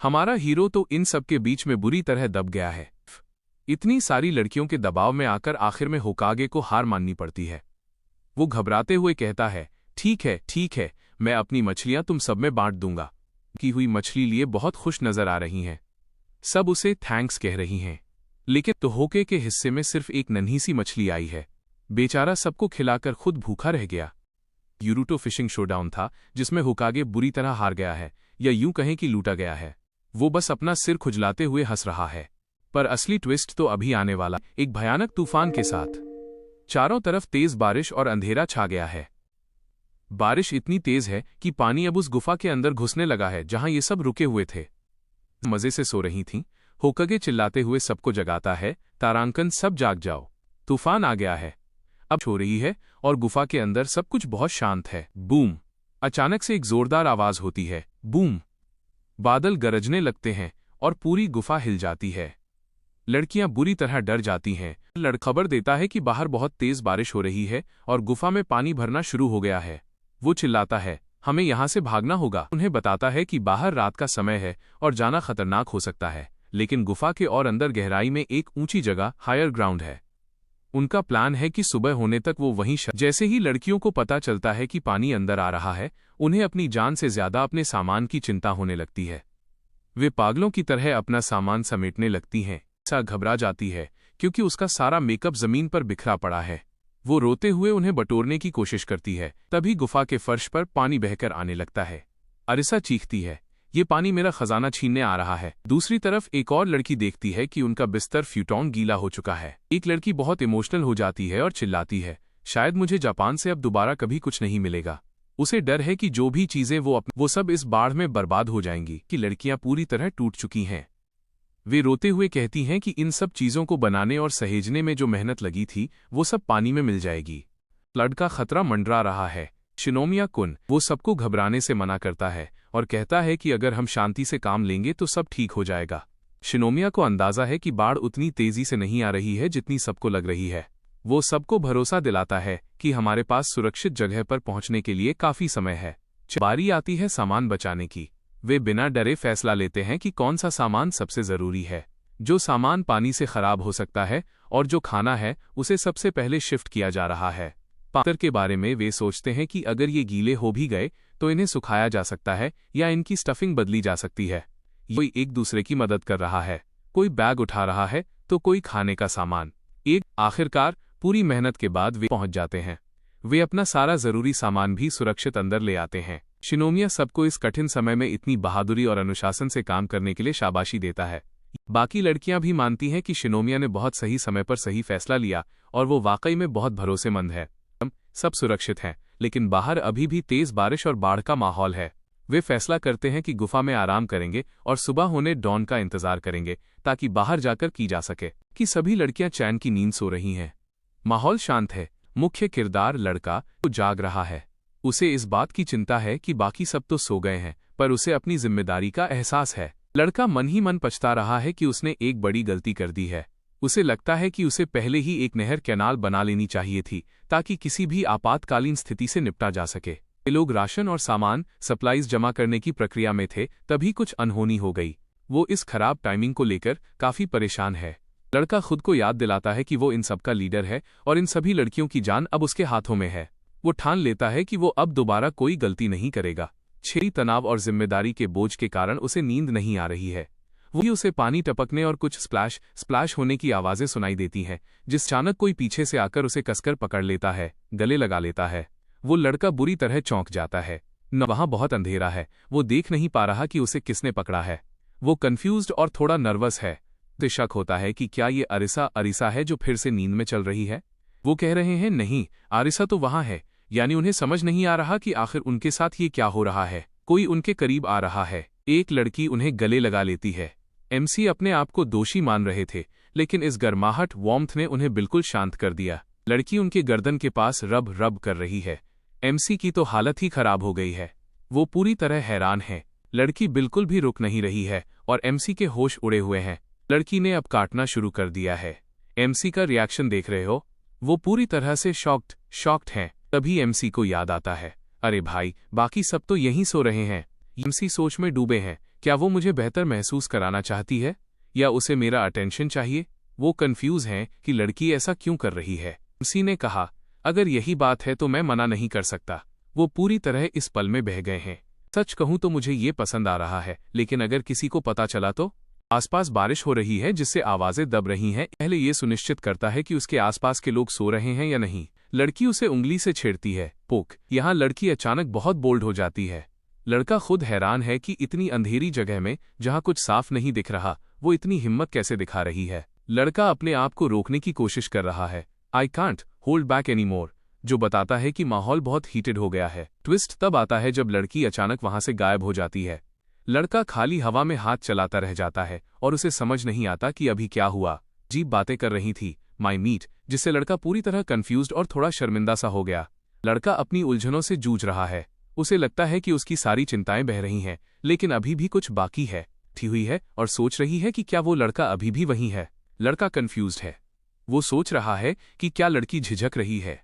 हमारा हीरो तो इन सब के बीच में बुरी तरह दब गया है। इतनी सारी लड़कियों के दबाव में आकर आखिर में होकागे को हार माननी पड़ती है। वो घबराते हुए कहता है, ठीक है, मैं अपनी मछलियां तुम सब में बांट दूंगा। की हुई मछली लिए बहुत खुश नजर आ रही हैं। सब उसे थैंक्स कह रही हैं, लेकिन तो होके के हिस्से में सिर्फ एक नन्ही सी मछली आई है। बेचारा सबको खिलाकर खुद भूखा रह गया। यूरुटो फिशिंग शोडाउन था जिसमें होकागे बुरी तरह हार गया है, या यूं कहें कि लूटा गया है। वो बस अपना सिर खुजलाते हुए हंस रहा है। पर असली ट्विस्ट तो अभी आने वाला, एक भयानक तूफान के साथ। चारों तरफ तेज बारिश और अंधेरा छा गया है। बारिश इतनी तेज है कि पानी अब उस गुफा के अंदर घुसने लगा है जहां ये सब रुके हुए थे। मजे से सो रही थीं। होकागे चिल्लाते हुए सबको जगाता है, तारांकन सब जाग जाओ, तूफान आ गया है। अब हो रही है और गुफा के अंदर सब कुछ बहुत शांत है। बूम! अचानक से एक जोरदार आवाज होती है, बूम! बादल गरजने लगते हैं और पूरी गुफा हिल जाती है। लड़कियां बुरी तरह डर जाती हैं। खबर देता है कि बाहर बहुत तेज बारिश हो रही है और गुफा में पानी भरना शुरू हो गया है। वो चिल्लाता है, हमें यहां से भागना होगा। उन्हें बताता है कि बाहर रात का समय है और जाना खतरनाक हो सकता है, लेकिन गुफा के और अंदर गहराई में एक ऊंची जगह, हायर ग्राउंड है। उनका प्लान है कि सुबह होने तक वो वहीं जैसे ही लड़कियों को पता चलता है कि पानी अंदर आ रहा है, उन्हें अपनी जान से ज्यादा अपने सामान की चिंता होने लगती है। वे पागलों की तरह अपना सामान समेटने लगती हैं। सा घबरा जाती है क्योंकि उसका सारा मेकअप जमीन पर बिखरा पड़ा है। वो रोते हुए उन्हें बटोरने की कोशिश करती है। तभी गुफा के फर्श पर पानी बहकर आने लगता है। अरिसा चीखती है, ये पानी मेरा खजाना छीनने आ रहा है। दूसरी तरफ एक और लड़की देखती है कि उनका बिस्तर फ्यूटॉन गीला हो चुका है। एक लड़की बहुत इमोशनल हो जाती है और चिल्लाती है, शायद मुझे जापान से अब दोबारा कभी कुछ नहीं मिलेगा। उसे डर है कि जो भी चीजें वो सब इस बाढ़ में बर्बाद हो जाएंगी। कि लड़कियां पूरी तरह टूट चुकी हैं। वे रोते हुए कहती हैं कि इन सब चीजों को बनाने और सहेजने में जो मेहनत लगी थी वो सब पानी में मिल जाएगी। फ्लड का खतरा मंडरा रहा है। शिनोमिया कुन वो सबको घबराने से मना करता है और कहता है कि अगर हम शांति से काम लेंगे तो सब ठीक हो जाएगा। शिनोमिया को अंदाजा है कि बाढ़ उतनी तेजी से नहीं आ रही है जितनी सबको लग रही है। वो सबको भरोसा दिलाता है कि हमारे पास सुरक्षित जगह पर पहुंचने के लिए काफी समय है। बारी आती है सामान बचाने की। वे बिना डरे फैसला लेते हैं कि कौन सा सामान सबसे जरूरी है। जो सामान पानी से खराब हो सकता है और जो खाना है उसे सबसे पहले शिफ्ट किया जा रहा है। पातर के बारे में वे सोचते हैं कि अगर ये गीले हो भी गए तो इन्हें सुखाया जा सकता है या इनकी स्टफिंग बदली जा सकती है। कोई एक दूसरे की मदद कर रहा है, कोई बैग उठा रहा है तो कोई खाने का सामान। आखिरकार पूरी मेहनत के बाद वे पहुंच जाते हैं। वे अपना सारा जरूरी सामान भी सुरक्षित अंदर ले आते हैं। शिनोमिया सबको इस कठिन समय में इतनी बहादुरी और अनुशासन से काम करने के लिए शाबाशी देता है। बाकी लड़कियां भी मानती हैं कि शिनोमिया ने बहुत सही समय पर सही फैसला लिया और वो वाकई में बहुत भरोसेमंद है। सब सुरक्षित हैं, लेकिन बाहर अभी भी तेज बारिश और बाढ़ का माहौल है। वे फैसला करते हैं कि गुफा में आराम करेंगे और सुबह होने डॉन का इंतजार करेंगे ताकि बाहर जाकर की जा सके। कि सभी लड़कियां चैन की नींद सो रही हैं। माहौल शांत है। मुख्य किरदार लड़का तो जाग रहा है। उसे इस बात की चिंता है कि बाकी सब तो सो गए हैं, पर उसे अपनी जिम्मेदारी का एहसास है। लड़का मन ही मन पछता रहा है कि उसने एक बड़ी गलती कर दी है। उसे लगता है कि उसे पहले ही एक नहर कैनाल बना लेनी चाहिए थी ताकि किसी भी आपातकालीन स्थिति से निपटा जा सके। ये लोग राशन और सामान सप्लाईज जमा करने की प्रक्रिया में थे, तभी कुछ अनहोनी हो गई। वो इस खराब टाइमिंग को लेकर काफी परेशान है। लड़का खुद को याद दिलाता है कि वो इन सबका लीडर है और इन सभी लड़कियों की जान अब उसके हाथों में है। वो ठान लेता है कि वो अब दोबारा कोई गलती नहीं करेगा। छेड़ी तनाव और जिम्मेदारी के बोझ के कारण उसे नींद नहीं आ रही है। वही उसे पानी टपकने और कुछ स्प्लैश स्प्लैश होने की आवाजें सुनाई देती हैं, जिस अचानक कोई पीछे से आकर उसे कसकर पकड़ लेता है, गले लगा लेता है। वो लड़का बुरी तरह चौंक जाता है। न वहां बहुत अंधेरा है, वो देख नहीं पा रहा कि उसे किसने पकड़ा है। वो कंफ्यूज्ड और थोड़ा नर्वस है। उसे शक होता है कि क्या ये अरिसा है जो फिर से नींद में चल रही है। वो कह रहे हैं नहीं, अरिसा तो वहां है। यानी उन्हें समझ नहीं आ रहा कि आखिर उनके साथ ये क्या हो रहा है। कोई उनके करीब आ रहा है। एक लड़की उन्हें गले लगा लेती है। एमसी अपने आप को दोषी मान रहे थे, लेकिन इस गर्माहट वॉर्मथ ने उन्हें बिल्कुल शांत कर दिया। लड़की उनके गर्दन के पास रब रब कर रही है। एमसी की तो हालत ही खराब हो गई है। वो पूरी तरह हैरान है। लड़की बिल्कुल भी रुक नहीं रही है और एमसी के होश उड़े हुए हैं। लड़की ने अब काटना शुरू कर दिया है। एमसी का रिएक्शन देख रहे हो? वो पूरी तरह से शॉक्ड हैं। तभी एमसी को याद आता है, अरे भाई, बाकी सब तो यहीं सो रहे हैं। एमसी सोच में डूबे हैं। क्या वो मुझे बेहतर महसूस कराना चाहती है या उसे मेरा अटेंशन चाहिए? वो कंफ्यूज हैं कि लड़की ऐसा क्यों कर रही है। एमसी ने कहा, अगर यही बात है तो मैं मना नहीं कर सकता। वो पूरी तरह इस पल में बह गए हैं। सच कहूं तो मुझे ये पसंद आ रहा है, लेकिन अगर किसी को पता चला तो? आसपास बारिश हो रही है जिससे आवाजें दब रही हैं। पहले ये सुनिश्चित करता है कि उसके आसपास के लोग सो रहे हैं या नहीं। लड़की उसे उंगली से छेड़ती है, पोक। यहाँ लड़की अचानक बहुत बोल्ड हो जाती है। लड़का खुद हैरान है कि इतनी अंधेरी जगह में जहाँ कुछ साफ नहीं दिख रहा, वो इतनी हिम्मत कैसे दिखा रही है। लड़का अपने आप को रोकने की कोशिश कर रहा है। I can't hold back any more, जो बताता है कि माहौल बहुत हीटेड हो गया है। ट्विस्ट तब आता है जब लड़की अचानक वहां से गायब हो जाती है। लड़का खाली हवा में हाथ चलाता रह जाता है और उसे समझ नहीं आता कि अभी क्या हुआ। अजीब बातें कर रही थी माई मीट, जिससे लड़का पूरी तरह कंफ्यूज्ड और थोड़ा शर्मिंदा सा हो गया। लड़का अपनी उलझनों से जूझ रहा है। उसे लगता है कि उसकी सारी चिंताएं बह रही हैं, लेकिन अभी भी कुछ बाकी है। थी हुई है और सोच रही है कि क्या वो लड़का अभी भी वहीं है। लड़का कंफ्यूज्ड है। वो सोच रहा है कि क्या लड़की झिझक रही है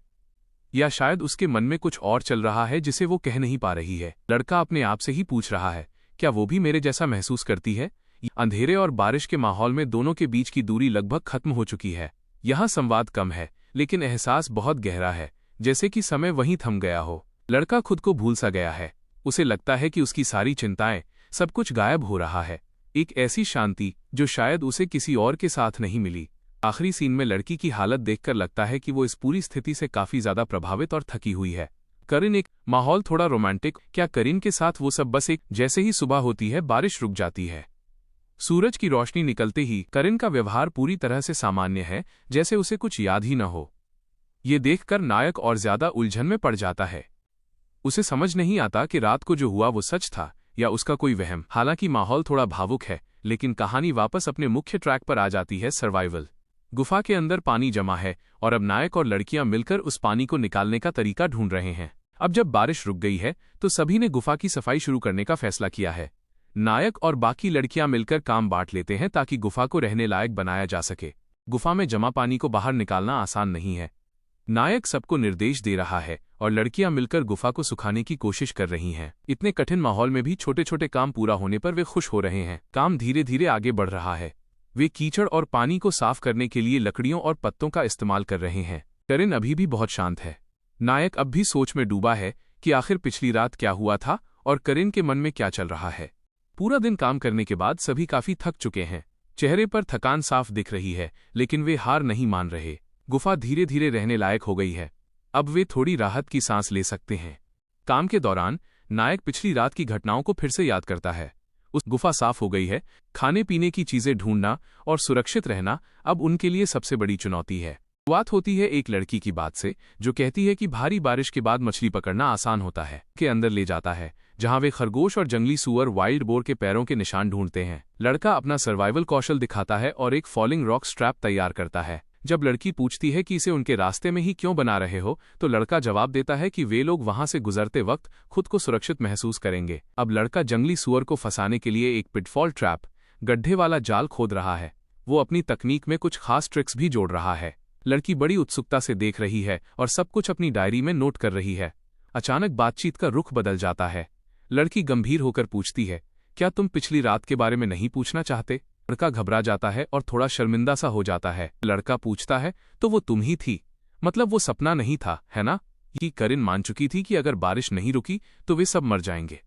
या शायद उसके मन में कुछ और चल रहा है जिसे वो कह नहीं पा रही है। लड़का अपने आप से ही पूछ रहा है, क्या वो भी मेरे जैसा महसूस करती है? अंधेरे और बारिश के माहौल में दोनों के बीच की दूरी लगभग खत्म हो चुकी है। यहाँ संवाद कम है, लेकिन एहसास बहुत गहरा है, जैसे कि समय वहीं थम गया हो। लड़का खुद को भूल सा गया है। उसे लगता है कि उसकी सारी चिंताएं, सब कुछ गायब हो रहा है। एक ऐसी शांति जो शायद उसे किसी और के साथ नहीं मिली। आखिरी सीन में लड़की की हालत देखकर लगता है कि वो इस पूरी स्थिति से काफी ज्यादा प्रभावित और थकी हुई है। करिन एक माहौल थोड़ा रोमांटिक। क्या करिन के साथ वो सब बस एक जैसे ही सुबह होती है बारिश रुक जाती है। सूरज की रोशनी निकलते ही करिन का व्यवहार पूरी तरह से सामान्य है, जैसे उसे कुछ याद ही न हो। ये देखकर नायक और ज्यादा उलझन में पड़ जाता है। उसे समझ नहीं आता कि रात को जो हुआ वो सच था या उसका कोई वहम। हालांकि माहौल थोड़ा भावुक है, लेकिन कहानी वापस अपने मुख्य ट्रैक पर आ जाती है, सर्वाइवल। गुफा के अंदर पानी जमा है और अब नायक और लड़कियां मिलकर उस पानी को निकालने का तरीका ढूंढ रहे हैं। अब जब बारिश रुक गई है तो सभी ने गुफा की सफाई शुरू करने का फैसला किया है। नायक और बाकी लड़कियां मिलकर काम बांट लेते हैं ताकि गुफा को रहने लायक बनाया जा सके। गुफा में जमा पानी को बाहर निकालना आसान नहीं है। नायक सबको निर्देश दे रहा है और लड़कियां मिलकर गुफा को सुखाने की कोशिश कर रही हैं। इतने कठिन माहौल में भी छोटे छोटे काम पूरा होने पर वे खुश हो रहे हैं। काम धीरे धीरे आगे बढ़ रहा है। वे कीचड़ और पानी को साफ करने के लिए लकड़ियों और पत्तों का इस्तेमाल कर रहे हैं। करिन अभी भी बहुत शांत है। नायक अब भी सोच में डूबा है कि आखिर पिछली रात क्या हुआ था और करिन के मन में क्या चल रहा है। पूरा दिन काम करने के बाद सभी काफी थक चुके हैं। चेहरे पर थकान साफ दिख रही है, लेकिन वे हार नहीं मान रहे। गुफा धीरे धीरे रहने लायक हो गई है। अब वे थोड़ी राहत की सांस ले सकते हैं। काम के दौरान नायक पिछली रात की घटनाओं को फिर से याद करता है। उस गुफा साफ हो गई है। खाने पीने की चीजें ढूंढना और सुरक्षित रहना अब उनके लिए सबसे बड़ी चुनौती है। शुरुआत होती है एक लड़की की बात से, जो कहती है कि भारी बारिश के बाद मछली पकड़ना आसान होता है। के अंदर ले जाता है जहां वे खरगोश और जंगली सुअर वाइल्ड बोर के पैरों के निशान ढूंढते हैं। लड़का अपना सर्वाइवल कौशल दिखाता है और एक फॉलिंग रॉक स्ट्रैप तैयार करता है। जब लड़की पूछती है कि इसे उनके रास्ते में ही क्यों बना रहे हो, तो लड़का जवाब देता है कि वे लोग वहां से गुजरते वक्त खुद को सुरक्षित महसूस करेंगे। अब लड़का जंगली सुअर को फंसाने के लिए एक पिटफॉल ट्रैप, गड्ढे वाला जाल खोद रहा है। वो अपनी तकनीक में कुछ खास ट्रिक्स भी जोड़ रहा है। लड़की बड़ी उत्सुकता से देख रही है और सब कुछ अपनी डायरी में नोट कर रही है। अचानक बातचीत का रुख बदल जाता है। लड़की गंभीर होकर पूछती है, क्या तुम पिछली रात के बारे में नहीं पूछना चाहते? लड़का घबरा जाता है और थोड़ा शर्मिंदा सा हो जाता है। लड़का पूछता है, तो वो तुम ही थी? मतलब वो सपना नहीं था, है ना? कि करिन मान चुकी थी कि अगर बारिश नहीं रुकी तो वे सब मर जाएंगे।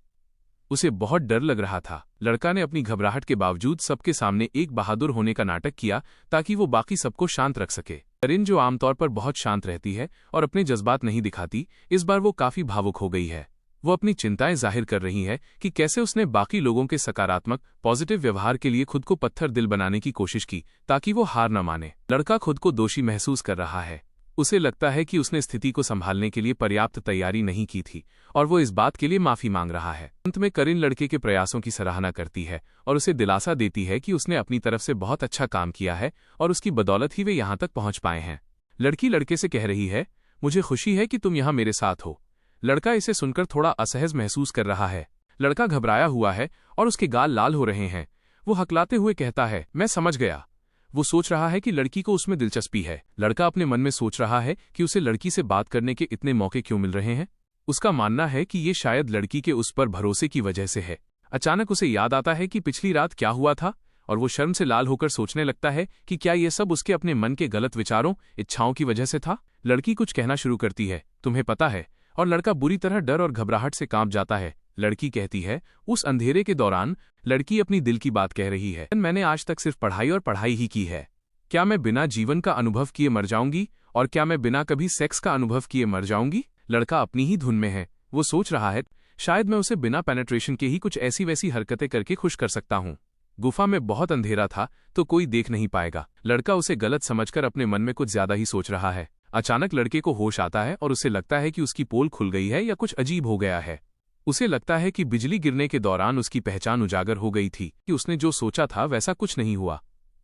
उसे बहुत डर लग रहा था। लड़का ने अपनी घबराहट के बावजूद सबके सामने एक बहादुर होने का नाटक किया ताकि वो बाकी सबको शांत रख सके। करिन, जो आमतौर पर बहुत शांत रहती है और अपने जज्बात नहीं दिखाती, इस बार वो काफी भावुक हो गई है। वो अपनी चिंताएं जाहिर कर रही है कि कैसे उसने बाकी लोगों के सकारात्मक पॉजिटिव व्यवहार के लिए खुद को पत्थर दिल बनाने की कोशिश की ताकि वो हार न माने। लड़का खुद को दोषी महसूस कर रहा है। उसे लगता है कि उसने स्थिति को संभालने के लिए पर्याप्त तैयारी नहीं की थी और वो इस बात के लिए माफी मांग रहा है। अंत में करिन लड़के के प्रयासों की सराहना करती है और उसे दिलासा देती है कि उसने अपनी तरफ से बहुत अच्छा काम किया है और उसकी बदौलत ही वे यहाँ तक पहुँच पाए हैं। लड़की लड़के से कह रही है, मुझे खुशी है कि तुम यहाँ मेरे साथ हो। लड़का इसे सुनकर थोड़ा असहज महसूस कर रहा है। लड़का घबराया हुआ है और उसके गाल लाल हो रहे हैं। वो हकलाते हुए कहता है, मैं समझ गया। वो सोच रहा है कि लड़की को उसमें दिलचस्पी है। लड़का अपने मन में सोच रहा है कि उसे लड़की से बात करने के इतने मौके क्यों मिल रहे हैं। उसका मानना है कि ये शायद लड़की के उस पर भरोसे की वजह से है। अचानक उसे याद आता है कि पिछली रात क्या हुआ था और वो शर्म से लाल होकर सोचने लगता है कि क्या ये सब उसके अपने मन के गलत विचारों, इच्छाओं की वजह से था। लड़की कुछ कहना शुरू करती है, तुम्हें पता है, और लड़का बुरी तरह डर और घबराहट से कांप जाता है। लड़की कहती है, उस अंधेरे के दौरान लड़की अपनी दिल की बात कह रही है, मैंने आज तक सिर्फ पढ़ाई और पढ़ाई ही की है। क्या मैं बिना जीवन का अनुभव किए मर जाऊंगी? और क्या मैं बिना कभी सेक्स का अनुभव किए मर जाऊंगी? लड़का अपनी ही धुन में है। वो सोच रहा है, शायद मैं उसे बिना पेनेट्रेशन के ही कुछ ऐसी वैसी हरकतें करके खुश कर सकता हूँ। गुफा में बहुत अंधेरा था तो कोई देख नहीं पाएगा। लड़का उसे गलत समझकर अपने मन में कुछ ज्यादा ही सोच रहा है। अचानक लड़के को होश आता है और उसे लगता है कि उसकी पोल खुल गई है या कुछ अजीब हो गया है। उसे लगता है कि बिजली गिरने के दौरान उसकी पहचान उजागर हो गई थी कि उसने जो सोचा था वैसा कुछ नहीं हुआ।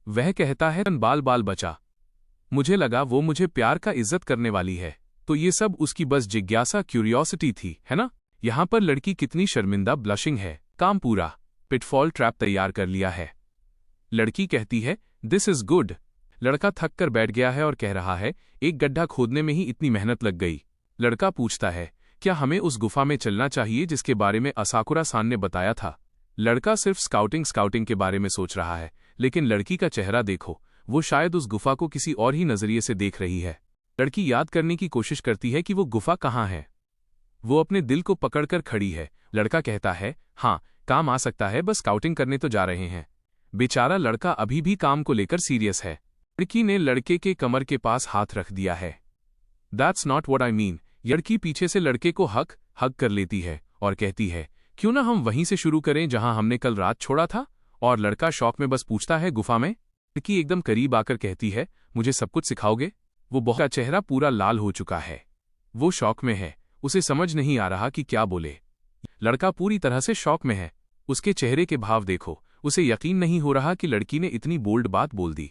वह कहता है, बाल बाल बचा। मुझे लगा वो मुझे प्यार का इज्जत करने वाली है। तो ये सब उसकी बस जिज्ञासा, क्यूरियोसिटी थी, है ना? यहाँ पर लड़की कितनी शर्मिंदा, ब्लशिंग है। काम पूरा। पिटफॉल ट्रैप तैयार कर लिया है। लड़की कहती है, दिस इज गुड। लड़का थक कर बैठ गया है और कह रहा है, एक गड्ढा खोदने में ही इतनी मेहनत लग गई। लड़का पूछता है, क्या हमें उस गुफा में चलना चाहिए जिसके बारे में असाकुरा सान ने बताया था? लड़का सिर्फ स्काउटिंग के बारे में सोच रहा है, लेकिन लड़की का चेहरा देखो, वो शायद उस गुफा को किसी और ही नजरिए से देख रही है। लड़की याद करने की कोशिश करती है कि वो गुफा कहाँ है। वो अपने दिल को पकड़कर खड़ी है। लड़का कहता है, हाँ, काम आ सकता है, बस स्काउटिंग करने तो जा रहे हैं। बेचारा लड़का अभी भी काम को लेकर सीरियस है। लड़की ने लड़के के कमर के पास हाथ रख दिया है। That's not what I mean. लड़की पीछे से लड़के को हक कर लेती है और कहती है, क्यों ना हम वहीं से शुरू करें जहां हमने कल रात छोड़ा था? और लड़का शौक में बस पूछता है, गुफा में? लड़की एकदम करीब आकर कहती है, मुझे सब कुछ सिखाओगे? वो बहुत का चेहरा पूरा लाल हो चुका है। वो शौक में है। उसे समझ नहीं आ रहा कि क्या बोले। लड़का पूरी तरह से शौक में है। उसके चेहरे के भाव देखो। उसे यकीन नहीं हो रहा कि लड़की ने इतनी बोल्ड बात बोल दी।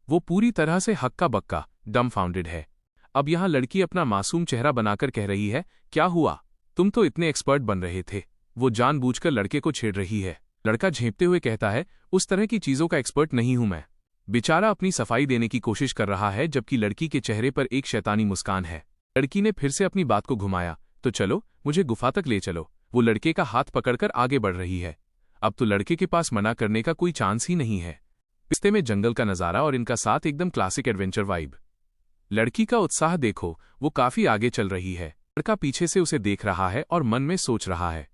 वो पूरी तरह से हक्का बक्का, डम्फाउंडेड है। अब यहाँ लड़की अपना मासूम चेहरा बनाकर कह रही है, क्या हुआ? तुम तो इतने एक्सपर्ट बन रहे थे। वो जानबूझकर लड़के को छेड़ रही है। लड़का झेंपते हुए कहता है, उस तरह की चीजों का एक्सपर्ट नहीं हूं मैं। बेचारा अपनी सफाई देने की कोशिश कर रहा है जबकि लड़की के चेहरे पर एक शैतानी मुस्कान है। लड़की ने फिर से अपनी बात को घुमाया, तो चलो, मुझे गुफा तक ले चलो। वो लड़के का हाथ पकड़कर आगे बढ़ रही है। अब तो लड़के के पास मना करने का कोई चांस ही नहीं है। रिश्ते में जंगल का नजारा और इनका साथ एकदम क्लासिक एडवेंचर वाइब। लड़की का उत्साह देखो, वो काफी आगे चल रही है। लड़का पीछे से उसे देख रहा है और मन में सोच रहा है।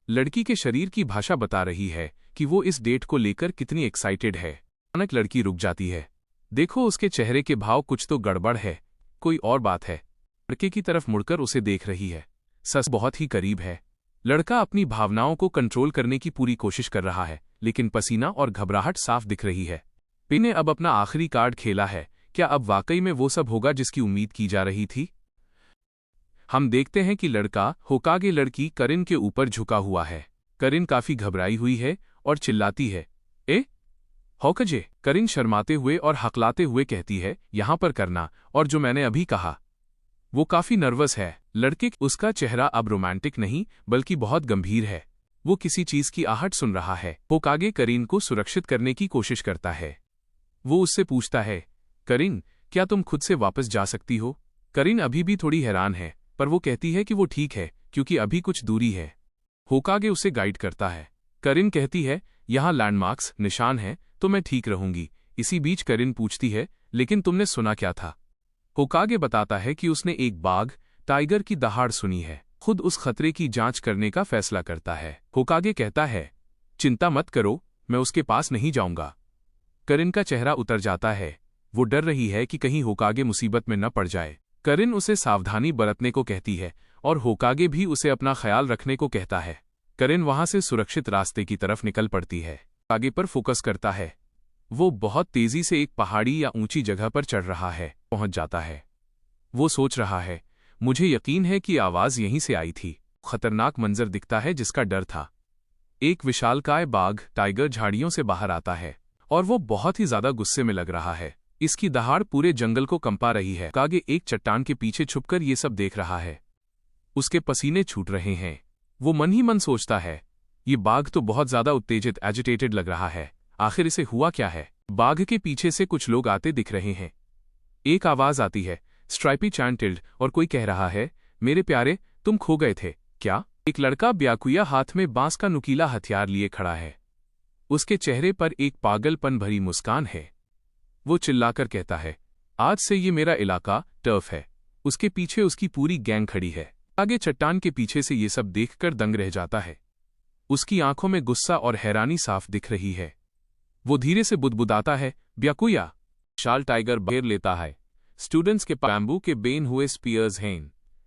लड़की के शरीर की भाषा बता रही है कि वो इस डेट को लेकर कितनी एक्साइटेड है। अचानक लड़की रुक जाती है। देखो, उसके चेहरे के भाव, कुछ तो गड़बड़ है, कोई और बात है। लड़के की तरफ मुड़कर उसे देख रही है। सच बहुत ही करीब है। लड़का अपनी भावनाओं को कंट्रोल करने की पूरी कोशिश कर रहा है, लेकिन पसीना और घबराहट साफ दिख रही है। पिन ने अब अपना आखिरी कार्ड खेला है। क्या अब वाकई में वो सब होगा जिसकी उम्मीद की जा रही थी? हम देखते हैं कि लड़का होकागे लड़की करिन के ऊपर झुका हुआ है। करिन काफी घबराई हुई है और चिल्लाती है, ए होकागे। करिन शर्माते हुए और हकलाते हुए कहती है, यहां पर करना, और जो मैंने अभी कहा। वो काफी नर्वस है। लड़के उसका चेहरा अब रोमांटिक नहीं बल्कि बहुत गंभीर है। वो किसी चीज की आहट सुन रहा है। होकागे करिन को सुरक्षित करने की कोशिश करता है। वो उससे पूछता है, करिन, क्या तुम खुद से वापस जा सकती हो? करिन अभी भी थोड़ी हैरान है, पर वो कहती है कि वो ठीक है क्योंकि अभी कुछ दूरी है। होकागे उसे गाइड करता है। करिन कहती है, यहाँ लैंडमार्क्स, निशान हैं, तो मैं ठीक रहूंगी। इसी बीच करिन पूछती है, लेकिन तुमने सुना क्या था? होकागे बताता है कि उसने एक बाघ, टाइगर की दहाड़ सुनी है। खुद उस खतरे की जांच करने का फैसला करता है। होकागे कहता है, चिंता मत करो, मैं उसके पास नहीं जाऊंगा। करिन का चेहरा उतर जाता है। वो डर रही है कि कहीं होकागे मुसीबत में न पड़ जाए। करिन उसे सावधानी बरतने को कहती है और होकागे भी उसे अपना ख्याल रखने को कहता है। करिन वहां से सुरक्षित रास्ते की तरफ निकल पड़ती है। आगे पर फोकस करता है। वो बहुत तेजी से एक पहाड़ी या ऊंची जगह पर चढ़ रहा है। पहुंच जाता है। वो सोच रहा है, मुझे यकीन है कि आवाज यहीं से आई थी। खतरनाक मंजर दिखता है जिसका डर था। एक विशालकाय बाघ, टाइगर झाड़ियों से बाहर आता है और वो बहुत ही ज्यादा गुस्से में लग रहा है। इसकी दहाड़ पूरे जंगल को कंपा रही है। होकागे एक चट्टान के पीछे छुपकर ये सब देख रहा है। उसके पसीने छूट रहे हैं। वो मन ही मन सोचता है, ये बाघ तो बहुत ज्यादा उत्तेजित, एजिटेटेड लग रहा है। आखिर इसे हुआ क्या है? बाघ के पीछे से कुछ लोग आते दिख रहे हैं। एक आवाज आती है, स्ट्राइपी चैंटिल्ड, और कोई कह रहा है, मेरे प्यारे, तुम खो गए थे क्या? एक लड़का ब्याकुया हाथ में बांस का नुकीला हथियार लिए खड़ा है। उसके चेहरे पर एक पागलपन भरी मुस्कान है। वो चिल्लाकर कहता है, आज से ये मेरा इलाका, टर्फ है। उसके पीछे उसकी पूरी गैंग खड़ी है। आगे चट्टान के पीछे से ये सब देखकर दंग रह जाता है। उसकी आंखों में गुस्सा और हैरानी साफ दिख रही है। वो धीरे से बुदबुदाता है, ब्याकुया। शाल टाइगर घेर लेता है। स्टूडेंट्स के बैम्बू के बेन हुए स्पीयर्स हैं।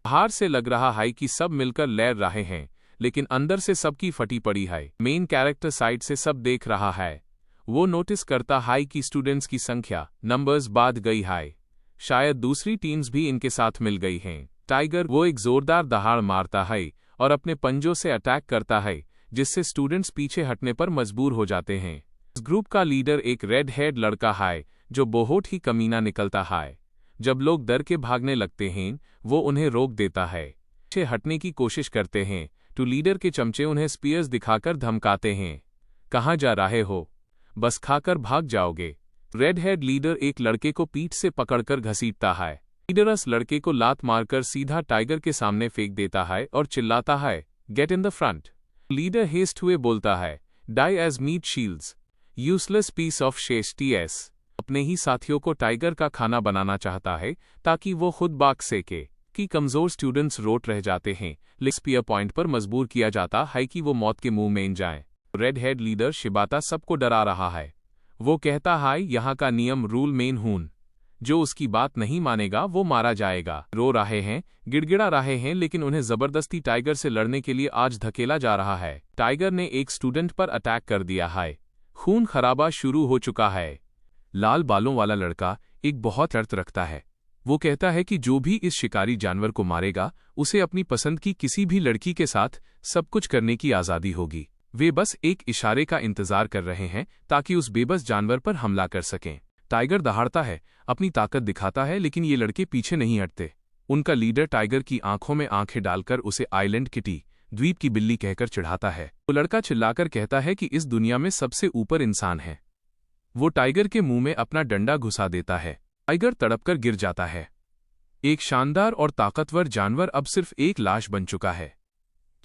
बाहर से लग रहा है कि सब मिलकर लड़ रहे हैं, लेकिन अंदर से सबकी फटी पड़ी है। मेन कैरेक्टर साइड से सब देख रहा है। वो नोटिस करता है कि स्टूडेंट्स की संख्या, नंबर्स बढ़ गई है। शायद दूसरी टीम्स भी इनके साथ मिल गई हैं। टाइगर वो एक जोरदार दहाड़ मारता है और अपने पंजों से अटैक करता है, जिससे स्टूडेंट्स पीछे हटने पर मजबूर हो जाते हैं। इस ग्रुप का लीडर एक रेड हेड लड़का है जो बहुत ही कमीना निकलता है। जब लोग डर के भागने लगते हैं, वो उन्हें रोक देता है। पीछे हटने की कोशिश करते हैं तो लीडर के चमचे उन्हें स्पीयर्स दिखाकर धमकाते हैं। कहाँ जा रहे हो? बस खाकर भाग जाओगे। रेड हेड लीडर एक लड़के को पीठ से पकड़कर घसीटता है। लीडर उस लड़के को लात मारकर सीधा टाइगर के सामने फेंक देता है और चिल्लाता है, get in the front. Leader हेस्ट हुए बोलता है, die as meat shields, useless piece of शेष। अपने ही साथियों को टाइगर का खाना बनाना चाहता है ताकि वो खुद बाग सेके। कि कमजोर स्टूडेंट्स रोट रह जाते हैं, लेकिन स्पीयर पॉइंट पर मजबूर किया जाता है कि वो मौत के मुंह में जाएं। रेड हेड लीडर शिबाता सबको डरा रहा है। वो कहता है, यहाँ का नियम रूल मेन हून, जो उसकी बात नहीं मानेगा वो मारा जाएगा। रो रहे हैं, गिड़गिड़ा रहे हैं, लेकिन उन्हें जबरदस्ती टाइगर से लड़ने के लिए आज धकेला जा रहा है। टाइगर ने एक स्टूडेंट पर अटैक कर दिया है। खून खराबा शुरू हो चुका है। लाल बालों वाला लड़का एक बहुत शर्त रखता है। वो कहता है कि जो भी इस शिकारी जानवर को मारेगा, उसे अपनी पसंद की किसी भी लड़की के साथ सब कुछ करने की आज़ादी होगी। वे बस एक इशारे का इंतजार कर रहे हैं ताकि उस बेबस जानवर पर हमला कर सकें। टाइगर दहाड़ता है, अपनी ताकत दिखाता है, लेकिन ये लड़के पीछे नहीं हटते। उनका लीडर टाइगर की आंखों में आंखें डालकर उसे आइलैंड किटी, द्वीप की बिल्ली कहकर चिढ़ाता है। वो लड़का चिल्लाकर कहता है कि इस दुनिया में सबसे ऊपर इंसान है। वो टाइगर के मुंह में अपना डंडा घुसा देता है। टाइगर तड़पकर गिर जाता है। एक शानदार और ताकतवर जानवर अब सिर्फ एक लाश बन चुका है।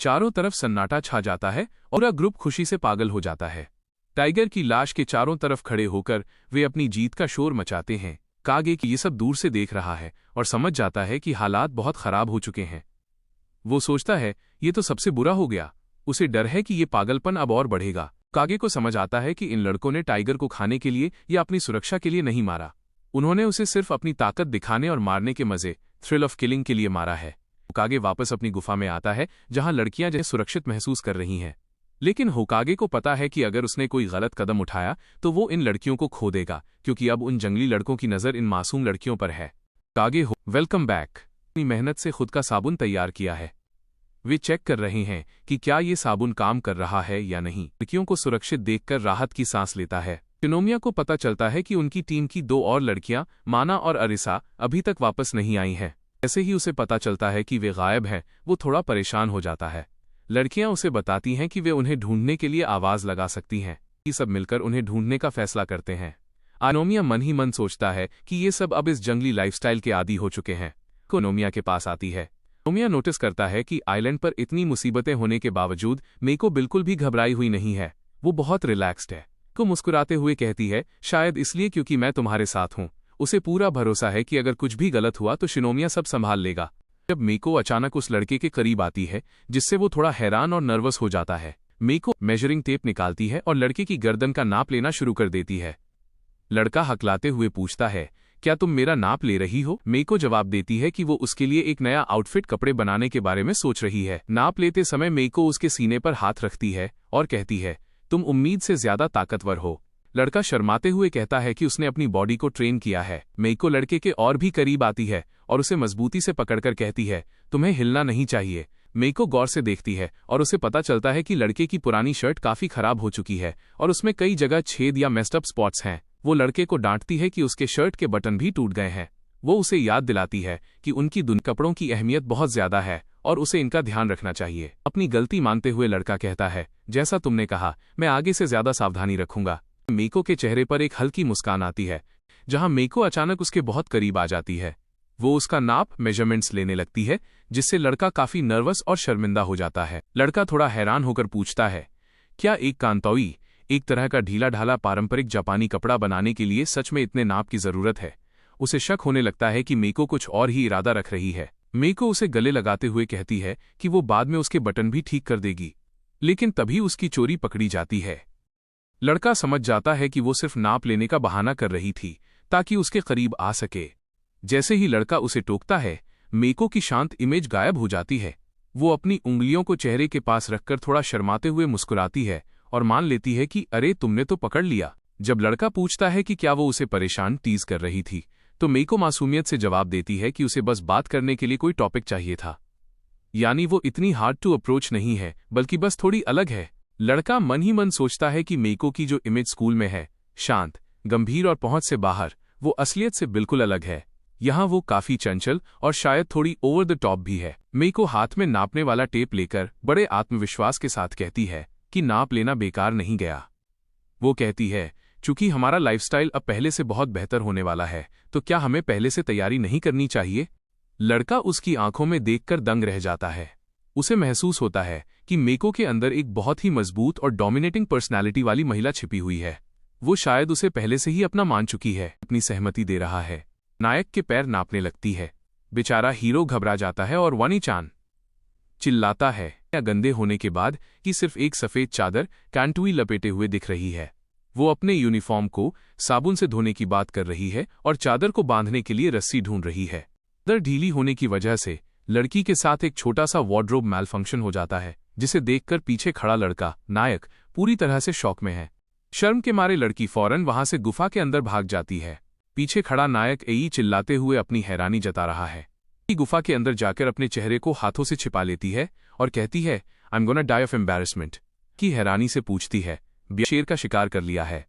चारों तरफ सन्नाटा छा जाता है और पूरा ग्रुप खुशी से पागल हो जाता है। टाइगर की लाश के चारों तरफ खड़े होकर वे अपनी जीत का शोर मचाते हैं। कागे की ये सब दूर से देख रहा है और समझ जाता है कि हालात बहुत खराब हो चुके हैं। वो सोचता है, ये तो सबसे बुरा हो गया। उसे डर है कि ये पागलपन अब और बढ़ेगा। कागे को समझ आता है कि इन लड़कों ने टाइगर को खाने के लिए या अपनी सुरक्षा के लिए नहीं मारा। उन्होंने उसे सिर्फ अपनी ताकत दिखाने और मारने के मजे, थ्रिल ऑफ किलिंग के लिए मारा है। होकागे वापस अपनी गुफा में आता है जहां लड़कियां जैसे सुरक्षित महसूस कर रही हैं। लेकिन होकागे को पता है कि अगर उसने कोई गलत कदम उठाया तो वो इन लड़कियों को खो देगा, क्योंकि अब उन जंगली लड़कों की नज़र इन मासूम लड़कियों पर है। कागे वेलकम बैक। अपनी मेहनत से खुद का साबुन तैयार किया है। वे चेक कर रहे हैं कि क्या ये साबुन काम कर रहा है या नहीं। लड़कियों को सुरक्षित देखकर राहत की सांस लेता है। शिनोमिया को पता चलता है कि उनकी टीम की 2 और लड़कियां, माना और अरिसा, अभी तक वापस नहीं आई हैं। जैसे ही उसे पता चलता है कि वे गायब हैं, वो थोड़ा परेशान हो जाता है। लड़कियां उसे बताती हैं कि वे उन्हें ढूंढने के लिए आवाज लगा सकती हैं। ये सब मिलकर उन्हें ढूंढने का फैसला करते हैं। अनोमिया मन ही मन सोचता है कि ये सब अब इस जंगली लाइफस्टाइल के आदी हो चुके हैं। अनोमिया के पास आती है। अनोमिया नोटिस करता है कि आइलैंड पर इतनी मुसीबतें होने के बावजूद मेको बिल्कुल भी घबराई हुई नहीं है। वो बहुत रिलैक्स्ड है। को मुस्कुराते हुए कहती है, शायद इसलिए क्योंकि मैं तुम्हारे साथ हूँ। उसे पूरा भरोसा है कि अगर कुछ भी गलत हुआ तो शिनोमिया सब संभाल लेगा। जब मेको अचानक उस लड़के के करीब आती है, जिससे वो थोड़ा हैरान और नर्वस हो जाता है। मेको मेजरिंग टेप निकालती है और लड़के की गर्दन का नाप लेना शुरू कर देती है। लड़का हकलाते हुए पूछता है, क्या तुम मेरा नाप ले रही हो? मेको जवाब देती है कि वो उसके लिए एक नया आउटफिट कपड़े बनाने के बारे में सोच रही है। नाप लेते समय मेको उसके सीने पर हाथ रखती है और कहती है, तुम उम्मीद से ज्यादा ताकतवर हो। लड़का शर्माते हुए कहता है कि उसने अपनी बॉडी को ट्रेन किया है। मेको लड़के के और भी करीब आती है और उसे मजबूती से पकड़कर कहती है, तुम्हें हिलना नहीं चाहिए। मेको गौर से देखती है और उसे पता चलता है कि लड़के की पुरानी शर्ट काफी खराब हो चुकी है और उसमें कई जगह छेद या मेस्ड अप स्पॉट्स हैं। वो लड़के को डांटती है कि उसके शर्ट के बटन भी टूट गए हैं। वो उसे याद दिलाती है कि उनकी कपड़ों की अहमियत बहुत ज्यादा है और उसे इनका ध्यान रखना चाहिए। अपनी गलती मानते हुए लड़का कहता है, जैसा तुमने कहा, मैं आगे से ज्यादा सावधानी रखूंगा। मेको के चेहरे पर एक हल्की मुस्कान आती है, जहां मेको अचानक उसके बहुत करीब आ जाती है। वो उसका नाप मेजरमेंट्स लेने लगती है, जिससे लड़का काफी नर्वस और शर्मिंदा हो जाता है। लड़का थोड़ा हैरान होकर पूछता है, क्या एक कांतोई, एक तरह का ढीला ढाला पारंपरिक जापानी कपड़ा बनाने के लिए सच में इतने नाप की जरूरत है? उसे शक होने लगता है कि मेको कुछ और ही इरादा रख रही है। मेको उसे गले लगाते हुए कहती है कि वो बाद में उसके बटन भी ठीक कर देगी, लेकिन तभी उसकी चोरी पकड़ी जाती है। लड़का समझ जाता है कि वो सिर्फ नाप लेने का बहाना कर रही थी ताकि उसके करीब आ सके। जैसे ही लड़का उसे टोकता है, मेको की शांत इमेज गायब हो जाती है। वो अपनी उंगलियों को चेहरे के पास रखकर थोड़ा शर्माते हुए मुस्कुराती है और मान लेती है कि अरे तुमने तो पकड़ लिया। जब लड़का पूछता है कि क्या वो उसे परेशान टीज कर रही थी, तो मेको मासूमियत से जवाब देती है कि उसे बस बात करने के लिए कोई टॉपिक चाहिए था। यानी वो इतनी हार्ड टू अप्रोच नहीं है, बल्कि बस थोड़ी अलग है। लड़का मन ही मन सोचता है कि मेको की जो इमेज स्कूल में है, शांत, गंभीर और पहुंच से बाहर, वो असलियत से बिल्कुल अलग है। यहाँ वो काफी चंचल और शायद थोड़ी ओवर द टॉप भी है। मेको हाथ में नापने वाला टेप लेकर बड़े आत्मविश्वास के साथ कहती है कि नाप लेना बेकार नहीं गया। वो कहती है, चूंकि हमारा लाइफस्टाइल अब पहले से बहुत बेहतर होने वाला है, तो क्या हमें पहले से तैयारी नहीं करनी चाहिए? लड़का उसकी आंखों में देखकर दंग रह जाता है। उसे महसूस होता है कि मेको के अंदर एक बहुत ही मजबूत और डोमिनेटिंग पर्सनालिटी वाली महिला छिपी हुई है। वो शायद उसे पहले से ही अपना मान चुकी है, अपनी सहमति दे रहा है। नायक के पैर नापने लगती है। बेचारा हीरो घबरा जाता है और वानी-चान चिल्लाता है या गंदे होने के बाद कि सिर्फ एक सफेद चादर कैंटुई लपेटे हुए दिख रही है। वो अपने यूनिफॉर्म को साबुन से धोने की बात कर रही है और चादर को बांधने के लिए रस्सी ढूंढ रही है। चादर ढीली होने की वजह से लड़की के साथ एक छोटा सा वार्डरोब मैलफंक्शन हो जाता है, जिसे देखकर पीछे खड़ा लड़का नायक पूरी तरह से शॉक में है। शर्म के मारे लड़की फौरन वहां से गुफा के अंदर भाग जाती है। पीछे खड़ा नायक एई चिल्लाते हुए अपनी हैरानी जता रहा है। गुफा के अंदर जाकर अपने चेहरे को हाथों से छिपा लेती है और कहती है, I am gonna die of embarrassment. की हैरानी से पूछती है, शेर का शिकार कर लिया है?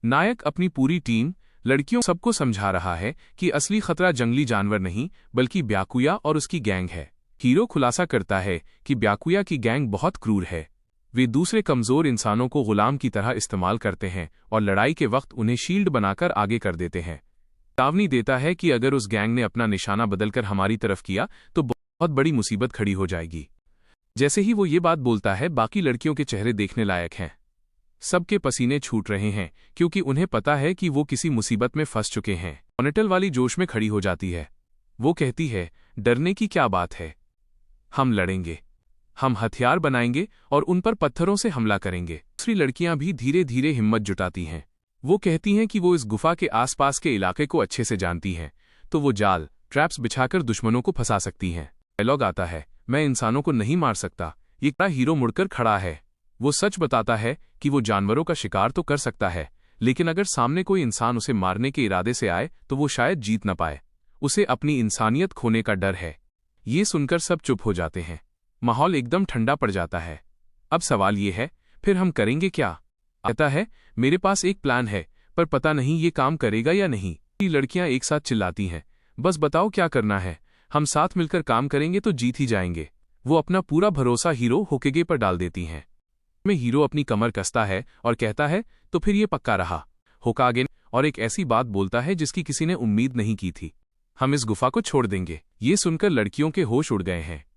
नायक अपनी पूरी टीम लड़कियों सबको समझा रहा है कि असली खतरा जंगली जानवर नहीं बल्कि ब्याकुया और उसकी गैंग है। हीरो खुलासा करता है कि ब्याकुया की गैंग बहुत क्रूर है। वे दूसरे कमजोर इंसानों को गुलाम की तरह इस्तेमाल करते हैं और लड़ाई के वक्त उन्हें शील्ड बनाकर आगे कर देते हैं। चेतावनी देता है कि अगर उस गैंग ने अपना निशाना बदलकर हमारी तरफ किया तो बहुत बड़ी मुसीबत खड़ी हो जाएगी। जैसे ही वो ये बात बोलता है, बाकी लड़कियों के चेहरे देखने लायक हैं। सबके पसीने छूट रहे हैं क्योंकि उन्हें पता है कि वो किसी मुसीबत में फंस चुके हैं। मोनिटल वाली जोश में खड़ी हो जाती है। वो कहती है, डरने की क्या बात है, हम लड़ेंगे, हम हथियार बनाएंगे और उन पर पत्थरों से हमला करेंगे। दूसरी लड़कियां भी धीरे धीरे हिम्मत जुटाती हैं। वो कहती हैं कि वो इस गुफा के आसपास के इलाके को अच्छे से जानती हैं, तो वो जाल ट्रैप्स बिछाकर दुश्मनों को फंसा सकती हैं। डायलॉग आता है, मैं इंसानों को नहीं मार सकता। ये हीरो मुड़कर खड़ा है। वो सच बताता है कि वो जानवरों का शिकार तो कर सकता है, लेकिन अगर सामने कोई इंसान उसे मारने के इरादे से आए तो वो शायद जीत न पाए। उसे अपनी इंसानियत खोने का डर है। ये सुनकर सब चुप हो जाते हैं। माहौल एकदम ठंडा पड़ जाता है। अब सवाल ये है, फिर हम करेंगे क्या? कहता है, मेरे पास एक प्लान है, पर पता नहीं ये काम करेगा या नहीं। लड़कियां एक साथ चिल्लाती हैं, बस बताओ क्या करना है, हम साथ मिलकर काम करेंगे तो जीत ही जाएंगे। वो अपना पूरा भरोसा हीरो होकागे पर डाल देती हैं। में हीरो अपनी कमर कसता है और कहता है, तो फिर ये पक्का रहा। होकागे और एक ऐसी बात बोलता है जिसकी किसी ने उम्मीद नहीं की थी। हम इस गुफा को छोड़ देंगे। ये सुनकर लड़कियों के होश उड़ गए हैं।